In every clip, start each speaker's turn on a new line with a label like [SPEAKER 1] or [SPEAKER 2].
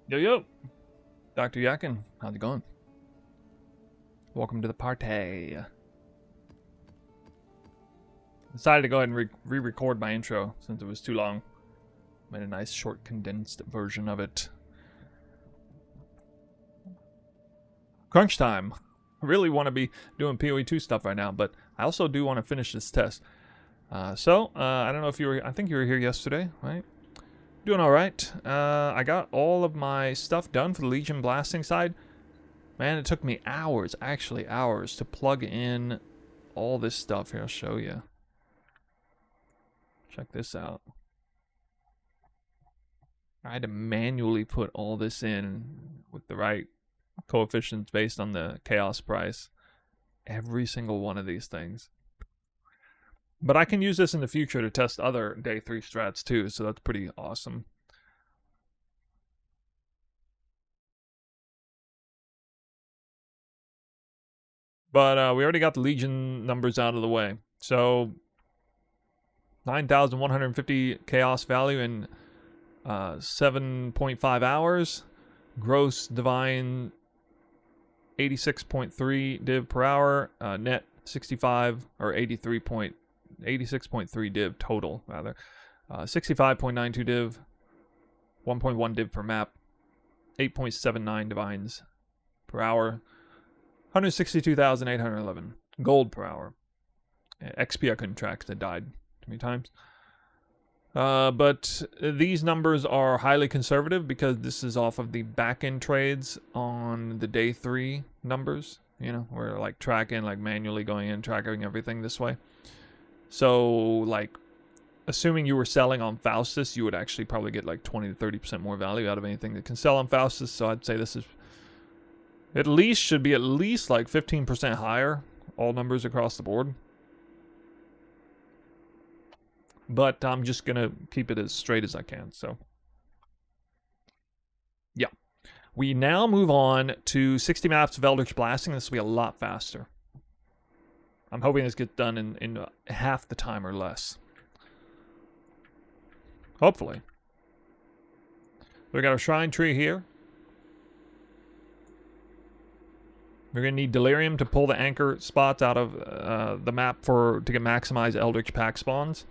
[SPEAKER 1] Yo, yo. Dr. Yakin, how's it going? Welcome to the party. Decided to go ahead and re-record my intro since it was too long. Made a nice short condensed version of it. Crunch time. I really want to be doing Pt.2 stuff right now, but I also do want to finish this test. I don't know if you were, I think you were here yesterday, right? Doing alright. I got all of my stuff done for the Legion blasting side. Man, it took me hours, actually hours, to plug in all this stuff. Here, I'll show you. Check this out. I had to manually put all this in with the right coefficients based on the chaos price. Every single one of these things. But I can use this in the future to test other day 3 strats too, so that's pretty awesome. But we already got the Legion numbers out of the way. So 9,150 chaos value in 7.5 hours. Gross divine 86.3 div per hour. Net 65 or 86.3 div total rather. 65.92 div. 1.1 div per map. 8.79 divines per hour. 162,811 gold per hour. XP I couldn't track because it died too many times. But these numbers are highly conservative because this is off of the back-end trades on the day 3 numbers. You know, we're like tracking, like manually going in, tracking everything this way. So, like, assuming you were selling on Faustus, you would actually probably get like 20 to 30% more value out of anything that can sell on Faustus. So I'd say this is at least should be at least like 15% higher, all numbers across the board. But I'm just going to keep it as straight as I can, so. Yeah. We now move on to 60 maps of Eldritch Blasting. This will be a lot faster. I'm hoping this gets done in half the time or less. Hopefully. We got our shrine tree here. We're going to need Delirium to pull the anchor spots out of the map to get maximized Eldritch pack spawns.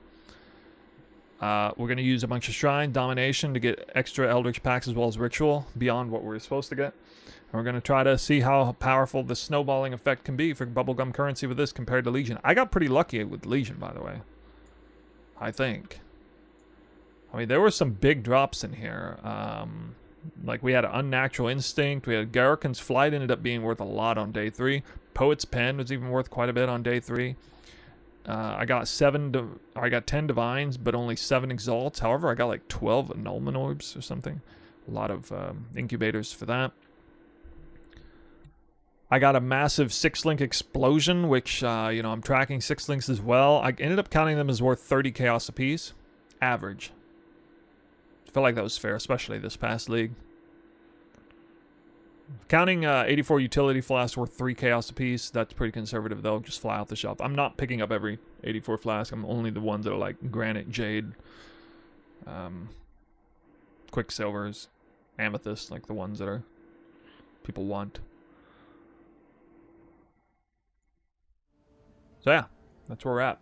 [SPEAKER 1] We're going to use a bunch of Shrine, Domination to get extra Eldritch packs as well as Ritual beyond what we're supposed to get. And we're going to try to see how powerful the snowballing effect can be for bubblegum currency with this compared to Legion. I got pretty lucky with Legion, by the way. I think. I mean, there were some big drops in here. Like, we had an Unnatural Instinct. We had Garrican's Flight ended up being worth a lot on day 3. Poet's Pen was even worth quite a bit on day 3. I got 10 Divines, but only 7 Exalts. However, I got like 12 Annulment Orbs or something. A lot of Incubators for that. I got a massive 6-link Explosion, which, I'm tracking 6 links as well. I ended up counting them as worth 30 Chaos apiece. Average. I felt like that was fair, especially this past league. Counting 84 utility flasks worth 3 chaos apiece, that's pretty conservative though, just fly off the shelf. I'm not picking up every 84 flask, I'm only the ones that are like granite, jade, quicksilvers, amethyst, like the ones that are people want. So yeah, that's where we're at.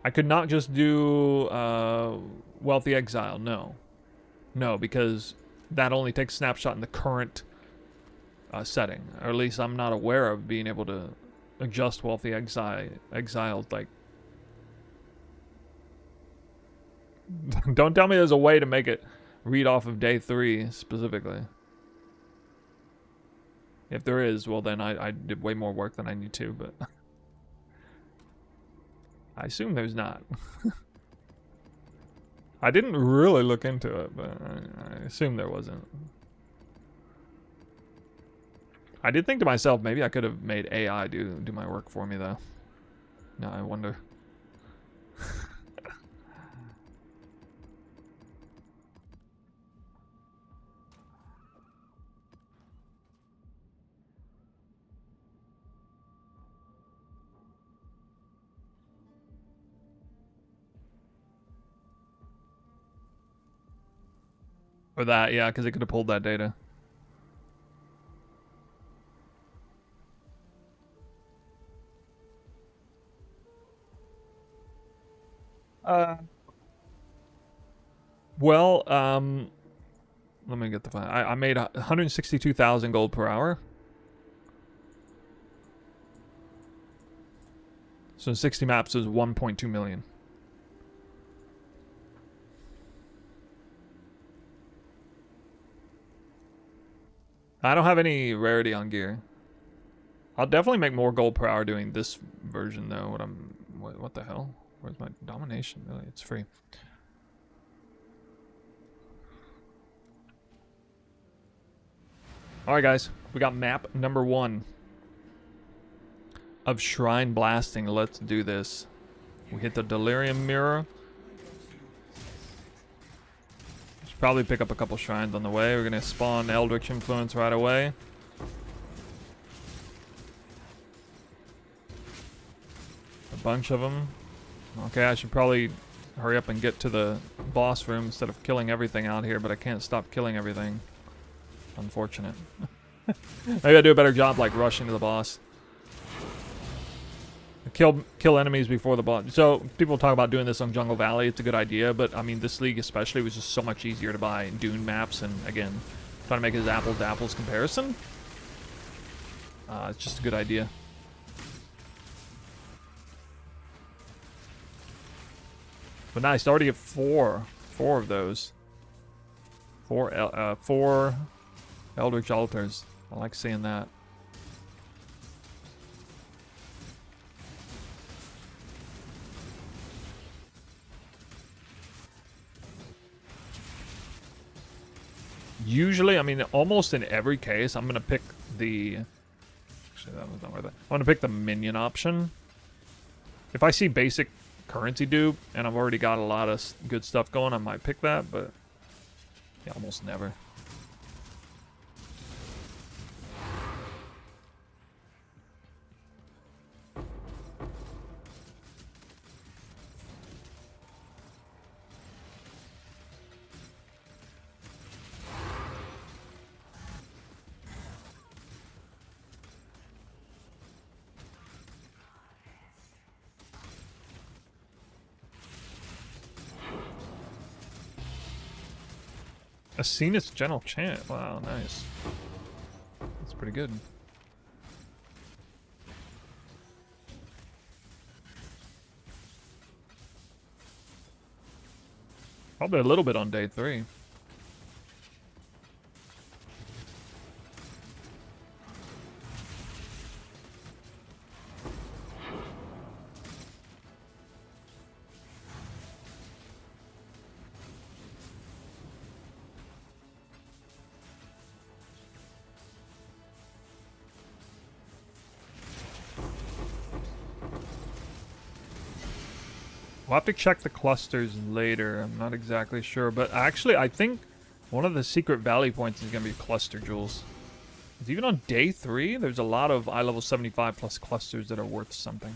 [SPEAKER 1] I could not just do Wealthy Exile, no. No, because that only takes a snapshot in the current setting, or at least I'm not aware of being able to adjust Wealthy Exiled, like. Don't tell me there's a way to make it read off of day 3 specifically. If there is, well then I did way more work than I need to, but I assume there's not. I didn't really look into it, but I assume there wasn't. I did think to myself, maybe I could have made AI do my work for me, though. No, I wonder. For that, yeah, because it could have pulled that data. Well, let me get the file. I made 162,000 gold per hour. So 60 maps is 1.2 million. I don't have any rarity on gear. I'll definitely make more gold per hour doing this version though. What the hell? Where's my domination? Really, it's free. All right, guys, we got map number 1 of Shrine Blasting. Let's do this. We hit the Delirium Mirror. Should probably pick up a couple shrines on the way. We're gonna spawn Eldritch Influence right away. A bunch of them. Okay, I should probably hurry up and get to the boss room instead of killing everything out here, but I can't stop killing everything. Unfortunate. Maybe I do a better job like rushing to the boss. Kill enemies before the boss. So people talk about doing this on Jungle Valley. It's a good idea, but I mean this league especially was just so much easier to buy Dune maps, and again, trying to make it apples to apples comparison. It's just a good idea. But nice, already have four of those. Four Eldritch altars. I like seeing that. Usually, I mean, almost in every case, I'm gonna pick the. Actually, that was not worth it. I'm gonna pick the minion option. If I see basic currency dupe and I've already got a lot of good stuff going, I might pick that, but yeah, almost never. Asena's Gentle Chant. Wow, nice. That's pretty good. Probably a little bit on day 3. We'll have to check the clusters later. I'm not exactly sure, but actually I think one of the secret valley points is going to be cluster jewels. Because even on day 3, there's a lot of eye level 75 plus clusters that are worth something.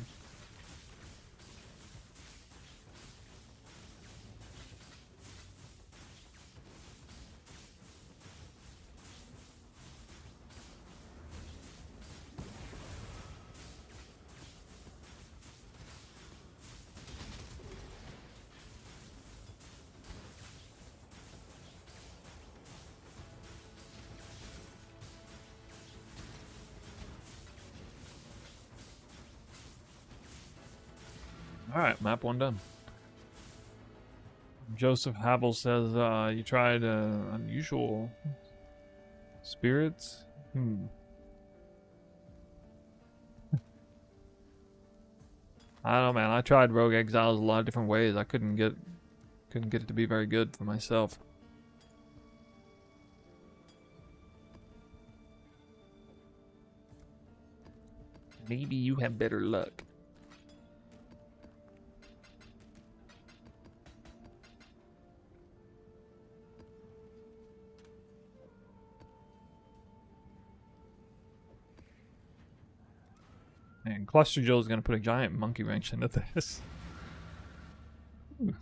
[SPEAKER 1] Alright, map 1 done. Joseph Havel says, you tried unusual spirits? I don't know, man. I tried Rogue Exiles a lot of different ways. I couldn't get it to be very good for myself. Maybe you have better luck. And Cluster Joe is going to put a giant monkey wrench into this. Ooh.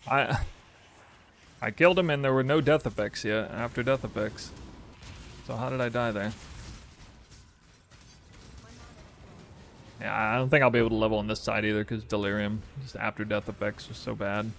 [SPEAKER 1] I killed him and there were no death effects yet after death effects. So how did I die there? Yeah, I don't think I'll be able to level on this side either because delirium, just after death effects, was so bad.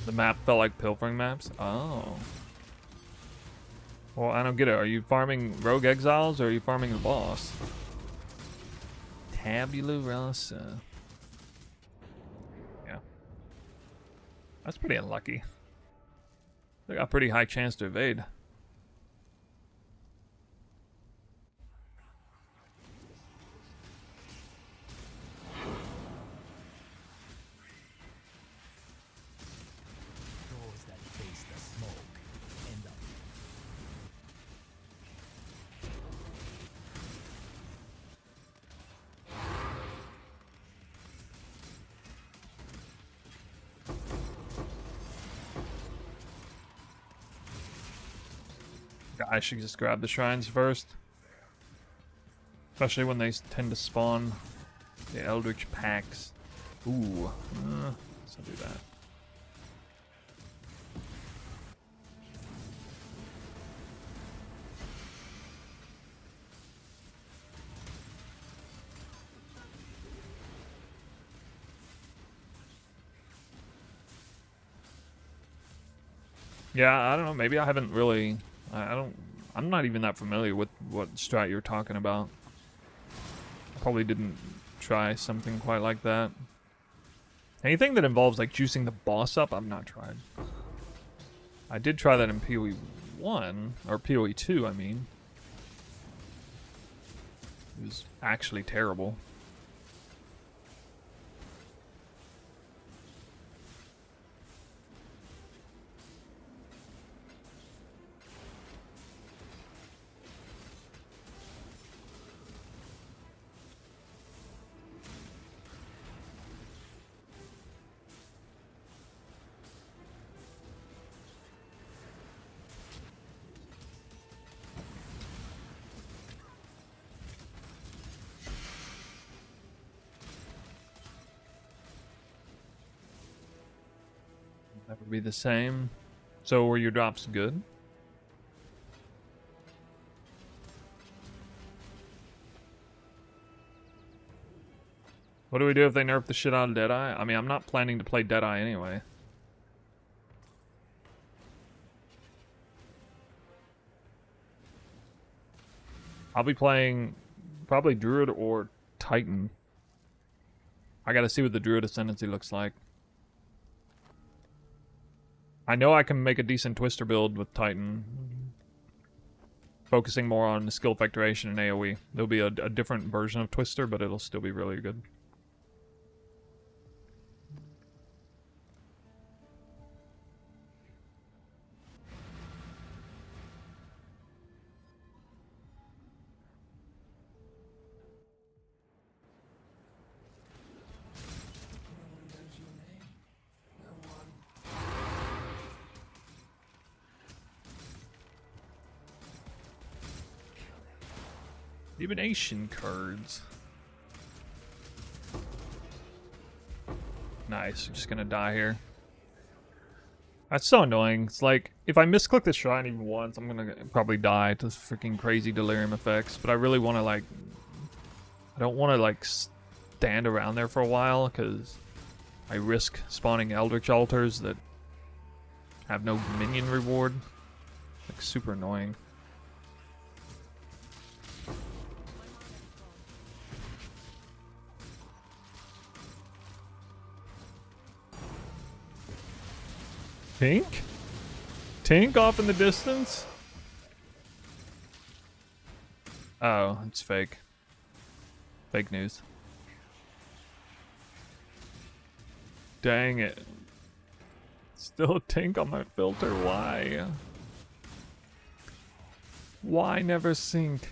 [SPEAKER 1] The map felt like pilfering maps? Oh. Well, I don't get it. Are you farming rogue exiles or are you farming the boss? Tabula rasa. Yeah. That's pretty unlucky. They got a pretty high chance to evade. I should just grab the shrines first. Especially when they tend to spawn the Eldritch packs. Ooh. Let's not do that. Yeah, I don't know. Maybe I haven't really... I'm not even that familiar with what strat you're talking about. I probably didn't try something quite like that. Anything that involves like juicing the boss up, I've not tried. I did try that in PoE 1, or PoE 2, I mean. It was actually terrible. Never be the same. So were your drops good? What do we do if they nerf the shit out of Deadeye? I mean, I'm not planning to play Deadeye anyway. I'll be playing probably Druid or Titan. I gotta see what the Druid Ascendancy looks like. I know I can make a decent Twister build with Titan. Focusing more on the skill effectuation and AoE. There'll be a different version of Twister, but it'll still be really good. Divination cards. Nice, I'm just gonna die here. That's so annoying. It's like, if I misclick the shrine even once, I'm gonna probably die to freaking crazy delirium effects. But I really want to, like... I don't want to, like, stand around there for a while, because I risk spawning Eldritch altars that have no minion reward. Like, super annoying. Tink? Tink off in the distance? Oh, it's fake. Fake news. Dang it. Still a Tink on my filter, why? Why never sync?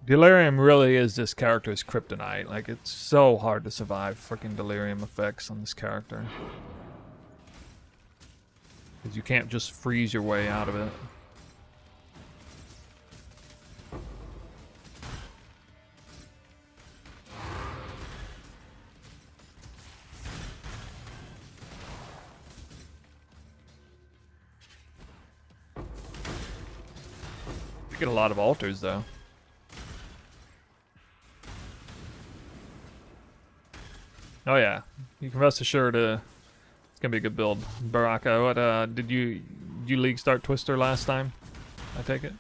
[SPEAKER 1] Delirium really is this character's kryptonite. Like, it's so hard to survive freaking delirium effects on this character. Because you can't just freeze your way out of it. You get a lot of altars, though. Oh yeah, you can rest assured it's gonna be a good build. Baraka, what did you league start Twister last time? I take it.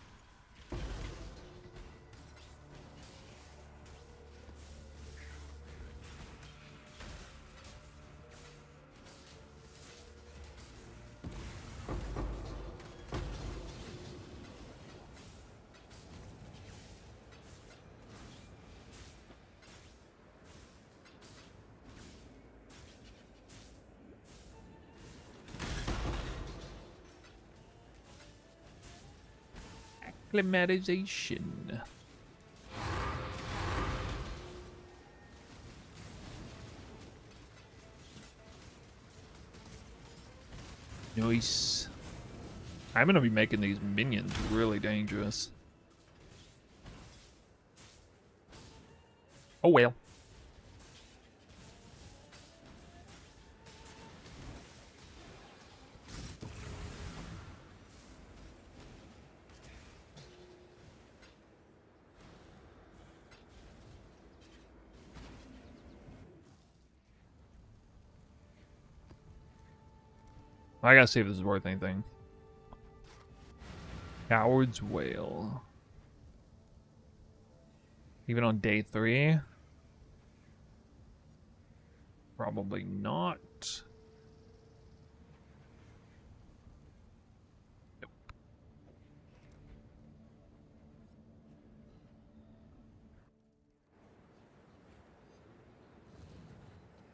[SPEAKER 1] Acclimatization. Nice. I'm gonna be making these minions really dangerous. Oh well. I gotta see if this is worth anything. Coward's Whale. Even on day 3? Probably not. Nope.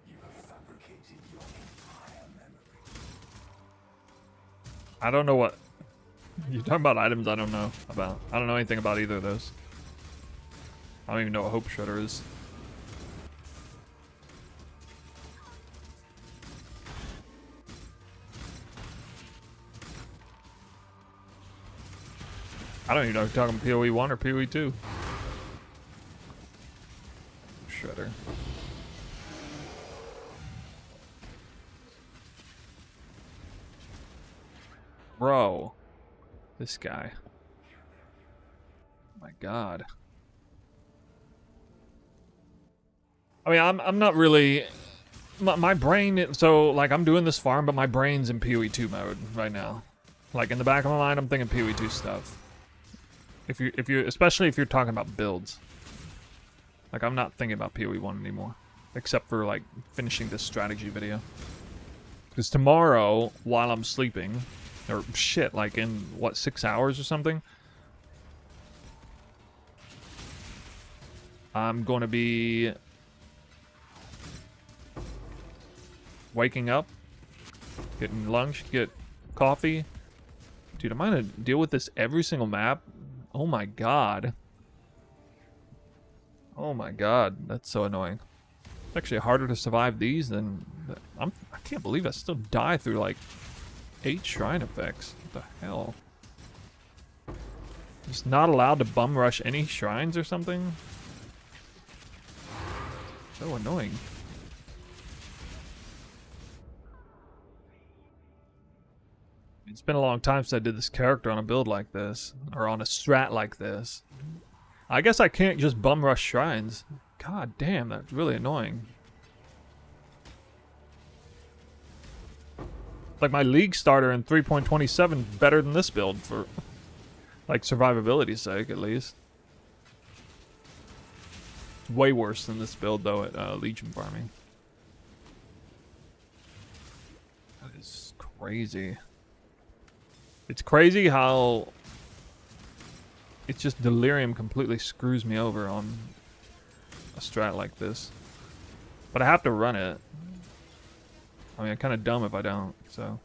[SPEAKER 1] You have fabricated your entire memory. I don't know what you're talking about. Items I don't know about. I don't know anything about either of those. I don't even know what Hope Shredder is. I don't even know if you're talking PoE 1 or PoE 2. Shredder. Bro. This guy. My God. I mean, I'm not really... My brain... So, like, I'm doing this farm, but my brain's in PoE 2 mode right now. Like, in the back of my mind, I'm thinking PoE 2 stuff. If you, especially if you're talking about builds. Like, I'm not thinking about PoE 1 anymore. Except for, like, finishing this strategy video. Because tomorrow, while I'm sleeping... Or shit, like in, what, 6 hours or something? I'm going to be... waking up. Getting lunch, get coffee. Dude, I'm going to deal with this every single map. Oh my God. Oh my God, that's so annoying. It's actually harder to survive these than... I can't believe I still die through, like... 8 shrine effects. What the hell? Just not allowed to bum rush any shrines or something? So annoying. It's been a long time since I did this character on a build like this. Or on a strat like this. I guess I can't just bum rush shrines. God damn, that's really annoying. Like, my league starter in 3.27 better than this build for, like, survivability's sake, at least. Way worse than this build, though, at Legion farming. That is crazy. It's crazy how... It's just Delirium completely screws me over on a strat like this. But I have to run it. I mean, I'm kind of dumb if I don't, so...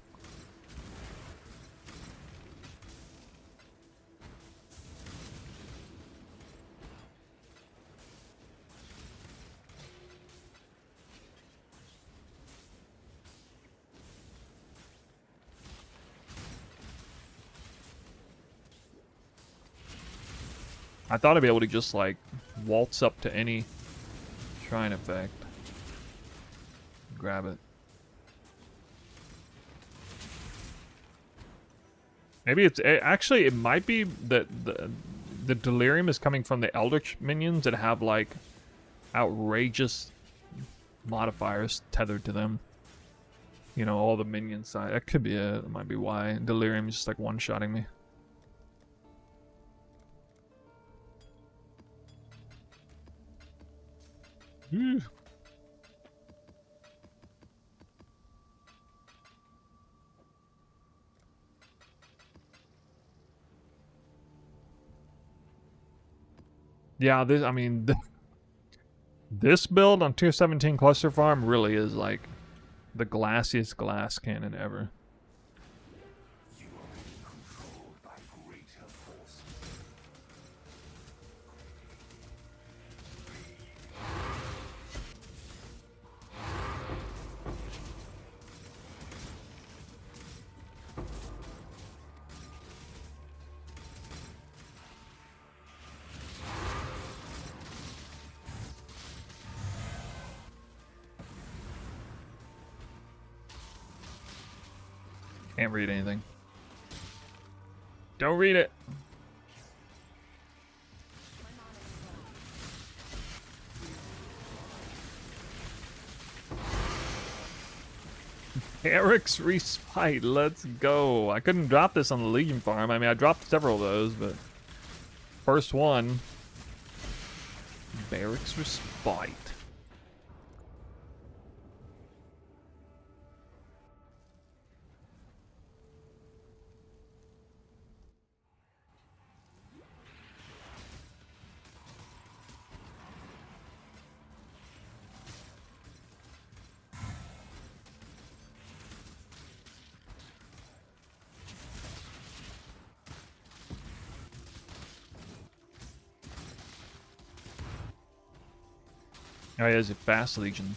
[SPEAKER 1] I thought I'd be able to just like waltz up to any shrine effect. Grab it. Maybe it's actually it might be that the delirium is coming from the Eldritch minions that have like outrageous modifiers tethered to them. You know, all the minion side. That could be it. That might be why delirium is just like one-shotting me. Yeah, this, I mean, this build on tier 17 cluster farm really is like the glassiest glass cannon ever. Can't read anything. Don't read it. Eric's Respite, let's go. I couldn't drop this on the Legion farm. I mean, I dropped several of those, but first one, Eric's Respite. Oh, he has a fast legion.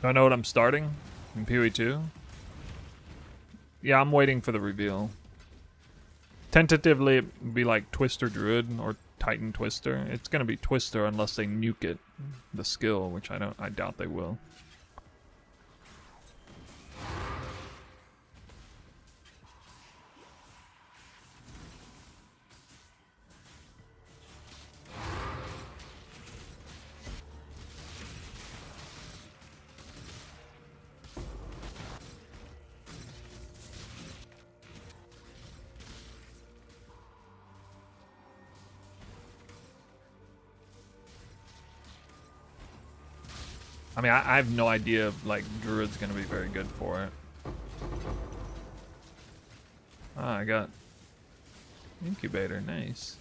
[SPEAKER 1] Do I know what I'm starting in Pt.2? Yeah, I'm waiting for the reveal. Tentatively, it'd be like Twister Druid or Titan Twister. It's gonna be Twister unless they nuke it, the skill, which I doubt they will. I mean, I have no idea if, like, Druid's gonna be very good for it. Ah, I got Incubator, nice.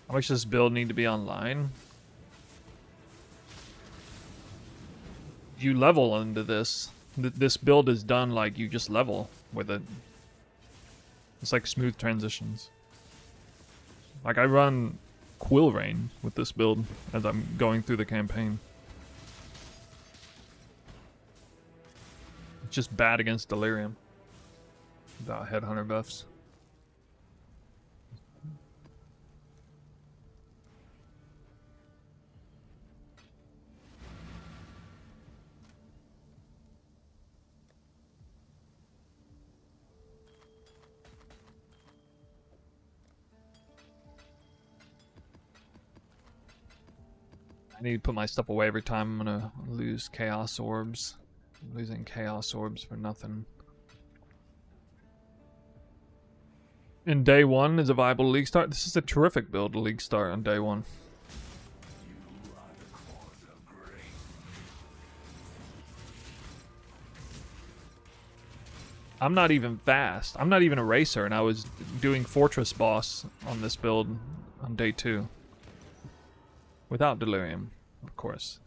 [SPEAKER 1] How much does this build need to be online? You level into this. This build is done like you just level with it. It's like smooth transitions. Like I run Quill Rain with this build as I'm going through the campaign. It's just bad against Delirium. Without Headhunter buffs. I need to put my stuff away every time I'm gonna lose Chaos Orbs. I'm losing Chaos Orbs for nothing. in day one is a viable league start. This is a terrific build to league start on day one. I'm not even fast. I'm not even a racer, and I was doing Fortress boss on this build on day 2. Without Delirium, of course.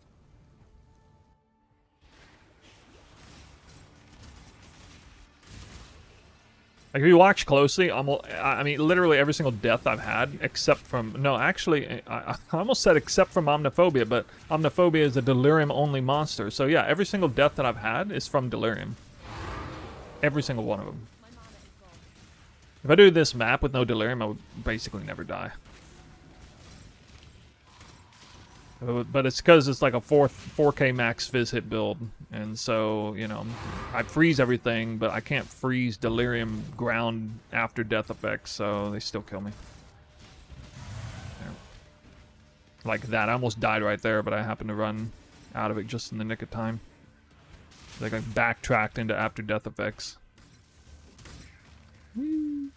[SPEAKER 1] Like, if you watch closely, I mean, literally every single death I've had, except from... No, actually, I almost said except from Omniphobia, but Omniphobia is a Delirium-only monster. So yeah, every single death that I've had is from Delirium. Every single one of them. If I do this map with no Delirium, I would basically never die. But it's because it's like a 4K max fizz hit build. And so, you know, I freeze everything, but I can't freeze Delirium ground after death effects, so they still kill me. There. Like that. I almost died right there, but I happened to run out of it just in the nick of time. Like I backtracked into after death effects. Whee.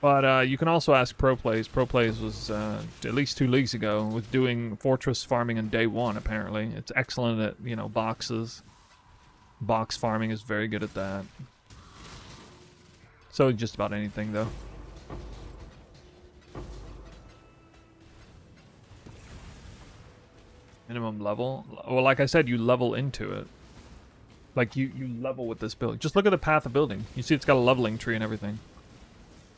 [SPEAKER 1] But you can also ask Pro Plays. Pro Plays was, at least 2 leagues ago, was doing Fortress farming in day 1, apparently. It's excellent at, you know, boxes. Box farming is very good at that. So just about anything, though. Minimum level? Well, like I said, you level into it. Like, you level with this build. Just look at the path of building. You see it's got a leveling tree and everything.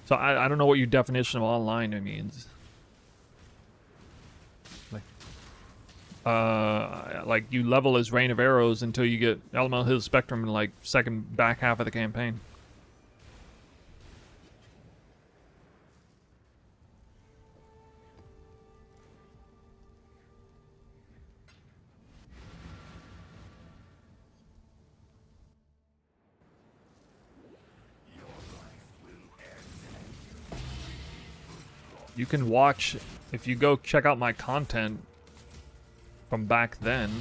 [SPEAKER 1] So I don't know what your definition of online means. Like you level as Rain of Arrows until you get Elemental Hill Spectrum in like second back half of the campaign. You can watch, if you go check out my content from back then.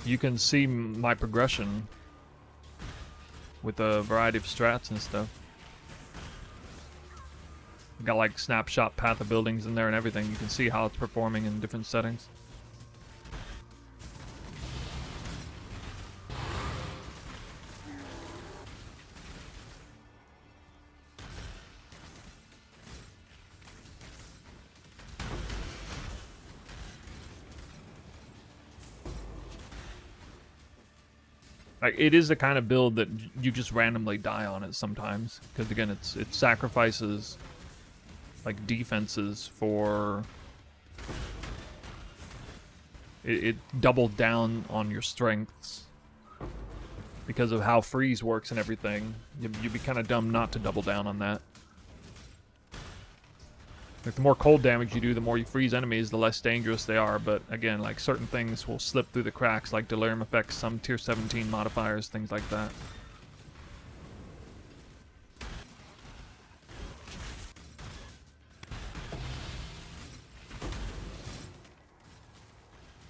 [SPEAKER 1] You can see my progression with a variety of strats and stuff. Got like snapshot path of buildings in there and everything. You can see how it's performing in different settings. Like, it is the kind of build that you just randomly die on it sometimes, because again, it sacrifices like defenses for it doubled down on your strengths because of how freeze works and everything. You'd be kind of dumb not to double down on that. Like, the more cold damage you do, the more you freeze enemies, the less dangerous they are. But again, like, certain things will slip through the cracks, like Delirium effects, some tier 17 modifiers, things like that.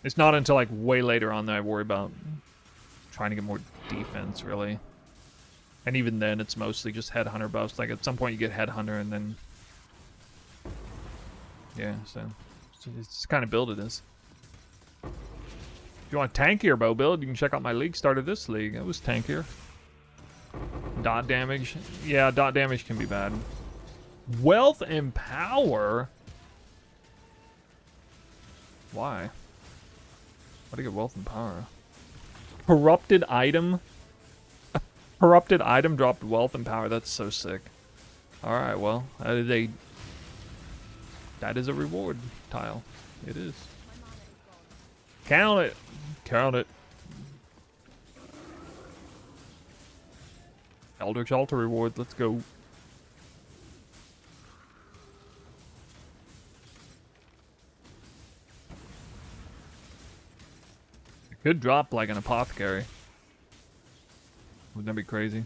[SPEAKER 1] It's not until like way later on that I worry about trying to get more defense, really. And even then, it's mostly just Headhunter buffs. Like, at some point you get Headhunter and then... Yeah, so it's the kind of build it is. If you want a tankier bow build, you can check out my league start of this league. It was tankier. Dot damage. Yeah, dot damage can be bad. Wealth and power? Why? Why do you get wealth and power? Corrupted item? Corrupted item dropped wealth and power. That's so sick. Alright, well, that is a reward tile. It is. Count it. Count it. Eldritch Altar reward. Let's go. It could drop like an apothecary. Wouldn't that be crazy?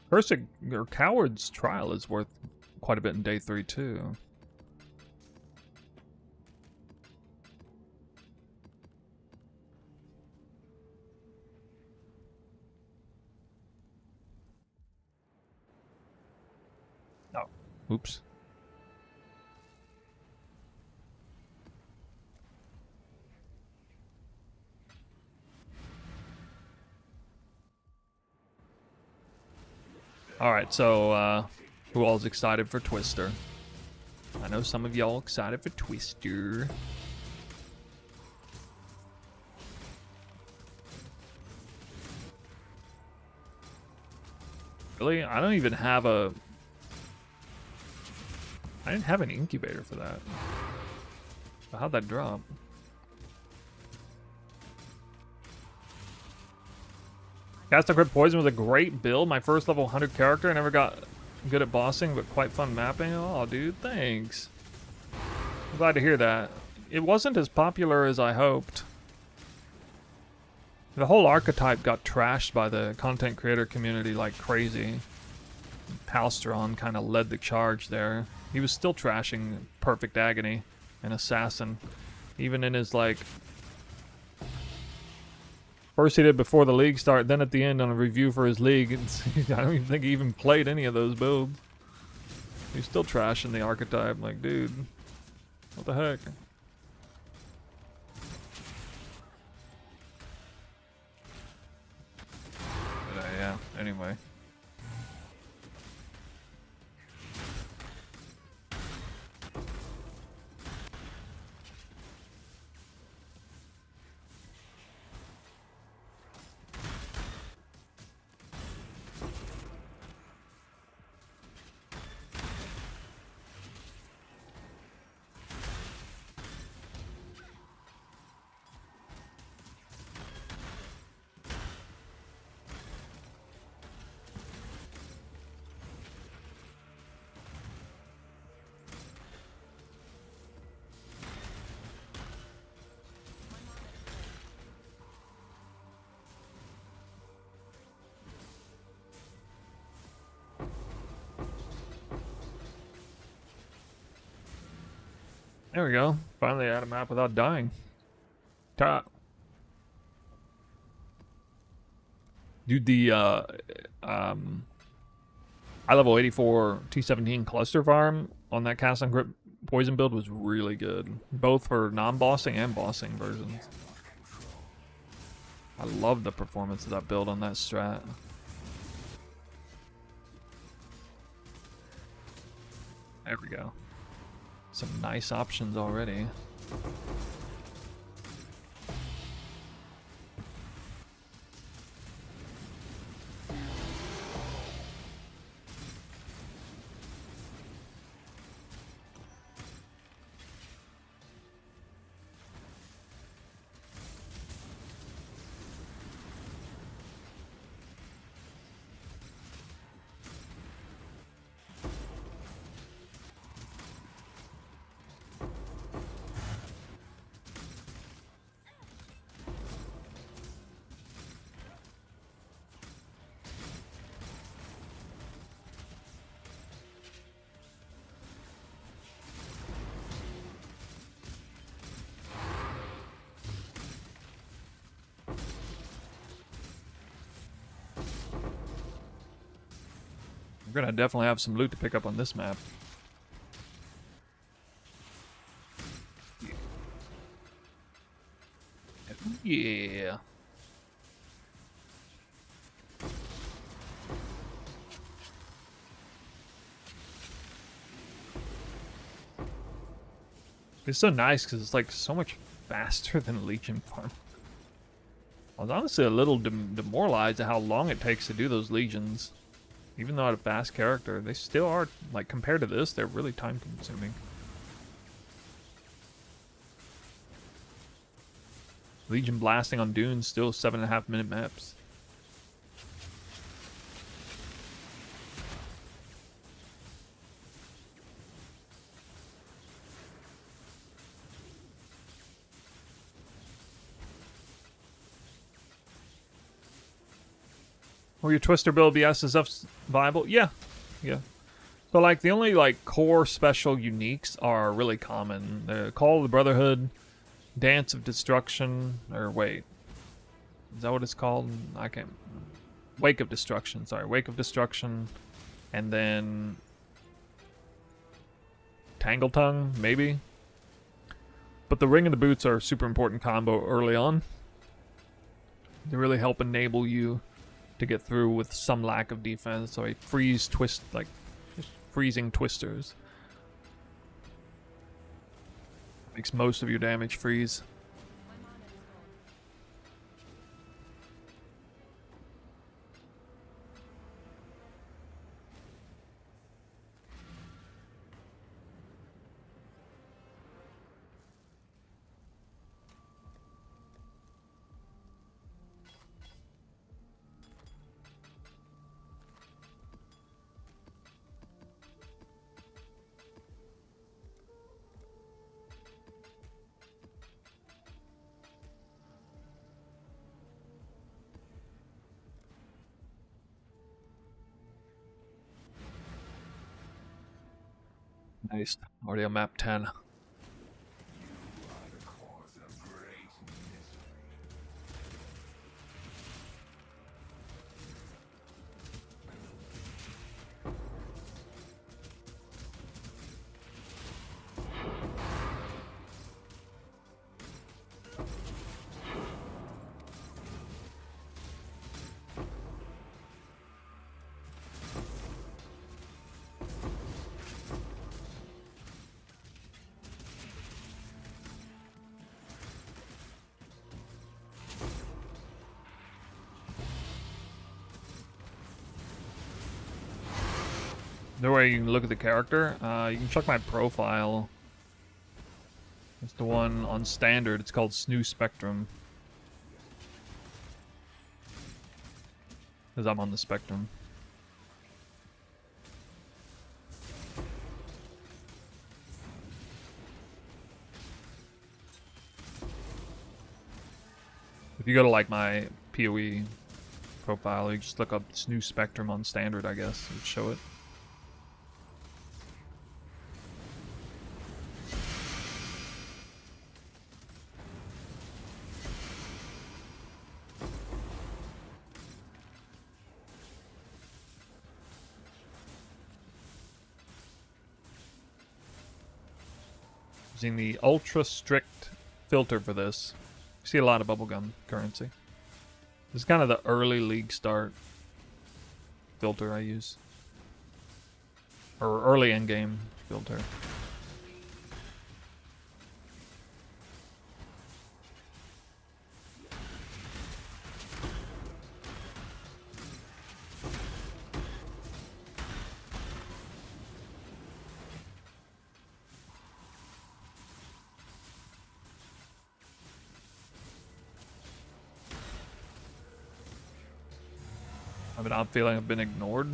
[SPEAKER 1] Cursed or Coward's Trial is worth quite a bit in day 3 too. Oh, oops. Alright, so, who all's excited for Twister? I know some of y'all excited for Twister. Really? I don't even have a... I didn't have an incubator for that. How'd that drop? Cast on Grip Poison was a great build. My first level 100 character. I never got good at bossing, but quite fun mapping. Oh, dude, thanks. I'm glad to hear that. It wasn't as popular as I hoped. The whole archetype got trashed by the content creator community like crazy. Palstron kind of led the charge there. He was still trashing Perfect Agony and Assassin. Even in his, like... First he did before the league start, then at the end on a review for his league. I don't even think he even played any of those builds. He's still trashing the archetype. Like, dude, what the heck? But, yeah, anyway. There we go. Finally had a map without dying. Ta. Dude, the high level 84 T17 cluster farm on that cast on grip poison build was really good. Both for non-bossing and bossing versions. I love the performance of that build on that strat. There we go. Some nice options already. We're gonna definitely have some loot to pick up on this map. Yeah. It's so nice because it's like so much faster than Legion farm. I was honestly a little demoralized at how long it takes to do those Legions. Even though a fast character, they still are, like, compared to this, they're really time consuming. Legion blasting on dunes, still 7.5 minute maps. Will your Twister build be SSF viable? Yeah. Yeah. So, like, the only, like, core special uniques are really common. The Call of the Brotherhood, Dance of Destruction, or wait. Is that what it's called? I can't... Wake of Destruction, sorry. Wake of Destruction, and then... Tangle Tongue, maybe? But the Ring and the Boots are a super important combo early on. They really help enable you to get through with some lack of defense. So a freeze twist, like just freezing twisters, makes most of your damage freeze. Nice. Already on map 10. The way you can look at the character, you can check my profile. It's the one on standard. It's called Snoo Spectrum. Because I'm on the Spectrum. If you go to like my PoE profile, you just look up Snoo Spectrum on standard, I guess. It would show it. Using the ultra strict filter for this. You see a lot of bubblegum currency. This is kind of the early league start filter I use. Or early endgame filter. I mean, I'm feeling I've been ignored.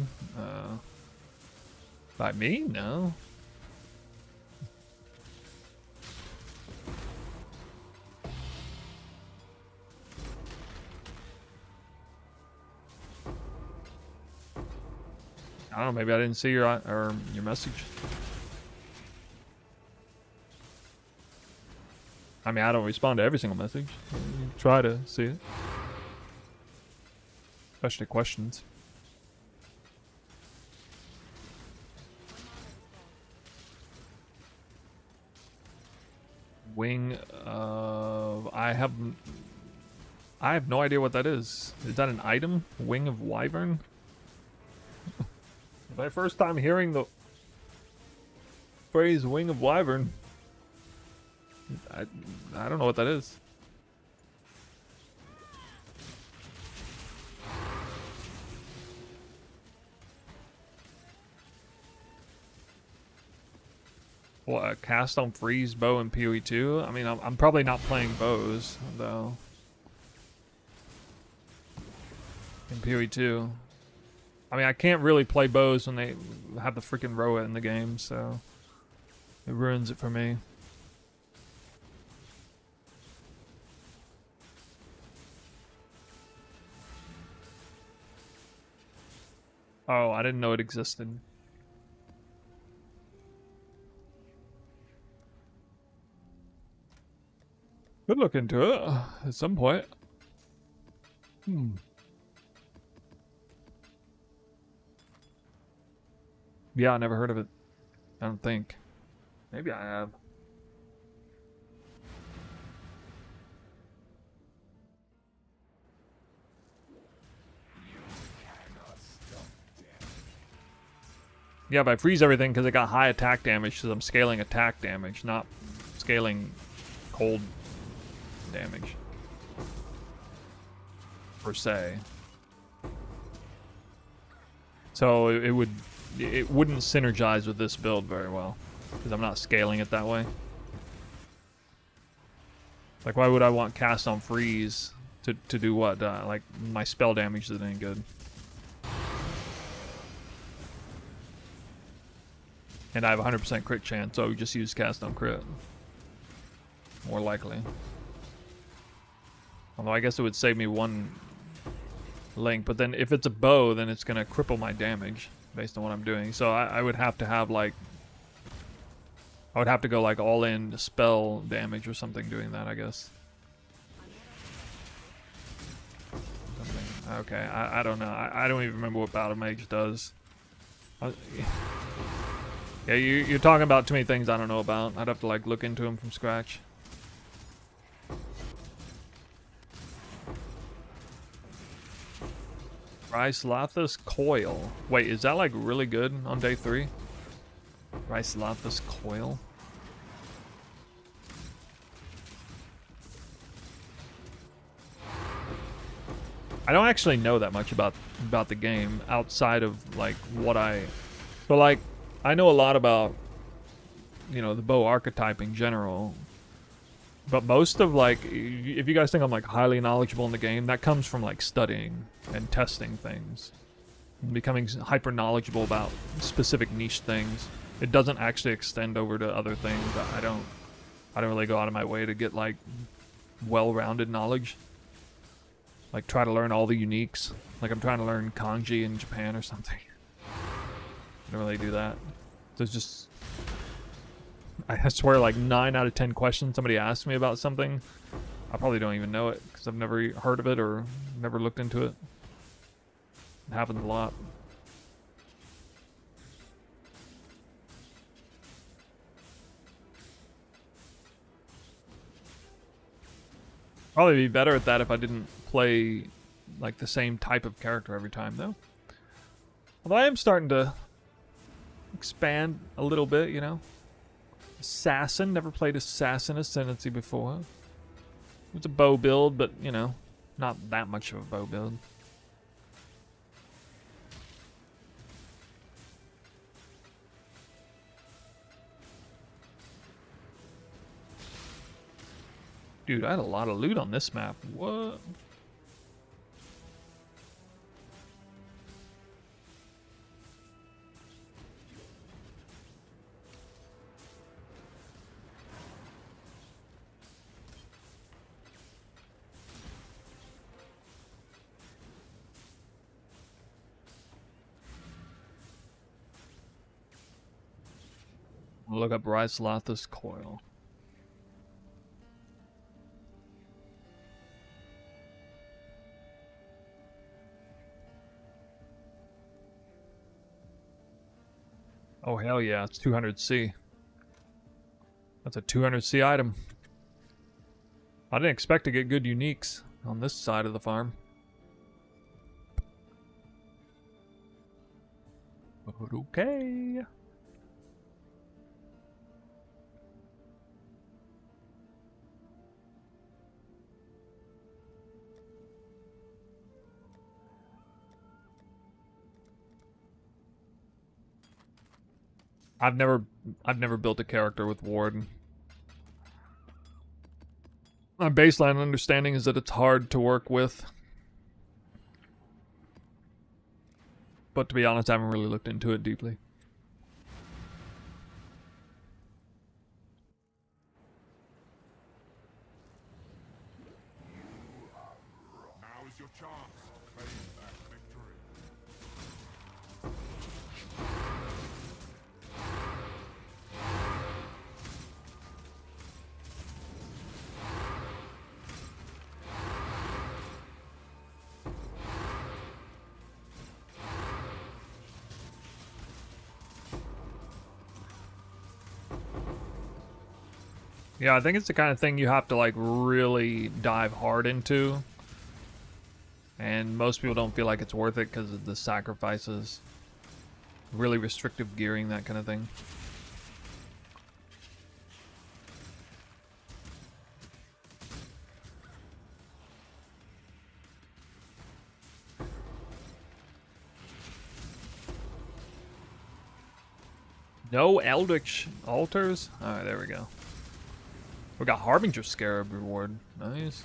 [SPEAKER 1] By me? No. I don't know, maybe I didn't see your message. I mean, I don't respond to every single message. Try to see it. Especially questions. Wing of... I have no idea what that is. Is that an item? Wing of Wyvern? My first time hearing the phrase Wing of Wyvern. I don't know what that is. What, cast on freeze bow in PoE2? I mean, I'm probably not playing bows, though. In PoE2. I mean, I can't really play bows when they have the freaking Roa in the game, so it ruins it for me. Oh, I didn't know it existed. Could look into it at some point. Yeah, I never heard of it. I don't think. Maybe I have. Yeah, but I freeze everything because it got high attack damage, because I'm scaling attack damage, not scaling cold damage. Per se. So it wouldn't synergize with this build very well, because I'm not scaling it that way. Like, why would I want cast on freeze to do what? Like, my spell damage isn't any good. And I have 100% crit chance, so just use cast on crit. More likely. Although I guess it would save me one link, but then if it's a bow, then it's gonna cripple my damage based on what I'm doing. So I would have to have like, I would have to go like all in spell damage or something doing that, I guess. Something. Okay, I don't know. I don't even remember what Battle Mage does. Yeah, you're talking about too many things I don't know about. I'd have to like look into them from scratch. Rhyselathus Coil. Wait, is that like really good on day 3? Rhyselathus Coil? I don't actually know that much about the game outside of like what so like I know a lot about, you know, the bow archetype in general. But most of like, if you guys think I'm like highly knowledgeable in the game, that comes from like studying and testing things. Becoming hyper knowledgeable about specific niche things. It doesn't actually extend over to other things. I don't really go out of my way to get like well-rounded knowledge. Like try to learn all the uniques. Like I'm trying to learn kanji in Japan or something. I don't really do that. There's just, I swear like 9 out of 10 questions somebody asks me about something, I probably don't even know it because I've never heard of it or never looked into it. It happens a lot. Probably be better at that if I didn't play like the same type of character every time though. Although I am starting to expand a little bit, you know. Assassin, never played Assassin Ascendancy before. It's a bow build, but you know, not that much of a bow build. Dude, I had a lot of loot on this map. What? Look up Rhyselathus Coil. Oh hell yeah, it's 200C. That's a 200C item. I didn't expect to get good uniques on this side of the farm. But okay. I've never built a character with Ward. My baseline understanding is that it's hard to work with. But to be honest, I haven't really looked into it deeply.
[SPEAKER 2] Now is your chance to claim that victory.
[SPEAKER 1] Yeah, I think it's the kind of thing you have to like really dive hard into. And most people don't feel like it's worth it because of the sacrifices. Really restrictive gearing, that kind of thing. No Eldritch altars? Alright, there we go. We got Harbinger Scarab reward. Nice.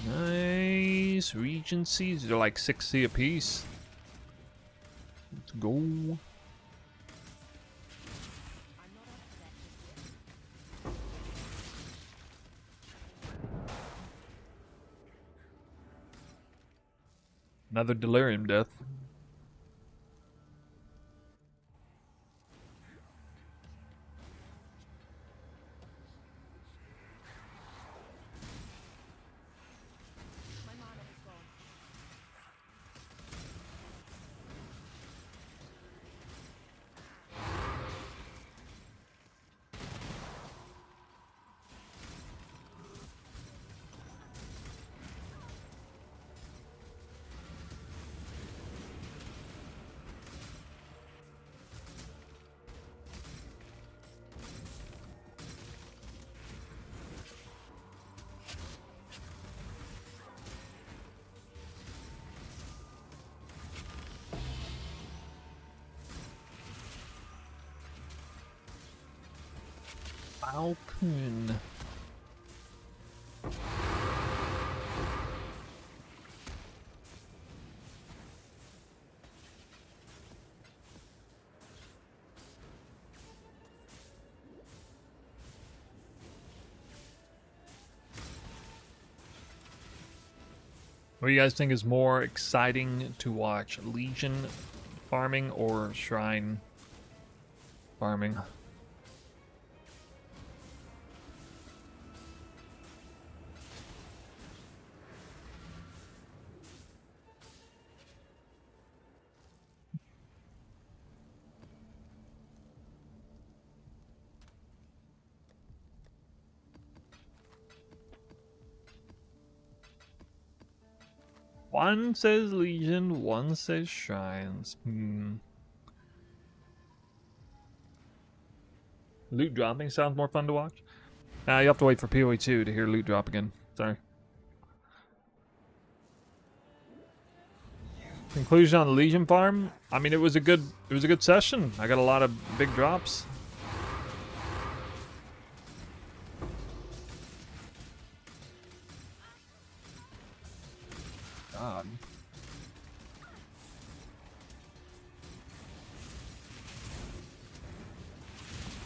[SPEAKER 1] Nice. Regencies. They're like 6C apiece. Let's go. Another Delirium death. Falcon. What do you guys think is more exciting to watch? Legion farming or Shrine farming? One says Legion, one says Shrines. Loot dropping sounds more fun to watch. You have to wait for PoE2 to hear loot drop again. Sorry. Conclusion on the Legion farm. I mean, it was a good session. I got a lot of big drops. God.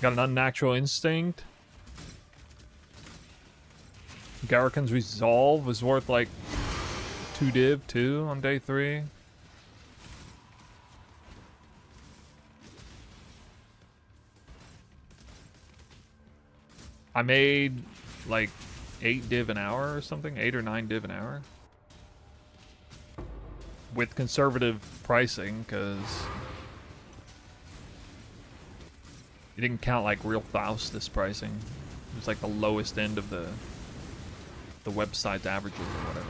[SPEAKER 1] Got an Unnatural Instinct. Garrican's Resolve was worth like 2 div too on day 3. I made like 8 div an hour or something, 8 or 9 div an hour. With conservative pricing, because it didn't count like real Faustus pricing. It was like the lowest end of the website's averages or whatever.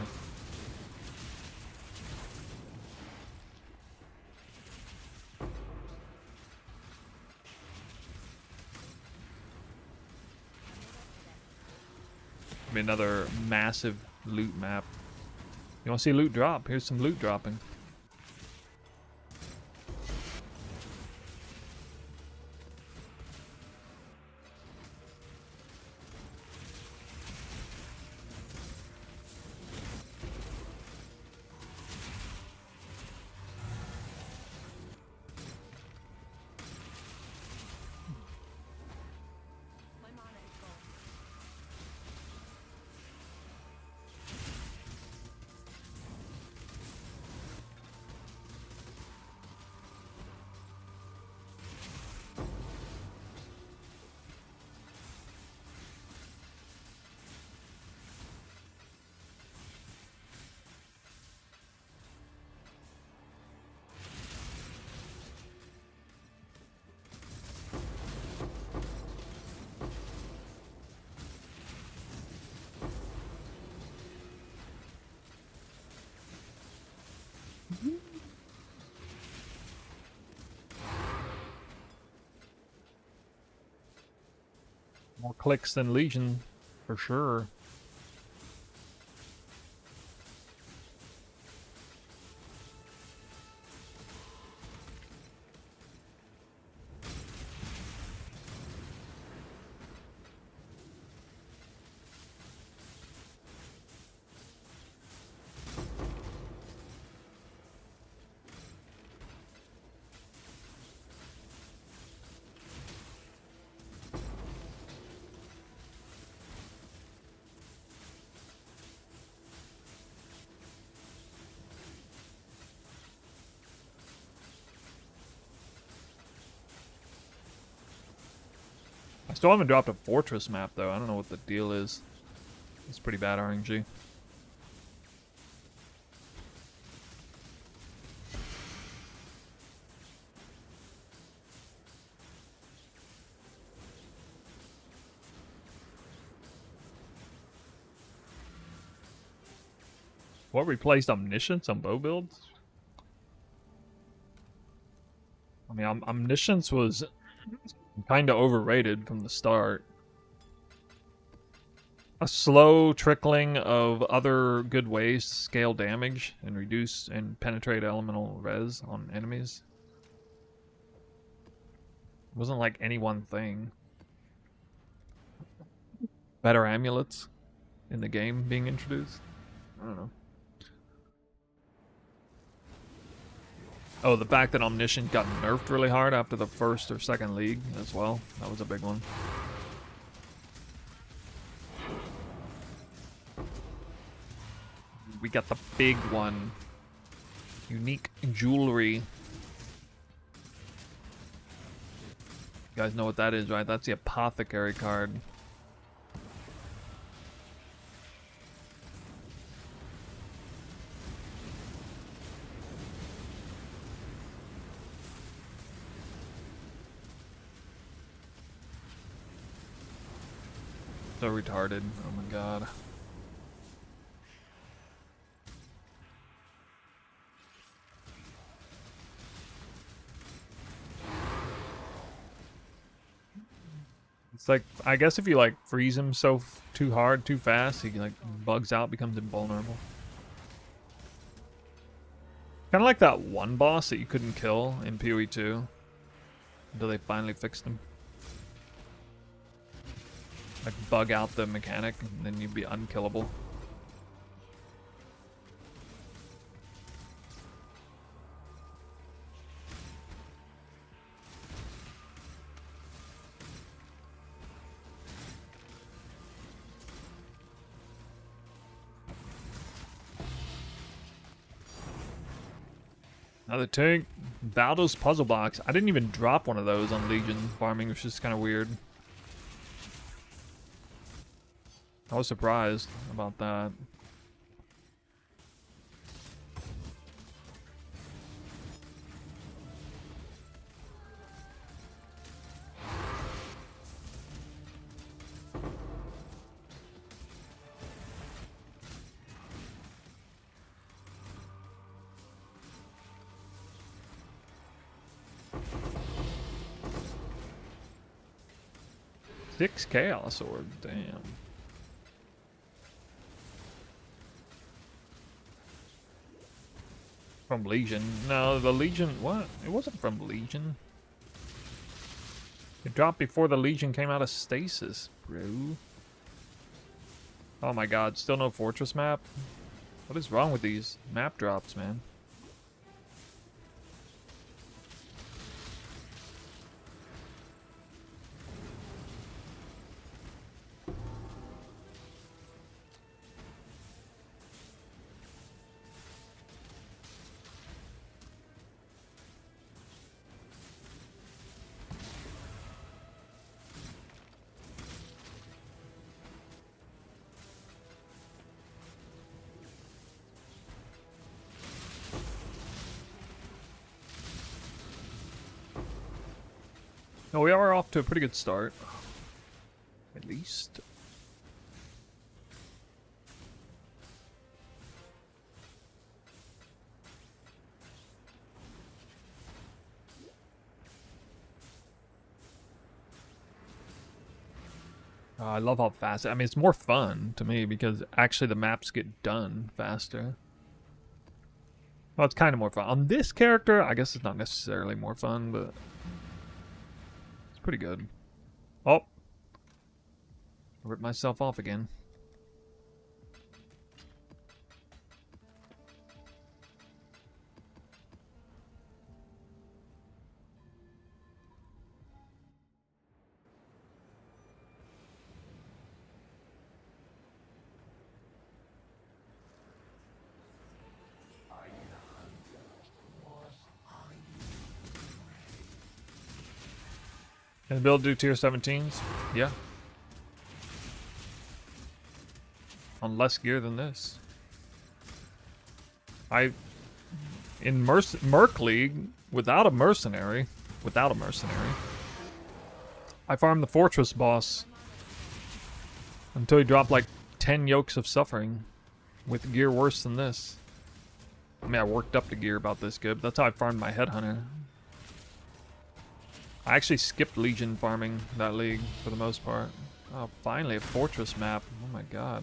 [SPEAKER 1] I mean, another massive loot map. You want to see loot drop? Here's some loot dropping. More clicks than Legion, for sure. I still haven't dropped a fortress map, though. I don't know what the deal is. It's pretty bad RNG. What replaced Omniscience on bow builds? I mean, Omniscience was kind of overrated from the start. A slow trickling of other good ways to scale damage and reduce and penetrate elemental res on enemies. It wasn't like any one thing. Better amulets in the game being introduced? I don't know. Oh, the fact that Omniscient got nerfed really hard after the first or second league as well. That was a big one. We got the big one. Unique jewelry. You guys know what that is, right? That's the apothecary card. So retarded. Oh my god. It's like, I guess if you like freeze him so too hard, too fast, he like bugs out, becomes invulnerable. Kind of like that one boss that you couldn't kill in Pt.2 until they finally fixed him. Like bug out the mechanic, and then you'd be unkillable. Another tank. Baldo's puzzle box. I didn't even drop one of those on Legion farming, which is kind of weird. I was surprised about that. Six Chaos Orb, damn. From Legion. No, the Legion, what? It wasn't from Legion. It dropped before the Legion came out of stasis, bro. Oh my god, still no fortress map? What is wrong with these map drops, man? No, we are off to a pretty good start. At least. I love how fast. I mean, it's more fun to me because actually the maps get done faster. Well, it's kind of more fun. On this character, I guess it's not necessarily more fun, but it's pretty good. Oh. I ripped myself off again. Can the build do tier 17s? Yeah. On less gear than this. In Merc League, without a mercenary, I farmed the Fortress boss until he dropped like 10 yokes of suffering with gear worse than this. I mean, I worked up the gear about this good, but that's how I farmed my Headhunter. I actually skipped Legion farming that league for the most part. Oh, finally a Fortress map. Oh my god.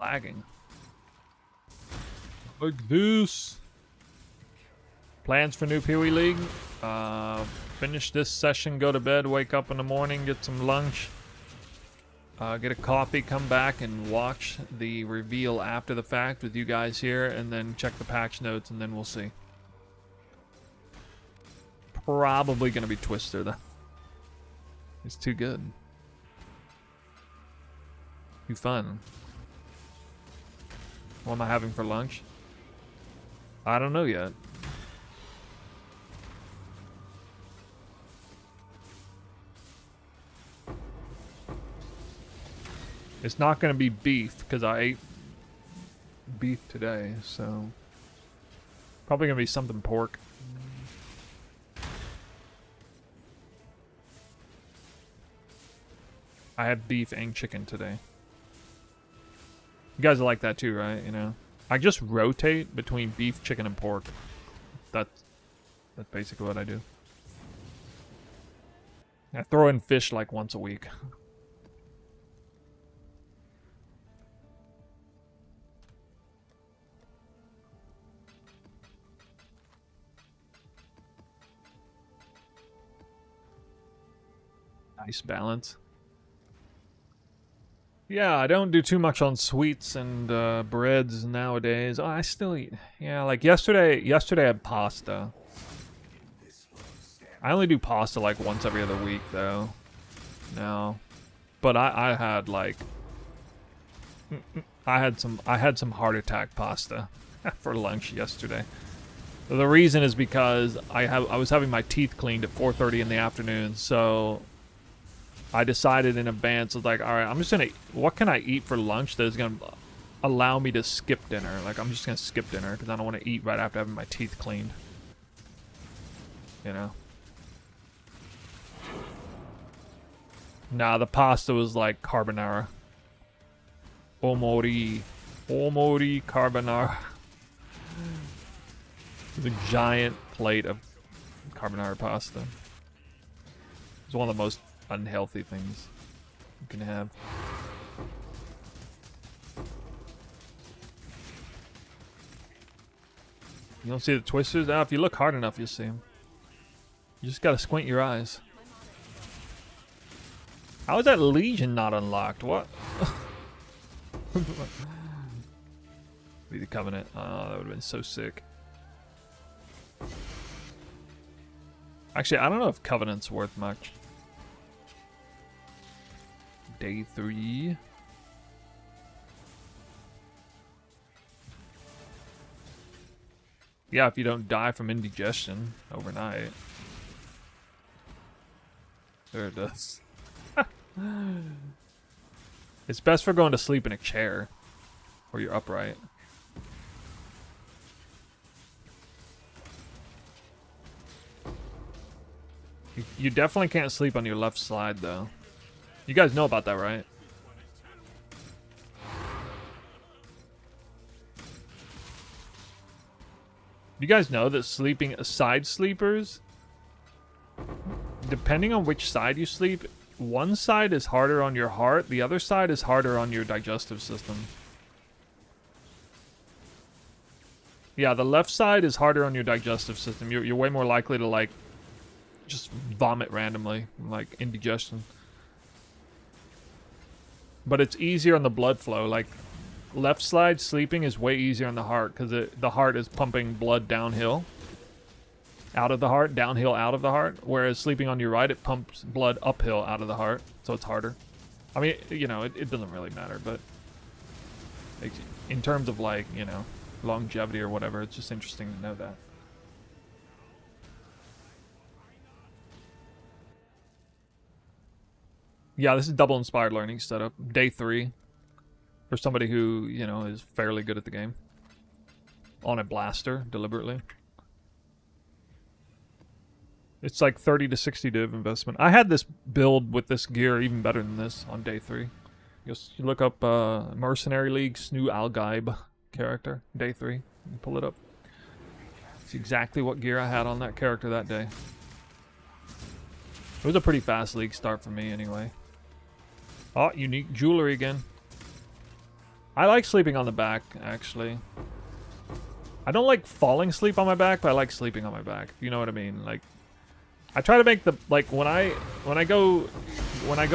[SPEAKER 1] Lagging. Like this. Plans for new Pee Wee League? Finish this session, go to bed, wake up in the morning, get some lunch, get a coffee, come back and watch the reveal after the fact with you guys here, and then check the patch notes, and then we'll see. Probably gonna be Twister though. It's too good. Too fun. What am I having for lunch? I don't know yet. It's not going to be beef because I ate beef today, so probably going to be something pork. I had beef and chicken today. You guys are like that too, right? You know, I just rotate between beef, chicken, and pork. That's basically what I do. I throw in fish like once a week. Nice balance. Yeah, I don't do too much on sweets and breads nowadays. Oh, I still eat. Yeah, like yesterday I had pasta. I only do pasta like once every other week though. No. But I had like I had some heart attack pasta for lunch yesterday. The reason is because I was having my teeth cleaned at 4:30 in the afternoon, so I decided in advance, I was like, all right, I'm just gonna, what can I eat for lunch that is gonna allow me to skip dinner? Like, I'm just gonna skip dinner because I don't want to eat right after having my teeth cleaned. You know? Nah, the pasta was like carbonara. Omori carbonara. It was a giant plate of carbonara pasta. It's one of the most unhealthy things you can have. You don't see the twisters? Ah, if you look hard enough, you'll see them. You just gotta squint your eyes. How is that Legion not unlocked? What? Be the Covenant. Oh, that would have been so sick. Actually, I don't know if Covenant's worth much. Day 3. Yeah, if you don't die from indigestion overnight. There it does. It's best for going to sleep in a chair where you're upright. You definitely can't sleep on your left side, though. You guys know about that, right? You guys know that sleeping side sleepers, depending on which side you sleep, one side is harder on your heart, the other side is harder on your digestive system. Yeah, the left side is harder on your digestive system. You're way more likely to, like, just vomit randomly, like indigestion. But it's easier on the blood flow. Like, left side sleeping is way easier on the heart because the heart is pumping blood downhill out of the heart, downhill out of the heart. Whereas sleeping on your right, it pumps blood uphill out of the heart, so it's harder. I mean, you know, it doesn't really matter, but in terms of, like, you know, longevity or whatever, it's just interesting to know that. Yeah, this is double inspired learning setup. Day 3. For somebody who, you know, is fairly good at the game. On a blaster, deliberately. It's like 30 to 60 div investment. I had this build with this gear even better than this on day 3. You look up Mercenary League Snoo Algaib character, day 3. You pull it up. It's exactly what gear I had on that character that day. It was a pretty fast league start for me anyway. Oh, unique jewelry again. I like sleeping on the back, actually. I don't like falling asleep on my back, but I like sleeping on my back. You know what I mean? Like, I try to make the, like, when I go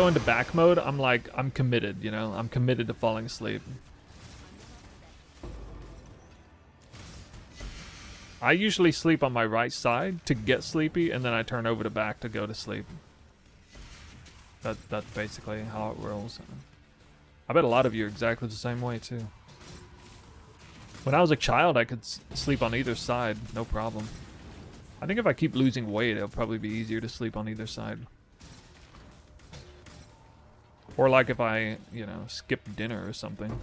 [SPEAKER 1] into back mode, I'm like, I'm committed, you know? I'm committed to falling asleep. I usually sleep on my right side to get sleepy, and then I turn over to back to go to sleep. That's basically how it rolls. I bet a lot of you are exactly the same way, too. When I was a child, I could sleep on either side, no problem. I think if I keep losing weight, it'll probably be easier to sleep on either side. Or like if I, you know, skip dinner or something.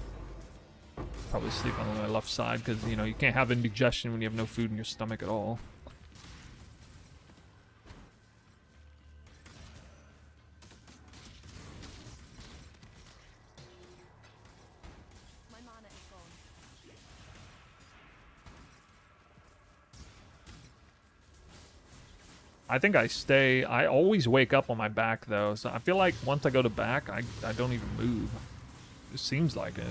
[SPEAKER 1] Probably sleep on my left side, because, you know, you can't have indigestion when you have no food in your stomach at all. I think I always wake up on my back, though, so I feel like once I go to back, I don't even move. It seems like it.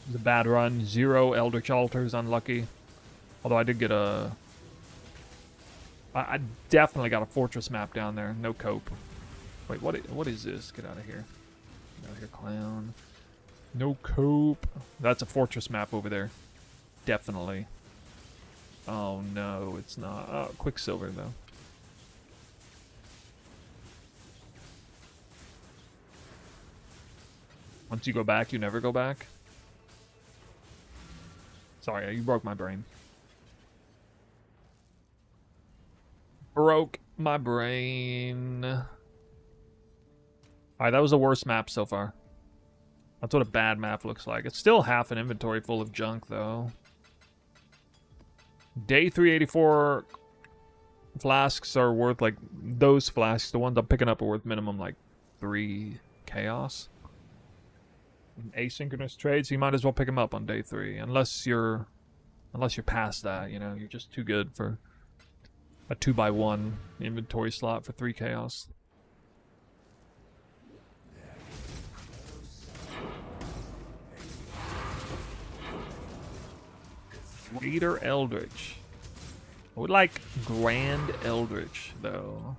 [SPEAKER 1] It was a bad run. 0 Eldritch Altars, unlucky. Although I did get a... I definitely got a fortress map down there. No cope. Wait, what is this? Get out of here. Get out of here, clown. No cope. That's a fortress map over there. Definitely. Oh, no, it's not. Oh, Quicksilver, though. Once you go back, you never go back? Sorry, you broke my brain. Broke my brain. Alright, that was the worst map so far. That's what a bad map looks like. It's still half an inventory full of junk, though. Day 384 flasks are worth, like, those flasks, the ones I'm picking up are worth minimum, like, 3 chaos. Asynchronous trades, so you might as well pick them up on day 3. Unless you're past that, you know, you're just too good for a 2x1 inventory slot for 3 chaos. Greater Eldritch. I would like Grand Eldritch, though.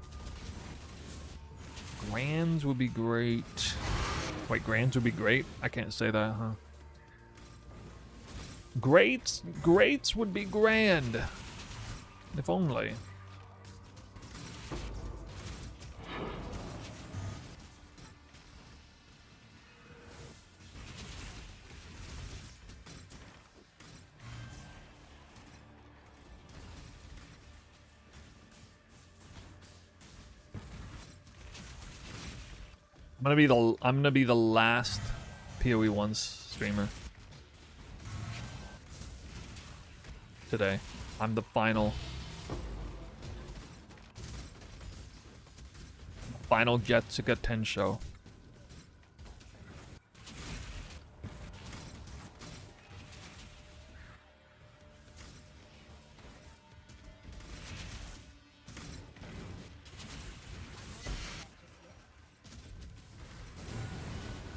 [SPEAKER 1] Grands would be great. Wait, Grands would be great? I can't say that, huh? Greats would be grand. If only. I'm gonna be the last PoE 1 streamer today. I'm the final Jessica 10 show.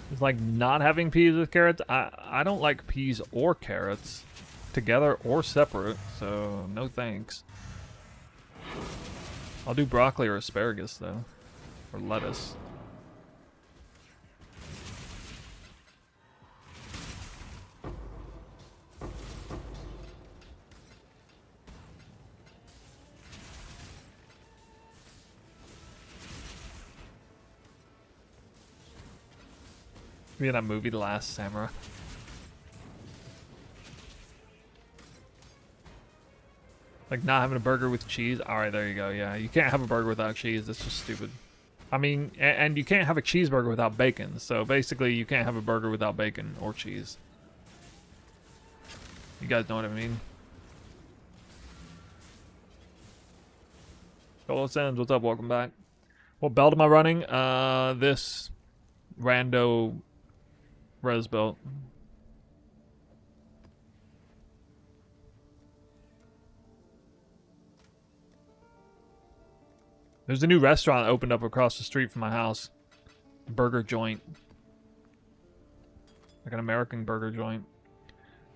[SPEAKER 1] It's like not having peas with carrots. I don't like peas or carrots together or separate, so no thanks. I'll do broccoli or asparagus though, or lettuce. Maybe that movie, The Last Samurai. Like not having a burger with cheese. All right, there you go. Yeah, you can't have a burger without cheese. That's just stupid. I mean, and you can't have a cheeseburger without bacon. So basically, you can't have a burger without bacon or cheese. You guys know what I mean? Hello, Sands. What's up? Welcome back. What belt am I running? This rando res belt. There's a new restaurant that opened up across the street from my house. Burger joint. Like an American burger joint.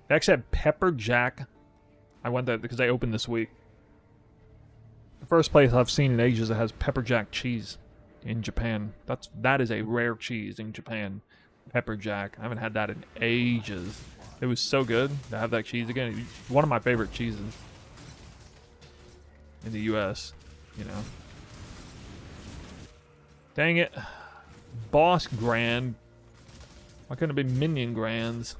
[SPEAKER 1] They actually had Pepper Jack. I went there because they opened this week. The first place I've seen in ages that has Pepper Jack cheese in Japan. That is a rare cheese in Japan. Pepper Jack. I haven't had that in ages. It was so good to have that cheese again. One of my favorite cheeses in the US, you know. Dang it. Boss Grand. Why couldn't it be Minion Grands?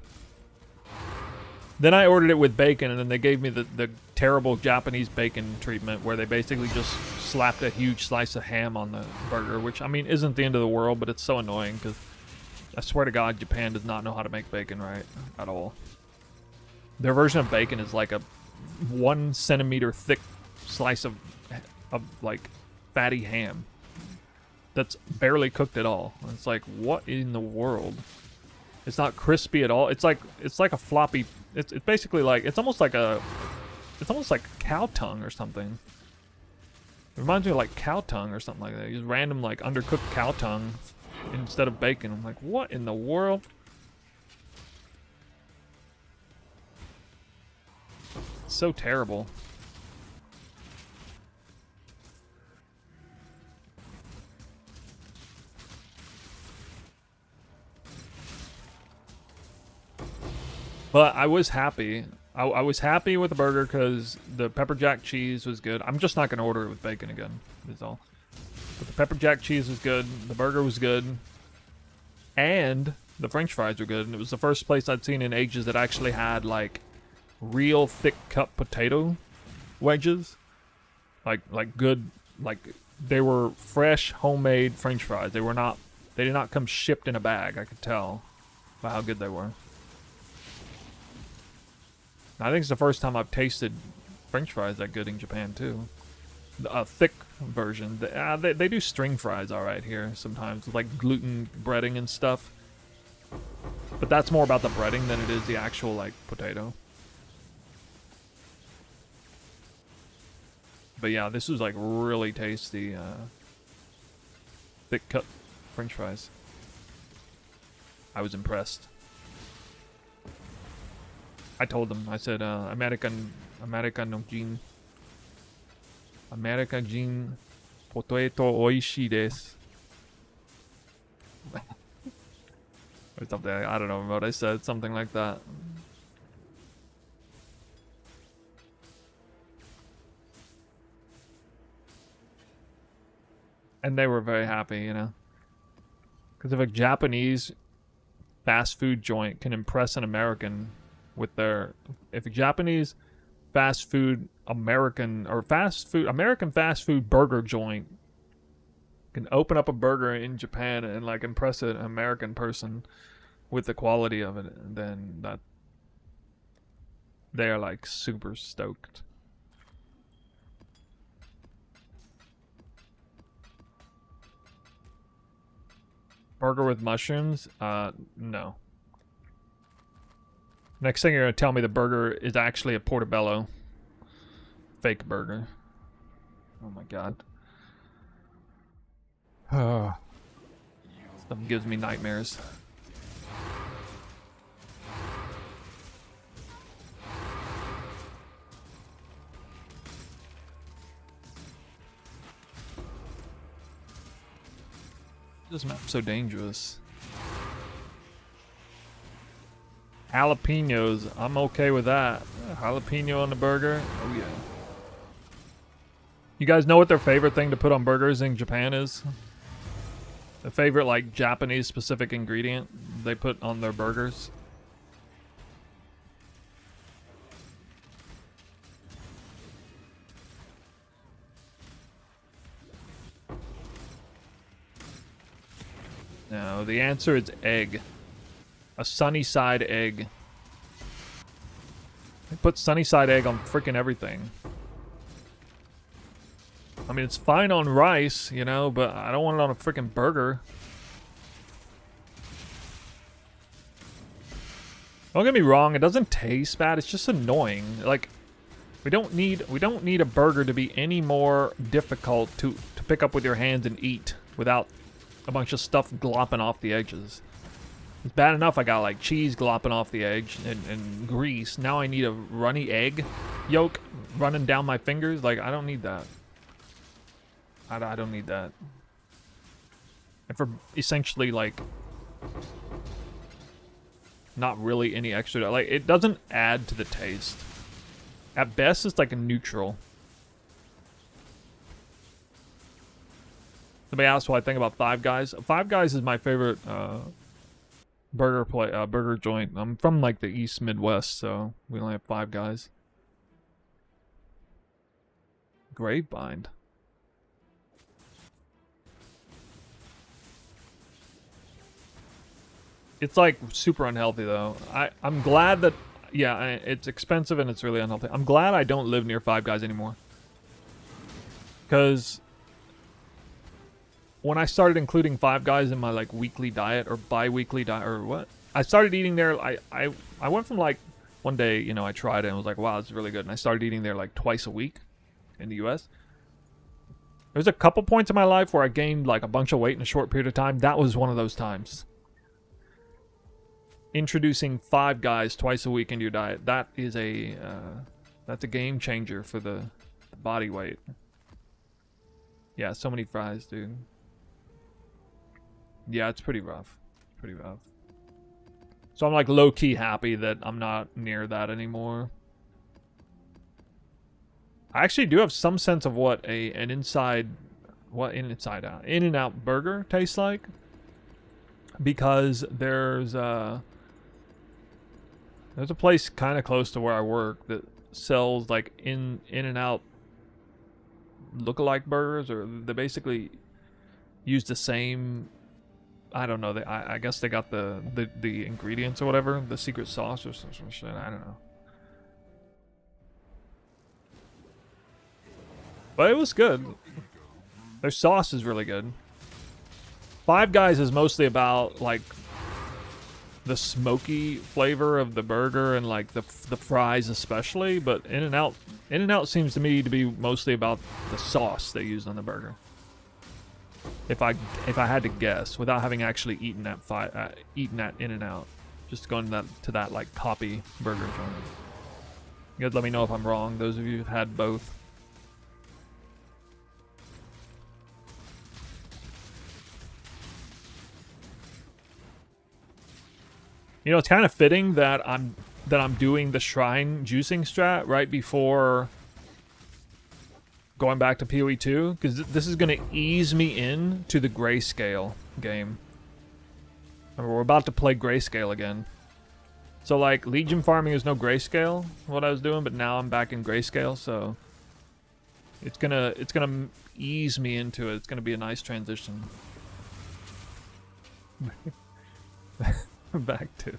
[SPEAKER 1] Then I ordered it with bacon, and then they gave me the terrible Japanese bacon treatment where they basically just slapped a huge slice of ham on the burger, which, I mean, isn't the end of the world, but it's so annoying because I swear to God, Japan does not know how to make bacon right at all. Their version of bacon is like a 1 centimeter thick slice of like fatty ham that's barely cooked at all. It's like, what in the world? It's not crispy at all. It's like a floppy. It's basically like it's almost like cow tongue or something. It reminds me of like cow tongue or something like that. Just random like undercooked cow tongue instead of bacon. I'm like, what in the world? It's so terrible. But I was happy. I was happy with the burger because the pepper jack cheese was good. I'm just not going to order it with bacon again, is all. But the pepper jack cheese was good. The burger was good. And the french fries were good. And it was the first place I'd seen in ages that actually had, like, real thick cut potato wedges. Like good, like, they were fresh, homemade french fries. They did not come shipped in a bag, I could tell by how good they were. I think it's the first time I've tasted french fries that good in Japan, too. A thick version. They do string fries all right here sometimes, with like gluten breading and stuff. But that's more about the breading than it is the actual, like, potato. But yeah, this was like really tasty, thick cut french fries. I was impressed. I told them, I said, America no jin. America jin potato oishii desu. Or something, I don't know what I said, something like that. And they were very happy, you know. Because if a Japanese fast food joint can impress an American with their... If a Japanese fast food American... Or American fast food burger joint Can open up a burger in Japan and like impress an American person with the quality of it, and then that they are like super stoked. Burger with mushrooms? No. Next thing you're gonna tell me the burger is actually a portobello. Fake burger. Oh my god. Stuff gives me nightmares. This map's so dangerous. Jalapenos, I'm okay with that. Jalapeno on the burger, oh yeah. You guys know what their favorite thing to put on burgers in Japan is? The favorite like Japanese specific ingredient they put on their burgers? No, the answer is egg. A sunny side egg. They put sunny side egg on freaking everything. I mean, it's fine on rice, you know, but I don't want it on a freaking burger. Don't get me wrong, it doesn't taste bad, it's just annoying. Like, we don't need a burger to be any more difficult to pick up with your hands and eat without a bunch of stuff glopping off the edges. It's bad enough I got like cheese glopping off the edge and grease. Now I need a runny egg yolk running down my fingers. Like, I don't need that. I don't need that. And for essentially like not really any extra, like it doesn't add to the taste. At best it's like a neutral. Somebody asked what I think about Five Guys. Five Guys is my favorite burger joint. I'm from like the East Midwest, so we only have Five Guys. Gravebind. It's like super unhealthy though. I'm glad that, yeah, it's expensive and it's really unhealthy. I'm glad I don't live near Five Guys anymore. Because when I started including Five Guys in my like weekly diet or bi-weekly diet or what, I started eating there. I went from like one day, you know, I tried it and was like, wow, it's really good. And I started eating there like twice a week in the US. There's a couple points in my life where I gained like a bunch of weight in a short period of time. That was one of those times. Introducing Five Guys twice a week into your diet, that is that's a game changer for the body weight. Yeah, so many fries, dude. Yeah, it's pretty rough. Pretty rough. So I'm like low-key happy that I'm not near that anymore. I actually do have some sense of what an In-N-Out burger tastes like, because there's a place kind of close to where I work that sells like In-N-Out look-alike burgers, or they basically use the same, I don't know, I guess they got the ingredients or whatever, the secret sauce or some shit, I don't know. But it was good. Their sauce is really good. Five Guys is mostly about like the smoky flavor of the burger and like the fries especially, but In-N-Out seems to me to be mostly about the sauce they used on the burger. If I had to guess, without having actually eaten that In-N-Out, just going to that like copy burger joint. You guys let me know if I'm wrong. Those of you who've had both. You know, it's kind of fitting that I'm doing the shrine juicing strat right before going back to Pt.2, because this is going to ease me in to the grayscale game. And we're about to play grayscale again. So like Legion farming is no grayscale, what I was doing, but now I'm back in grayscale, so It's gonna ease me into it. It's gonna be a nice transition. Back to.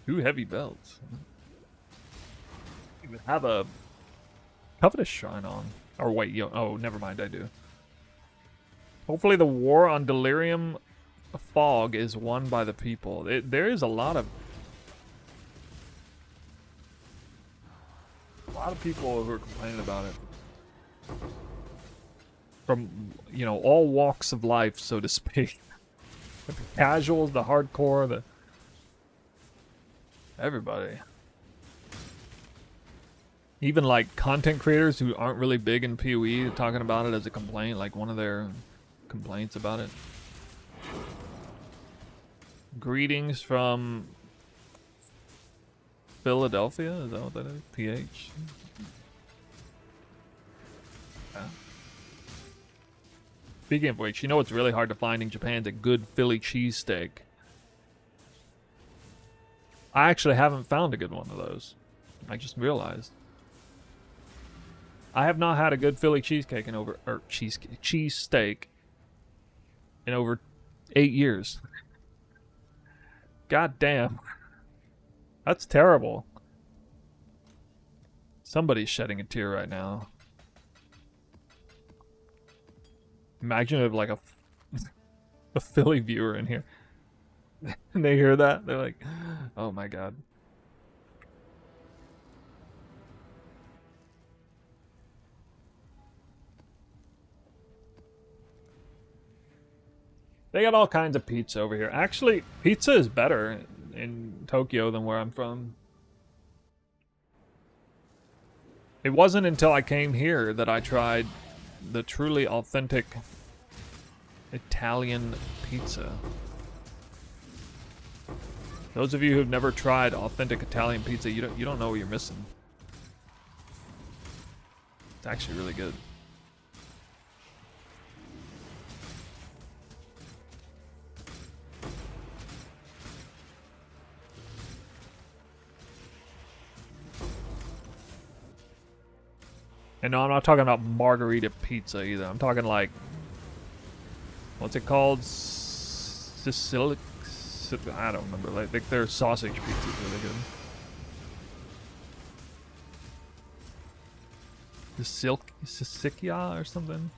[SPEAKER 1] Two heavy belts. Even have a covetous shrine on. Or wait, oh, never mind, I do. Hopefully the war on Delirium Fog is won by the people. There is a lot of people who are complaining about it. From, you know, all walks of life, so to speak. The casuals, the hardcore, the... Everybody. Even like content creators who aren't really big in PoE talking about it as a complaint, like one of their complaints about it. Greetings from Philadelphia, is that what that is? PH? Yeah. Speaking of which, you know what's really hard to find in Japan is a good Philly cheesesteak. I actually haven't found a good one of those. I just realized. I have not had a good Philly cheesesteak in over in over 8 years. God damn. That's terrible. Somebody's shedding a tear right now. Imagine if like a Philly viewer in here. And they hear that, they're like, oh my god. They got all kinds of pizza over here. Actually, pizza is better in Tokyo than where I'm from. It wasn't until I came here that I tried the truly authentic Italian pizza. Those of you who've never tried authentic Italian pizza, you don't know what you're missing. It's actually really good. And no, I'm not talking about margarita pizza either. I'm talking like, what's it called? Sicilic? I don't remember. Like their sausage pizza is really good. The Sicilia or something?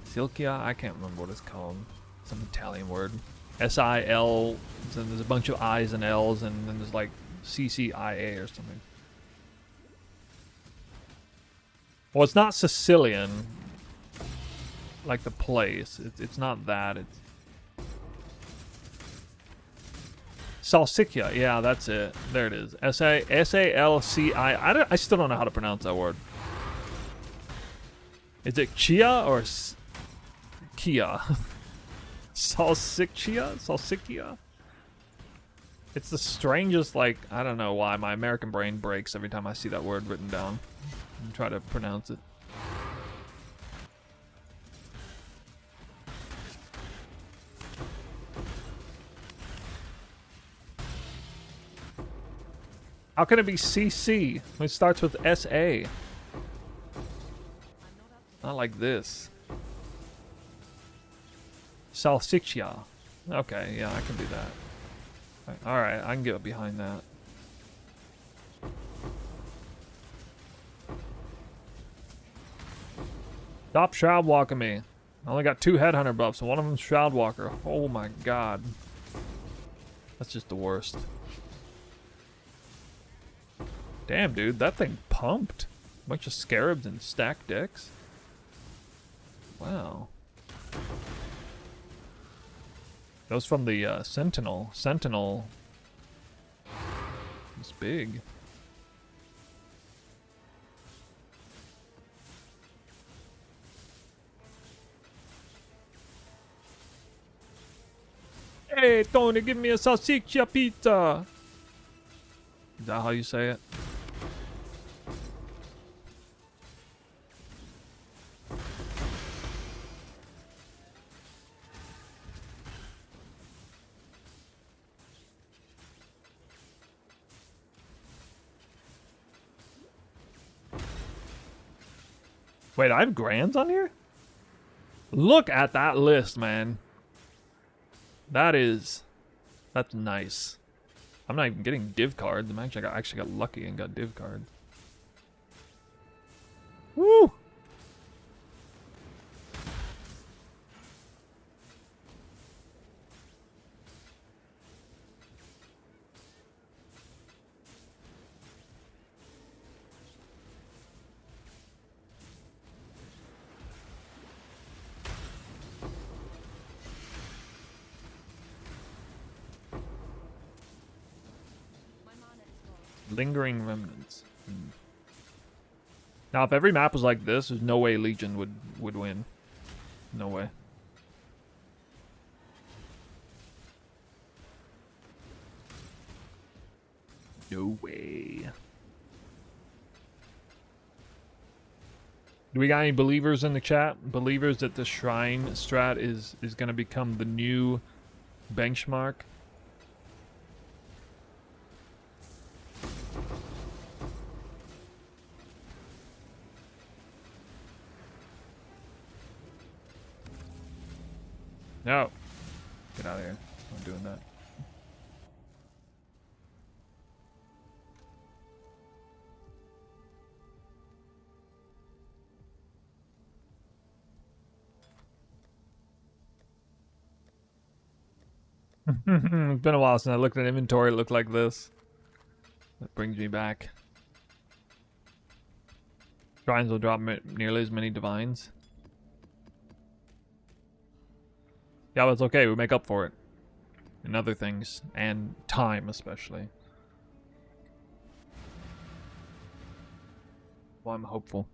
[SPEAKER 1] Silkia? I can't remember what it's called. Some Italian word. S-I-L. And there's a bunch of I's and L's, and then there's like C-C-I-A or something. Well, it's not Sicilian, like the place. It's not that. It's Salsiccia. Yeah, that's it. There it is. S-A-L-C-I. I still don't know how to pronounce that word. Is it Chia or Kia? Salsiccia? Salsiccia? It's the strangest, like, I don't know why. My American brain breaks every time I see that word written down and try to pronounce it. How can it be CC when it starts with SA? Not like this. Salsiccia. Okay, yeah, I can do that. Alright, I can get behind that. Stop Shroud Walking me. I only got 2 Headhunter buffs, and one of them's Shroud Walker. Oh my god. That's just the worst. Damn, dude, that thing pumped. A bunch of scarabs and stacked decks. Wow. That was from the Sentinel. Sentinel is big. Hey, Tony, give me a salsiccia pizza. Is that how you say it? Wait, I have grands on here? Look at that list, man. That's nice. I'm not even getting div cards. I actually got lucky and got div cards. Woo! Lingering remnants. Now, if every map was like this, there's no way Legion would win. No way. No way. Do we got any believers in the chat? Believers that the Shrine strat is going to become the new benchmark? No. Get out of here. I'm doing that. It's been a while since I looked at inventory. It looked like this. That brings me back. Shrines will drop nearly as many divines. Yeah, but it's okay. We make up for it. In other things. And time, especially. Well, I'm hopeful.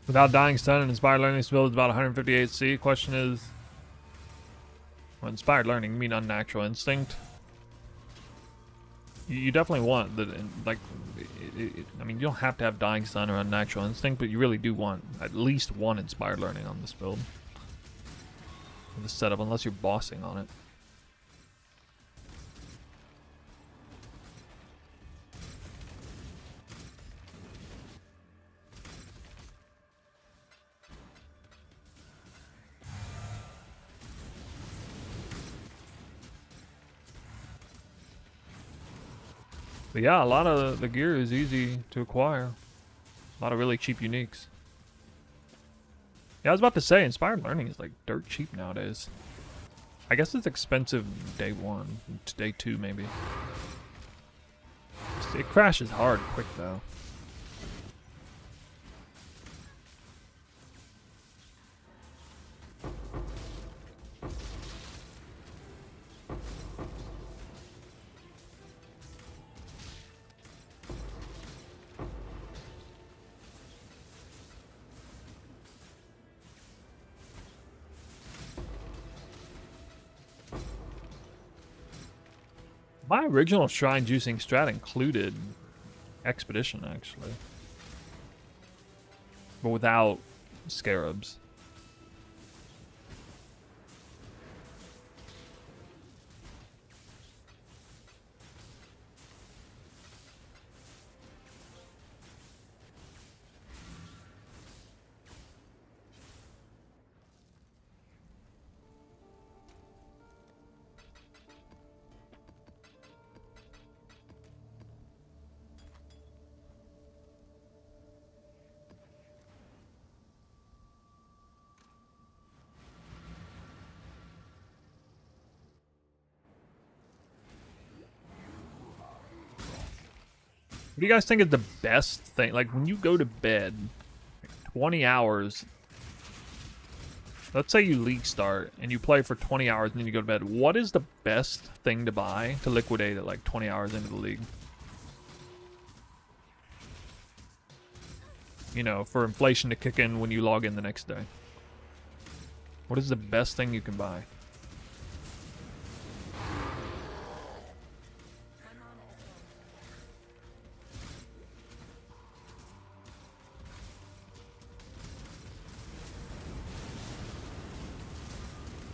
[SPEAKER 1] Without dying stun and inspired learning build is about 158 C. Question is, well, inspired learning, you mean unnatural instinct? You definitely want the like. I mean, you don't have to have dying stun or unnatural instinct, but you really do want at least one inspired learning on this build. The setup, unless you're bossing on it. But yeah, a lot of the gear is easy to acquire. A lot of really cheap uniques. Yeah, I was about to say, inspired learning is like dirt cheap nowadays. I guess it's expensive day 1, to day 2 maybe. It crashes hard quick though. My original shrine juicing strat included expedition, actually. But without scarabs. What do you guys think is the best thing? Like, when you go to bed, 20 hours... Let's say you league start, and you play for 20 hours, and then you go to bed. What is the best thing to buy to liquidate at, like, 20 hours into the league? You know, for inflation to kick in when you log in the next day. What is the best thing you can buy?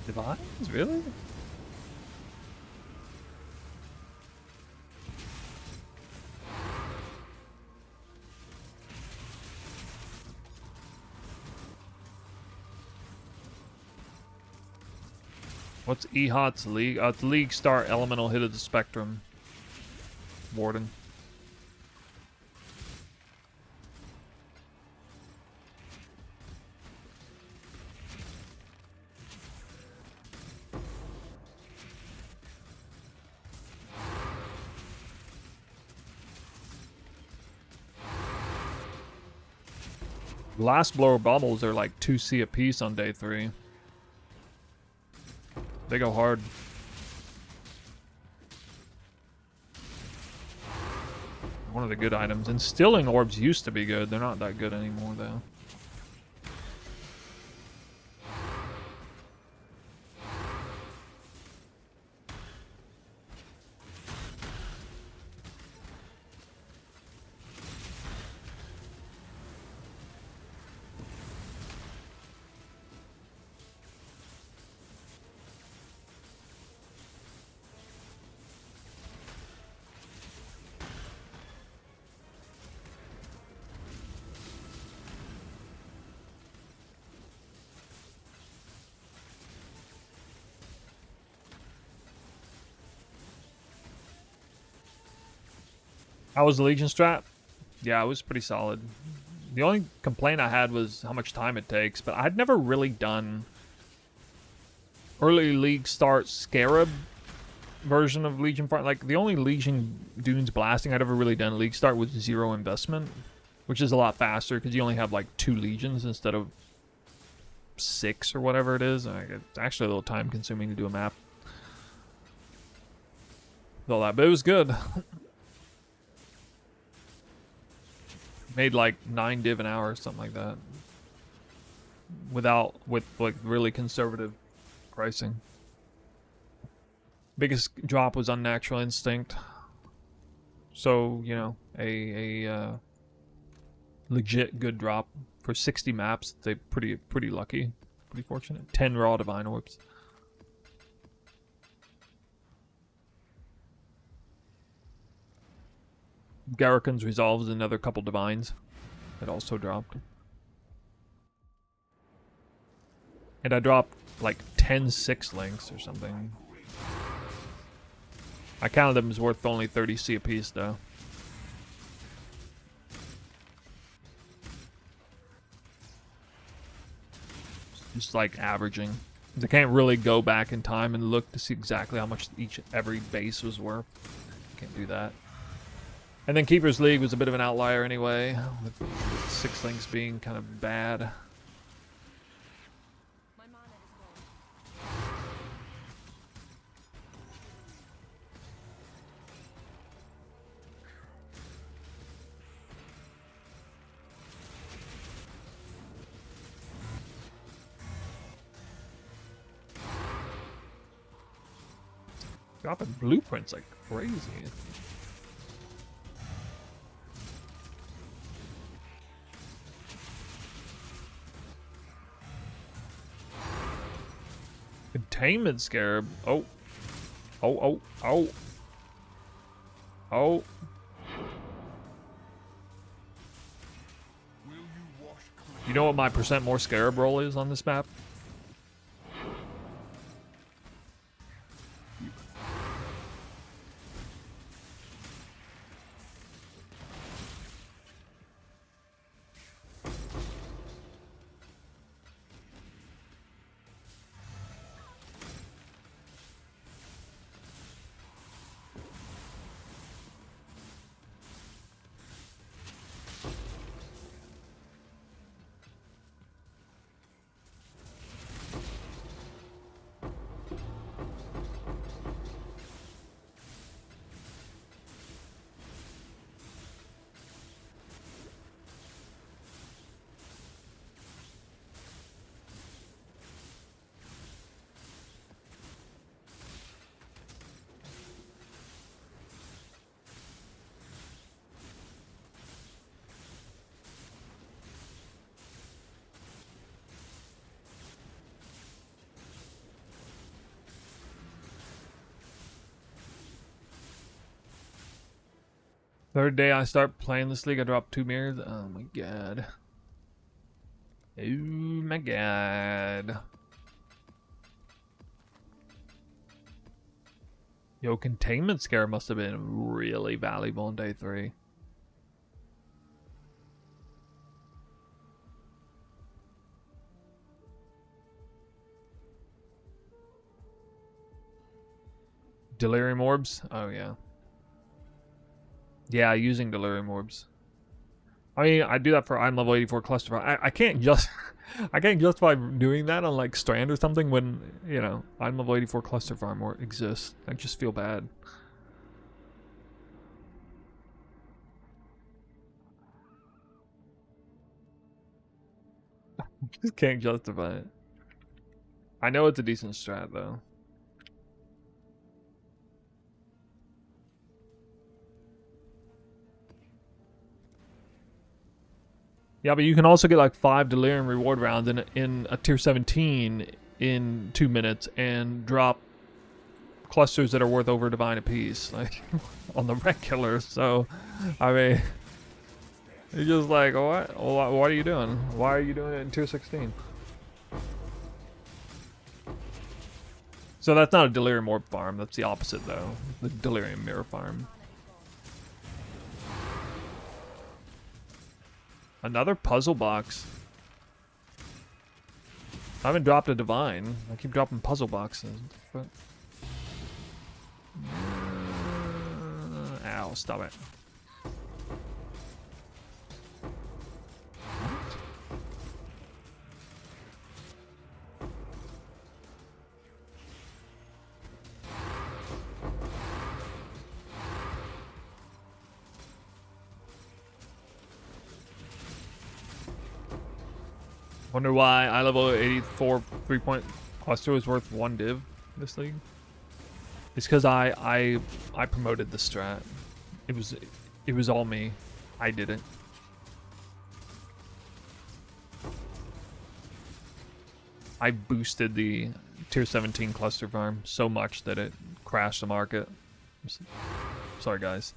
[SPEAKER 1] Divines? Really? What's EHotS League? It's League Star Elemental Hit of the Spectrum. Warden. Last blower bubbles are like 2C a piece on day 3. They go hard. One of the good items. And Stilling Orbs used to be good. They're not that good anymore, though. How was the Legion strat? Yeah, it was pretty solid. The only complaint I had was how much time it takes, but I'd never really done early League start Scarab version of Legion Farm. Like, the only Legion Dunes blasting I'd ever really done League start was 0 investment, which is a lot faster because you only have like 2 Legions instead of 6 or whatever it is. Like, it's actually a little time consuming to do a map. All that, but it was good. Made like 9 div an hour or something like that. With like really conservative pricing. Biggest drop was Unnatural Instinct. So, you know, a legit good drop for 60 maps. They pretty lucky, pretty fortunate. 10 raw Divine Orbs. Garrican's Resolves another couple Divines that also dropped. And I dropped like 10 6-links or something. I counted them as worth only 30C a piece though. Just like averaging. I can't really go back in time and look to see exactly how much every base was worth. Can't do that. And then Keeper's League was a bit of an outlier anyway, with 6-links being kind of bad. Dropping blueprints like crazy. Containment Scarab. Oh. Oh. You know what my % more Scarab roll is on this map? Third day I start playing this league, I drop 2 mirrors. Oh my god. Oh my god. Yo, containment scare must have been really valuable on day 3. Delirium orbs? Oh yeah. Yeah, using delirium orbs. I mean, I do that for I'm level 84 cluster farm. I can't just I can't justify doing that on like Strand or something when, you know, I'm level 84 cluster farm or exists. I just feel bad. Just can't justify it. I know it's a decent strat though. Yeah, but you can also get like 5 delirium reward rounds in a tier 17 in 2 minutes and drop clusters that are worth over divine apiece, like on the regular. So, I mean, you're just like, what? What are you doing? Why are you doing it in tier 16? So that's not a delirium orb farm. That's the opposite though. The delirium mirror farm. Another puzzle box. I haven't dropped a divine. I keep dropping puzzle boxes. Ow, stop it. Wonder why I level 84 3-point cluster was worth 1 div this league. It's because I promoted the strat. It was all me. I did it. I boosted the tier 17 cluster farm so much that it crashed the market. Sorry guys.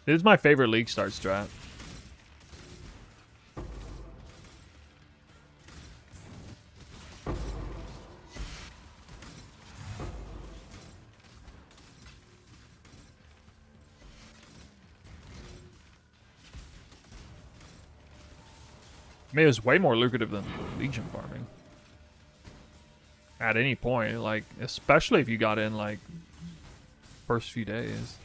[SPEAKER 1] This is my favorite league start strat. I mean, it was way more lucrative than Legion farming. At any point, like, especially if you got in, like, first few days.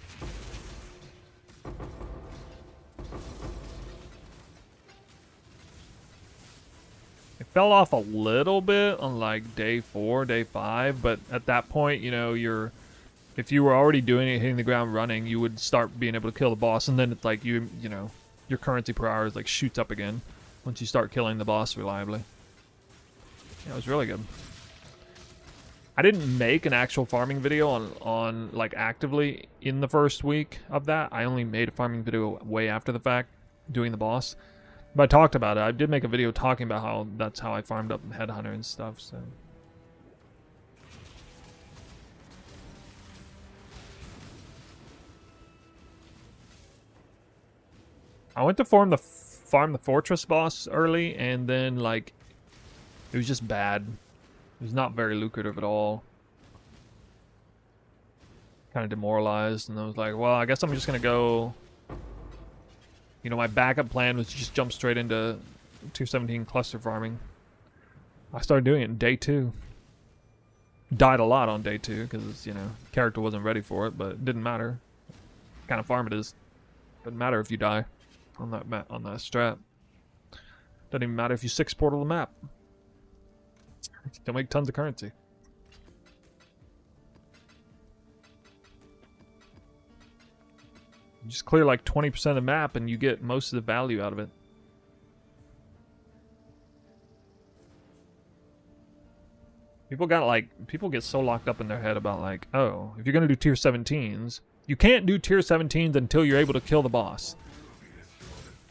[SPEAKER 1] It fell off a little bit on, like, day 4, day 5, but at that point, you know, if you were already doing it, hitting the ground running, you would start being able to kill the boss, and then it's like, you know, your currency per hour is, like, shoots up again once you start killing the boss reliably. Yeah, it was really good. I didn't make an actual farming video on like actively in the first week of that. I only made a farming video way after the fact, doing the boss. But I talked about it. I did make a video talking about how that's how I farmed up Headhunter and stuff, so. I went to farm the fortress boss early, and then like it was just bad. It was not very lucrative at all. Kind of demoralized, and I was like, well, I guess I'm just gonna go. You know, my backup plan was to just jump straight into 217 cluster farming. I started doing it in day 2. Died a lot on day 2 because, you know, character wasn't ready for it, but it didn't matter. What kind of farm it is. Doesn't matter if you die on that strat. Doesn't even matter if you 6 portal the map. You'll make tons of currency. You just clear like 20% of the map and you get most of the value out of it. People get so locked up in their head about like, oh, if you're gonna do tier 17s, you can't do tier 17s until you're able to kill the boss.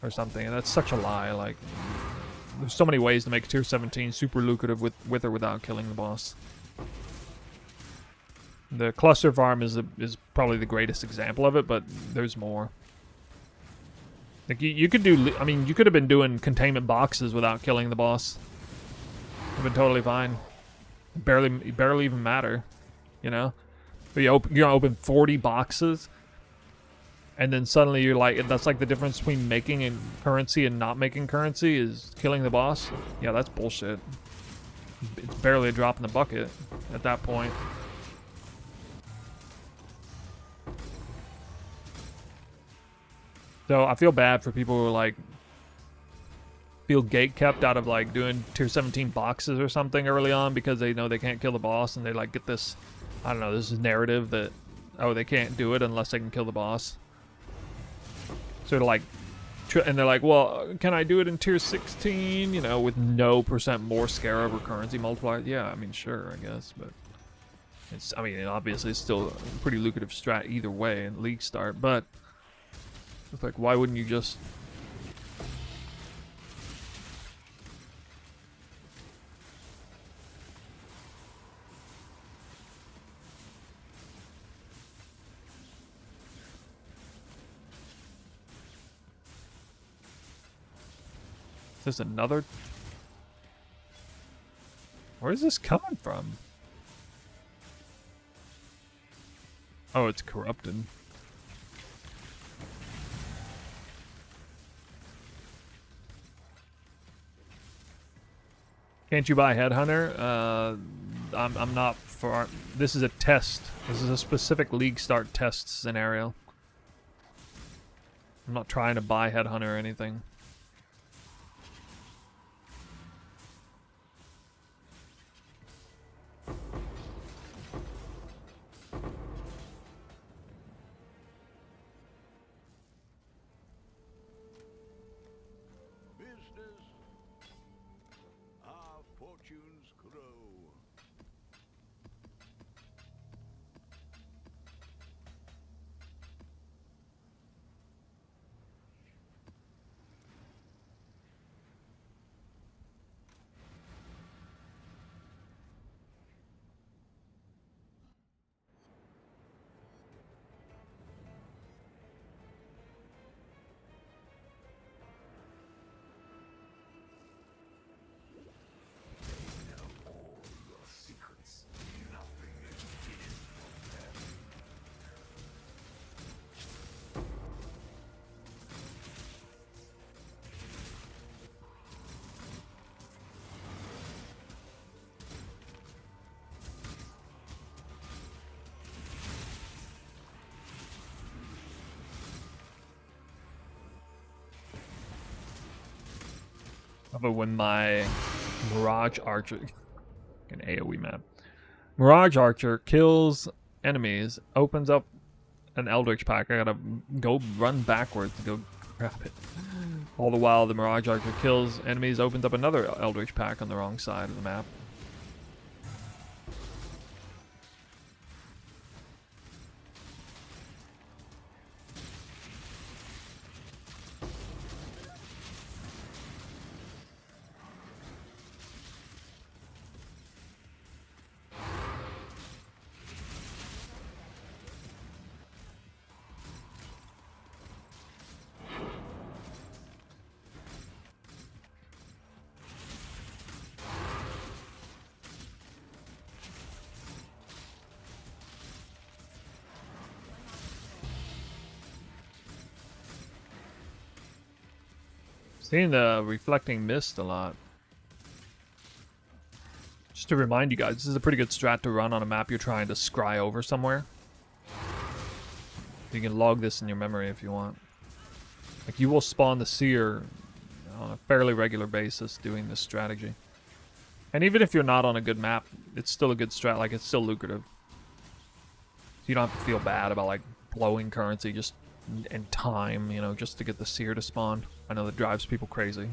[SPEAKER 1] Or something, and that's such a lie, like, there's so many ways to make tier 17 super lucrative with or without killing the boss. The cluster farm is probably the greatest example of it, but there's more. Like you could do, I mean, you could have been doing containment boxes without killing the boss. It'd been totally fine. Barely even matter, you know. But you're gonna open 40 boxes, and then suddenly you're like, that's like the difference between making and currency and not making currency is killing the boss. Yeah, that's bullshit. It's barely a drop in the bucket at that point. So I feel bad for people who like feel gate kept out of like doing tier 17 boxes or something early on because they know they can't kill the boss, and they like get this, I don't know, this is narrative that, oh, they can't do it unless they can kill the boss. So they're like, and they're like, well, can I do it in tier 16, you know, with no % more scarab or currency multiplier? Yeah, I mean, sure, I guess, but it's, I mean, obviously it's still a pretty lucrative strat either way in league start, but it's like, why wouldn't you just... Is this another... Where is this coming from? Oh, it's corrupted. Can't you buy Headhunter? I'm not for... This is a test. This is a specific league start test scenario. I'm not trying to buy Headhunter or anything. But when my Mirage Archer, an AoE map, Mirage Archer kills enemies, opens up an Eldritch pack. I gotta go run backwards to go grab it. All the while the Mirage Archer kills enemies, opens up another Eldritch pack on the wrong side of the map. Seeing the reflecting mist a lot. Just to remind you guys, this is a pretty good strat to run on a map you're trying to scry over somewhere. You can log this in your memory if you want. Like, you will spawn the seer on a fairly regular basis doing this strategy. And even if you're not on a good map, it's still a good strat. Like, it's still lucrative. You don't have to feel bad about, like, blowing currency just and time, you know, just to get the seer to spawn. I know that drives people crazy.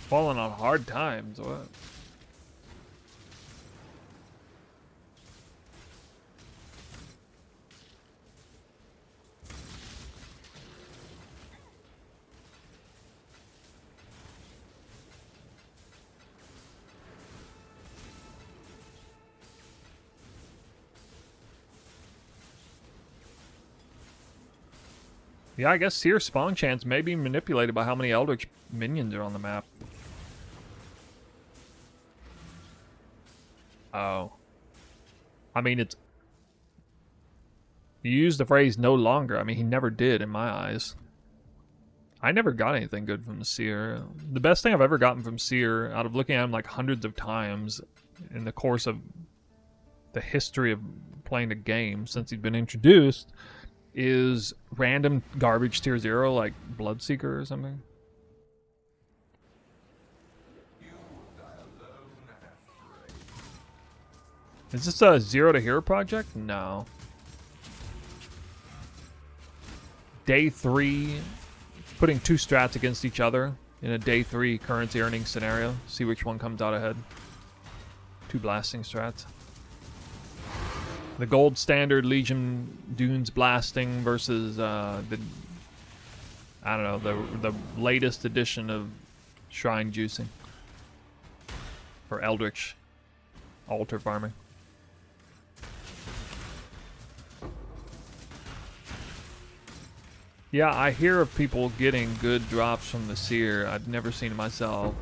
[SPEAKER 1] Falling on hard times, what? Yeah, I guess Seer spawn chance may be manipulated by how many Eldritch minions are on the map. Oh. I mean, it's... You use the phrase no longer. I mean, he never did in my eyes. I never got anything good from the Seer. The best thing I've ever gotten from Seer, out of looking at him like hundreds of times in the course of the history of playing the game since he's been introduced, is random garbage tier 0 like Bloodseeker or something. Is this a 0 to hero project? No. Day 3, putting 2 strats against each other in a day 3 currency earning scenario. See which one comes out ahead. 2 blasting strats. The gold standard Legion Dunes blasting versus the I don't know, the latest edition of Shrine juicing for Eldritch altar farming. Yeah, I hear of people getting good drops from the Seer. I've never seen it myself.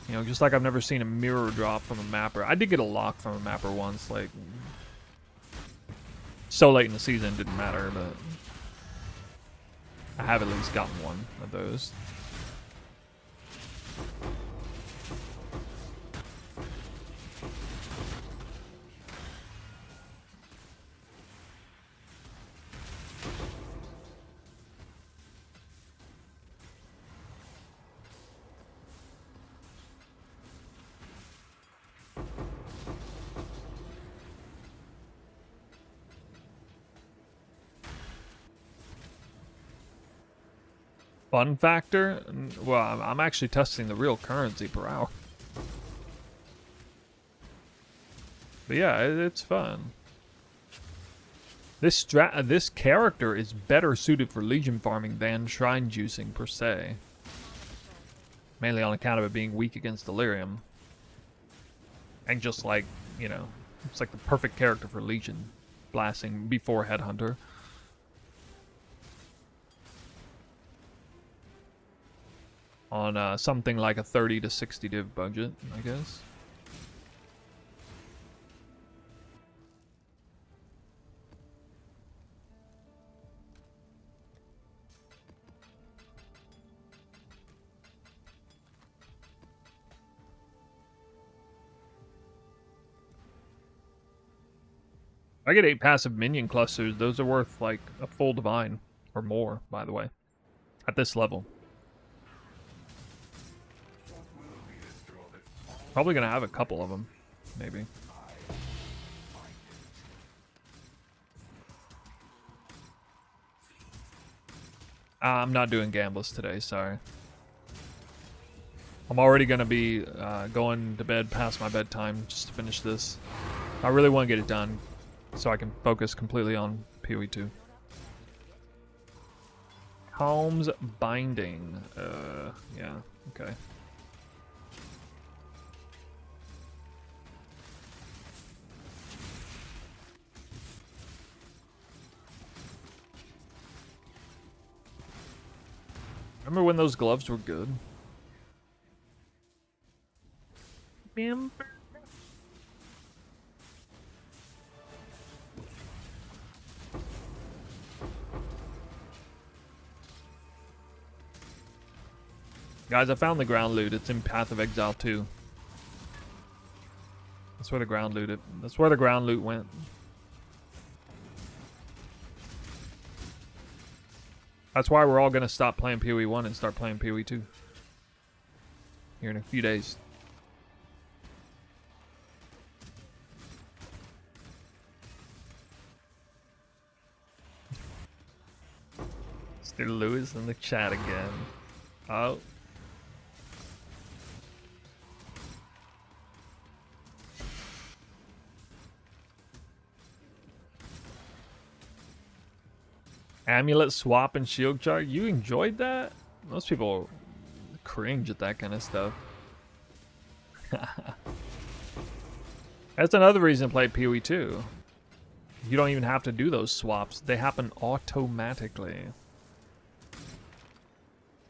[SPEAKER 1] You know, just like I've never seen a mirror drop from a mapper. I did get a lock from a mapper once, like... So late in the season, it didn't matter, but... I have at least gotten one of those. Fun factor? Well, I'm actually testing the real currency per hour. But yeah, it's fun. This character is better suited for Legion farming than Shrine juicing per se. Mainly on account of it being weak against Delirium. And just like, you know, it's like the perfect character for Legion blasting before Headhunter. On something like a 30 to 60 div budget, I guess. I get 8 passive minion clusters. Those are worth like a full divine or more, by the way, at this level. Probably gonna have a couple of them, maybe. I'm not doing gamblers today, sorry. I'm already gonna be going to bed past my bedtime just to finish this. I really want to get it done so I can focus completely on Pt.2. Calm's Binding. Yeah, okay. Remember when those gloves were good? Guys, I found the ground loot. It's in Path of Exile 2. That's where the ground loot. That's where the ground loot went. That's why we're all gonna stop playing PoE1 and start playing PoE2 here in a few days. Mr. Lewis in the chat again. Oh. Amulet swap and shield chart. You enjoyed that? Most people cringe at that kind of stuff. That's another reason to play Pt.2. You don't even have to do those swaps. They happen automatically.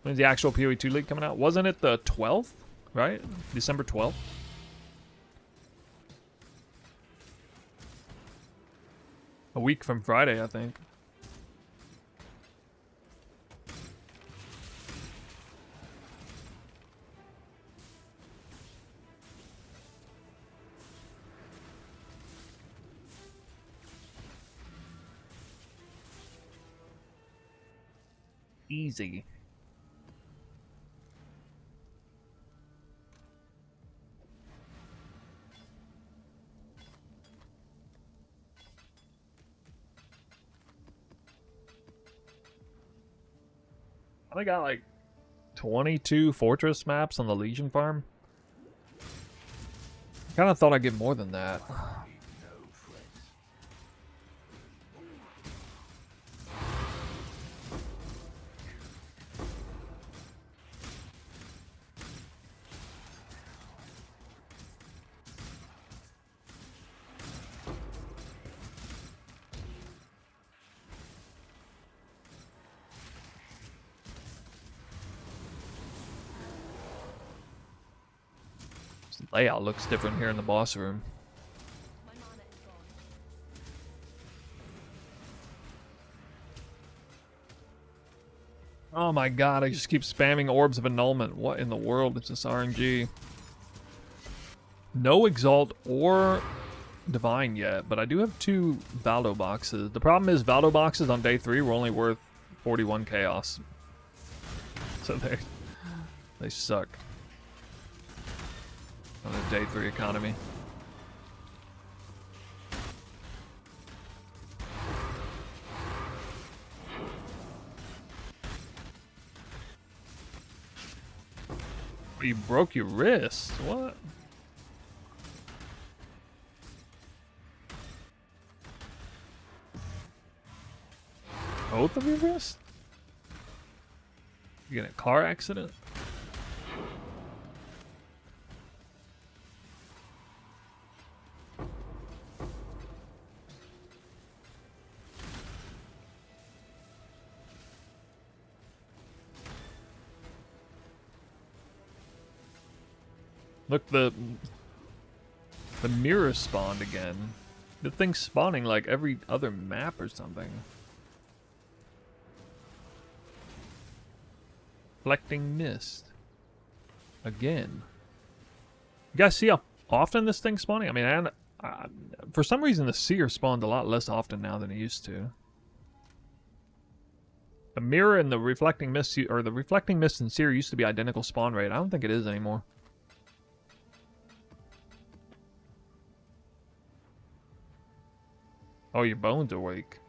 [SPEAKER 1] When's the actual Pt.2 league coming out? Wasn't it the 12th? Right? December 12th? A week from Friday, I think. Easy. I got like 22 fortress maps on the Legion farm. I kind of thought I'd get more than that. Layout looks different here in the boss room. Oh my god, I just keep spamming orbs of annulment. What in the world is this RNG? No Exalt or Divine yet, but I do have 2 Valdo boxes. The problem is Valdo boxes on day 3 were only worth 41 Chaos. So they suck. On the day 3 economy. You broke your wrist? What? Both of your wrists? You get in a car accident? Look, the mirror spawned again. The thing's spawning like every other map or something. Reflecting mist. Again. You guys see how often this thing's spawning? I mean, for some reason the seer spawned a lot less often now than it used to. The mirror and the reflecting mist, or the reflecting mist and seer used to be identical spawn rate. I don't think it is anymore. Oh, your bones are weak.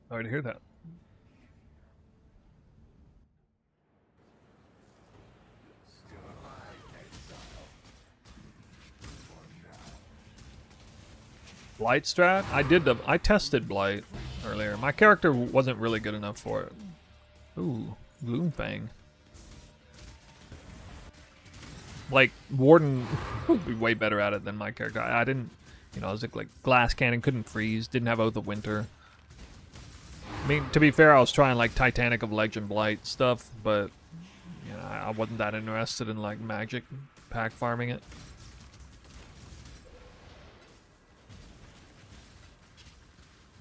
[SPEAKER 1] Sorry to hear that. Blight strat? I tested Blight earlier. My character wasn't really good enough for it. Ooh, Gloomfang. Like, Warden would be way better at it than my character. I didn't, you know, I was like Glass Cannon, couldn't freeze, didn't have Oath of Winter. I mean, to be fair, I was trying like Titanic of Legend Blight stuff, but, you know, I wasn't that interested in like magic pack farming it.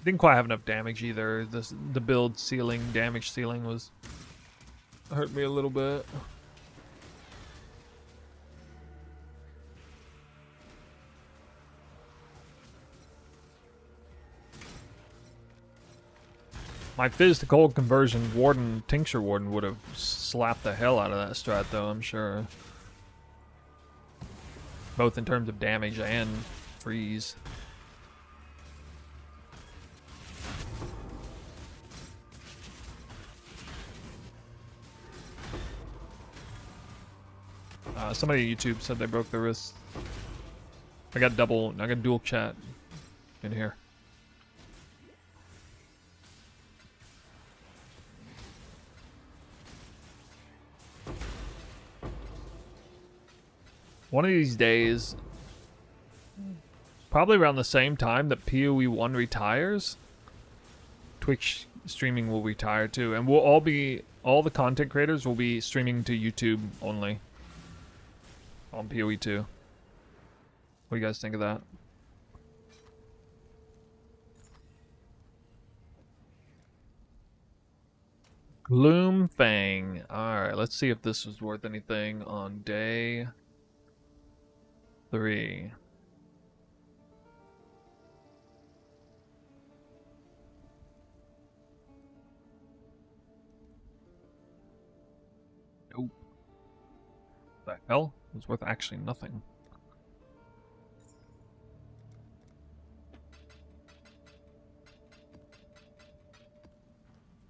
[SPEAKER 1] Didn't quite have enough damage either. The build ceiling, damage ceiling was hurt me a little bit. My physical conversion Warden, Tincture Warden would have slapped the hell out of that strat though, I'm sure. Both in terms of damage and freeze. Somebody on YouTube said they broke their wrist. I got dual chat in here. One of these days, probably around the same time that PoE1 retires, Twitch streaming will retire too, and all the content creators will be streaming to YouTube only on PoE2. What do you guys think of that? Gloomfang. Alright, let's see if this was worth anything on day 3. Nope. The hell? It was worth actually nothing.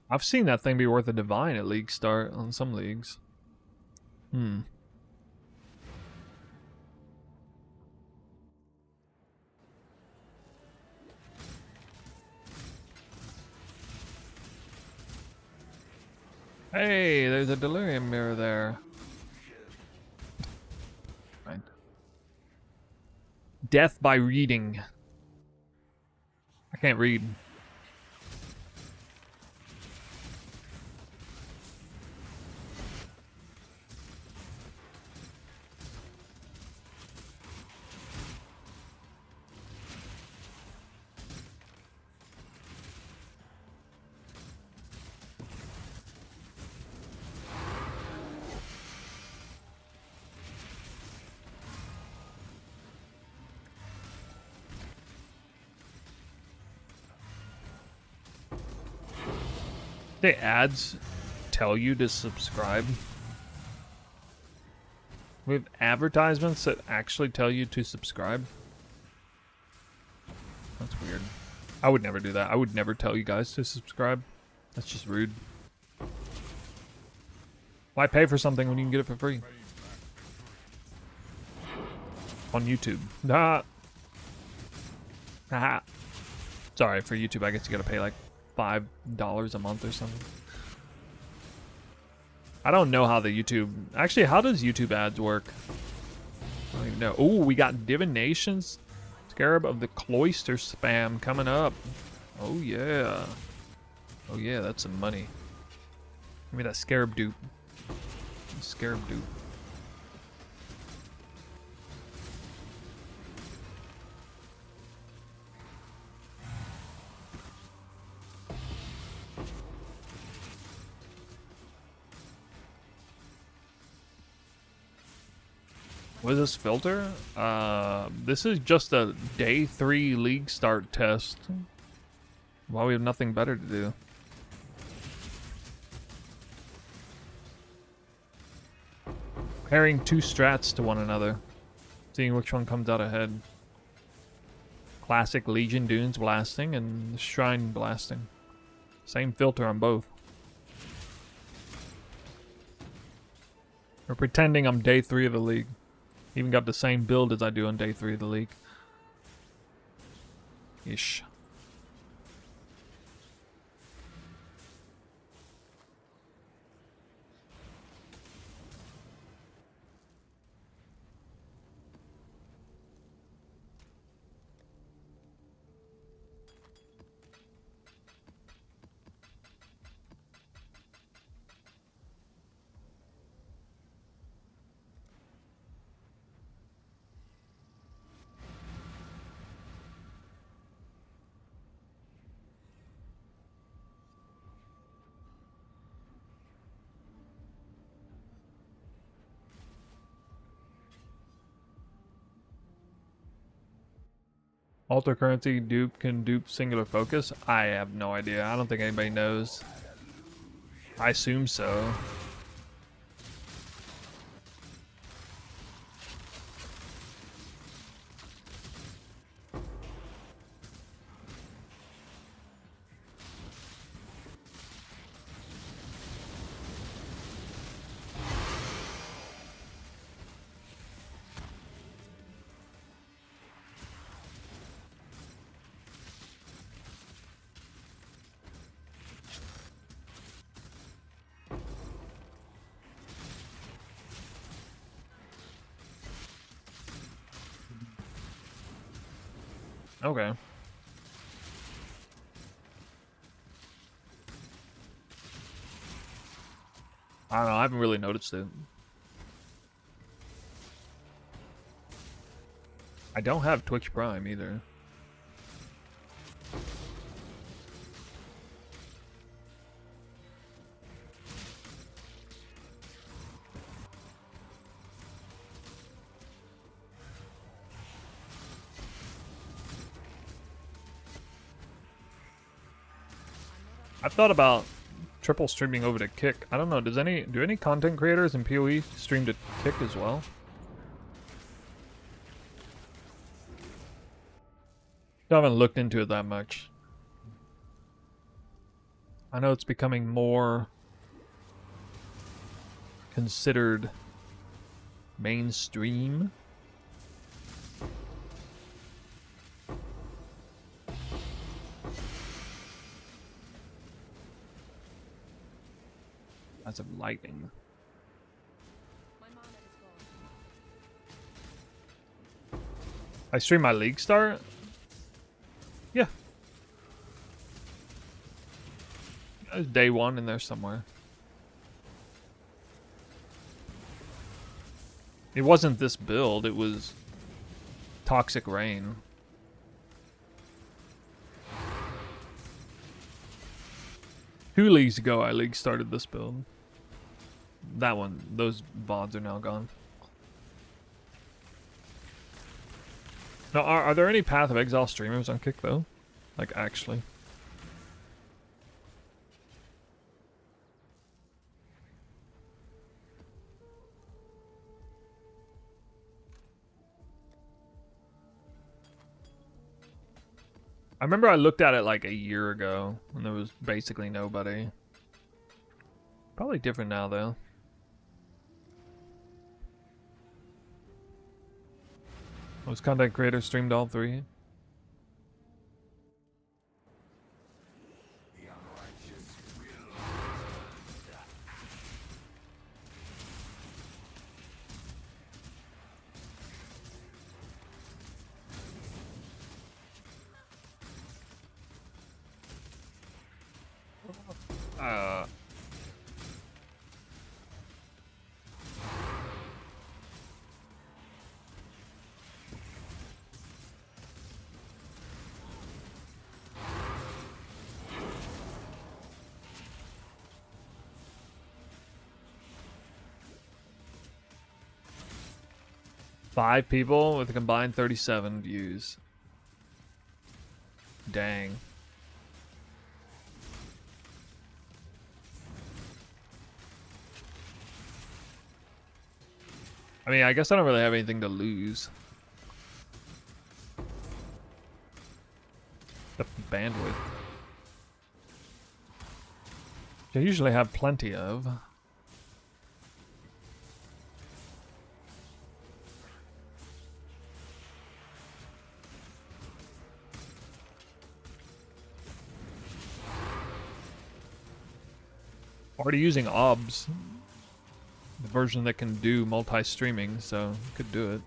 [SPEAKER 1] I've seen that thing be worth a divine at league start on some leagues. Hey, there's a delirium mirror there. Right. Death by reading. I can't read. The ads tell you to subscribe. We have advertisements that actually tell you to subscribe. That's weird. I would never do that. I would never tell you guys to subscribe. That's just rude. Why pay for something when you can get it for free? On YouTube. Nah. Haha. Sorry, for YouTube I guess you gotta pay like $5 a month or something. I don't know how the YouTube... Actually, how does YouTube ads work? I don't even know. Oh, we got Divinations. Scarab of the Cloister spam coming up. Oh, yeah. Oh, yeah, that's some money. Give me that Scarab dupe. Scarab dupe. What is this filter? This is just a day 3 league start test. While we have nothing better to do. Pairing 2 strats to one another. Seeing which one comes out ahead. Classic Legion Dunes blasting and Shrine blasting. Same filter on both. We're pretending I'm day 3 of the league. Even got the same build as I do on day 3 of the league. Ish. Alter currency dupe can dupe singular focus? I have no idea. I don't think anybody knows. I assume so. Okay. I don't know, I haven't really noticed it. I don't have Twitch Prime either. I've thought about triple streaming over to Kick. I don't know, do any content creators in PoE stream to Kick as well? I haven't looked into it that much. I know it's becoming more considered mainstream. As of lightning. I stream my League start? Yeah. There's day one in there somewhere. It wasn't this build, it was Toxic Rain. Two leagues ago, I League started this build. That one, those VODs are now gone. Now, are there any Path of Exile streamers on Kick, though? Like, actually. I remember I looked at it like a year ago, and there was basically nobody. Probably different now, though. Most content creators streamed all three. Uh... 5 people with a combined 37 views. Dang. I mean, I guess I don't really have anything to lose. The bandwidth. I usually have plenty of. Already using OBS. The version that can do multi-streaming, so could do it.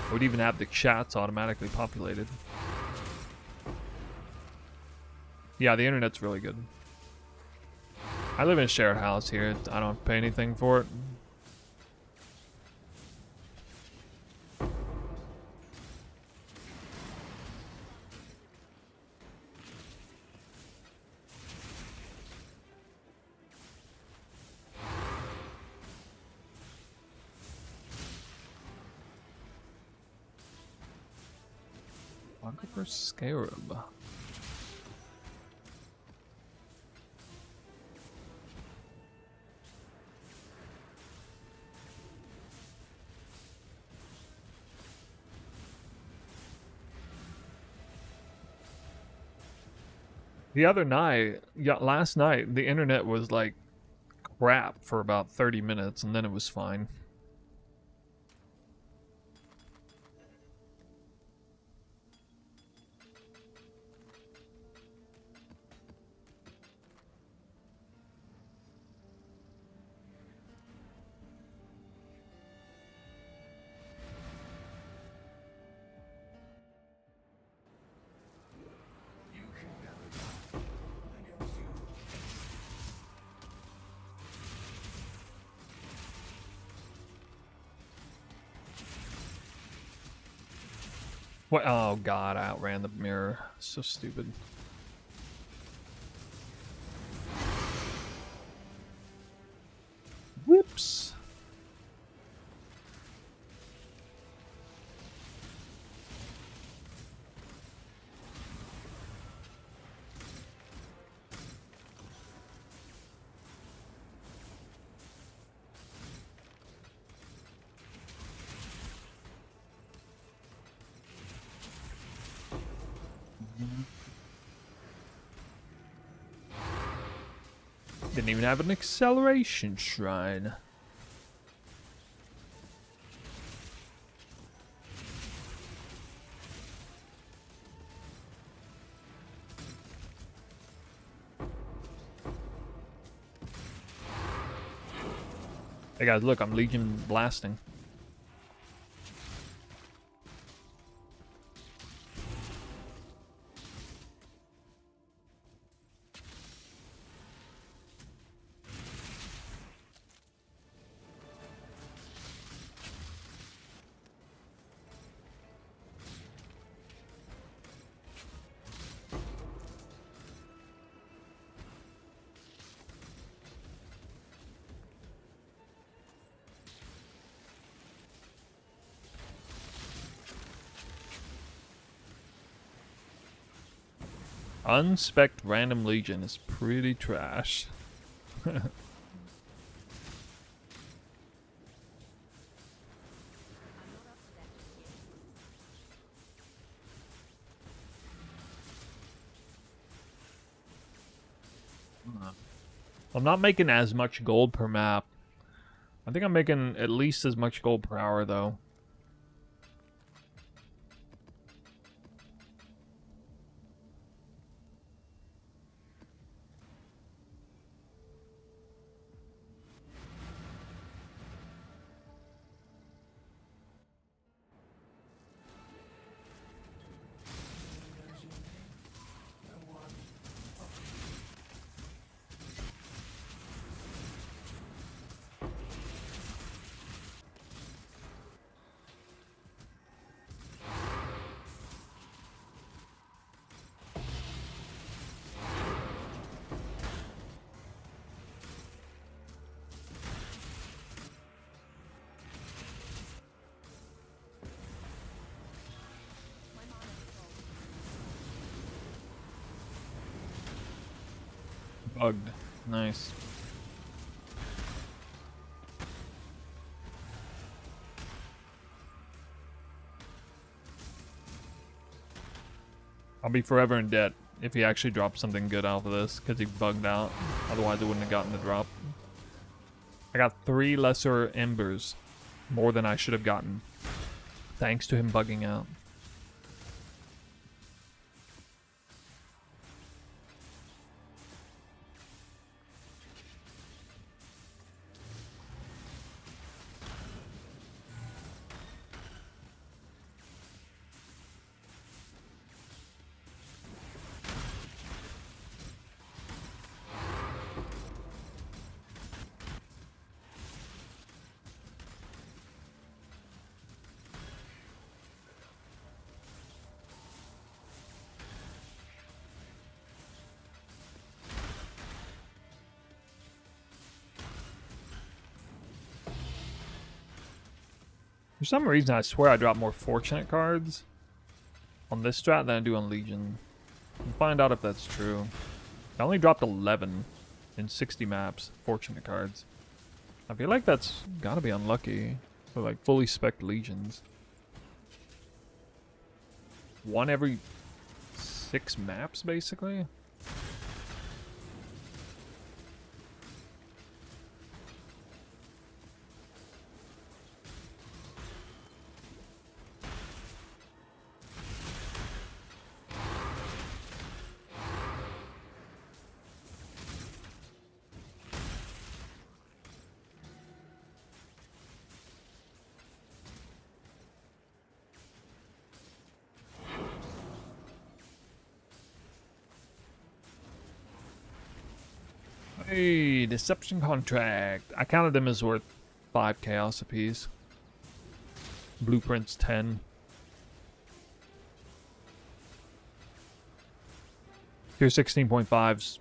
[SPEAKER 1] I would even have the chats automatically populated. Yeah, the internet's really good. I live in a shared house here. I don't pay anything for it. For Scarab. The other night, yeah, last night, the internet was like crap for about 30 minutes and then it was fine. What? Oh god, I outran the mirror. So stupid. Whoops. Didn't even have an acceleration shrine. Hey guys, look, I'm Legion blasting. Unspec random Legion is pretty trash. I'm not making as much gold per map. I think I'm making at least as much gold per hour, though. Bugged. Nice. I'll be forever in debt if he actually drops something good out of this, because he bugged out. Otherwise, I wouldn't have gotten the drop. I got 3 lesser embers, more than I should have gotten, thanks to him bugging out. For some reason, I swear I drop more fortunate cards on this strat than I do on Legion. We'll find out if that's true. I only dropped 11 in 60 maps, fortunate cards. I feel like that's gotta be unlucky for like fully spec Legions. 1 every 6 maps, basically. Hey, deception contract. I counted them as worth 5 chaos apiece. Blueprints 10. Tier 16.5's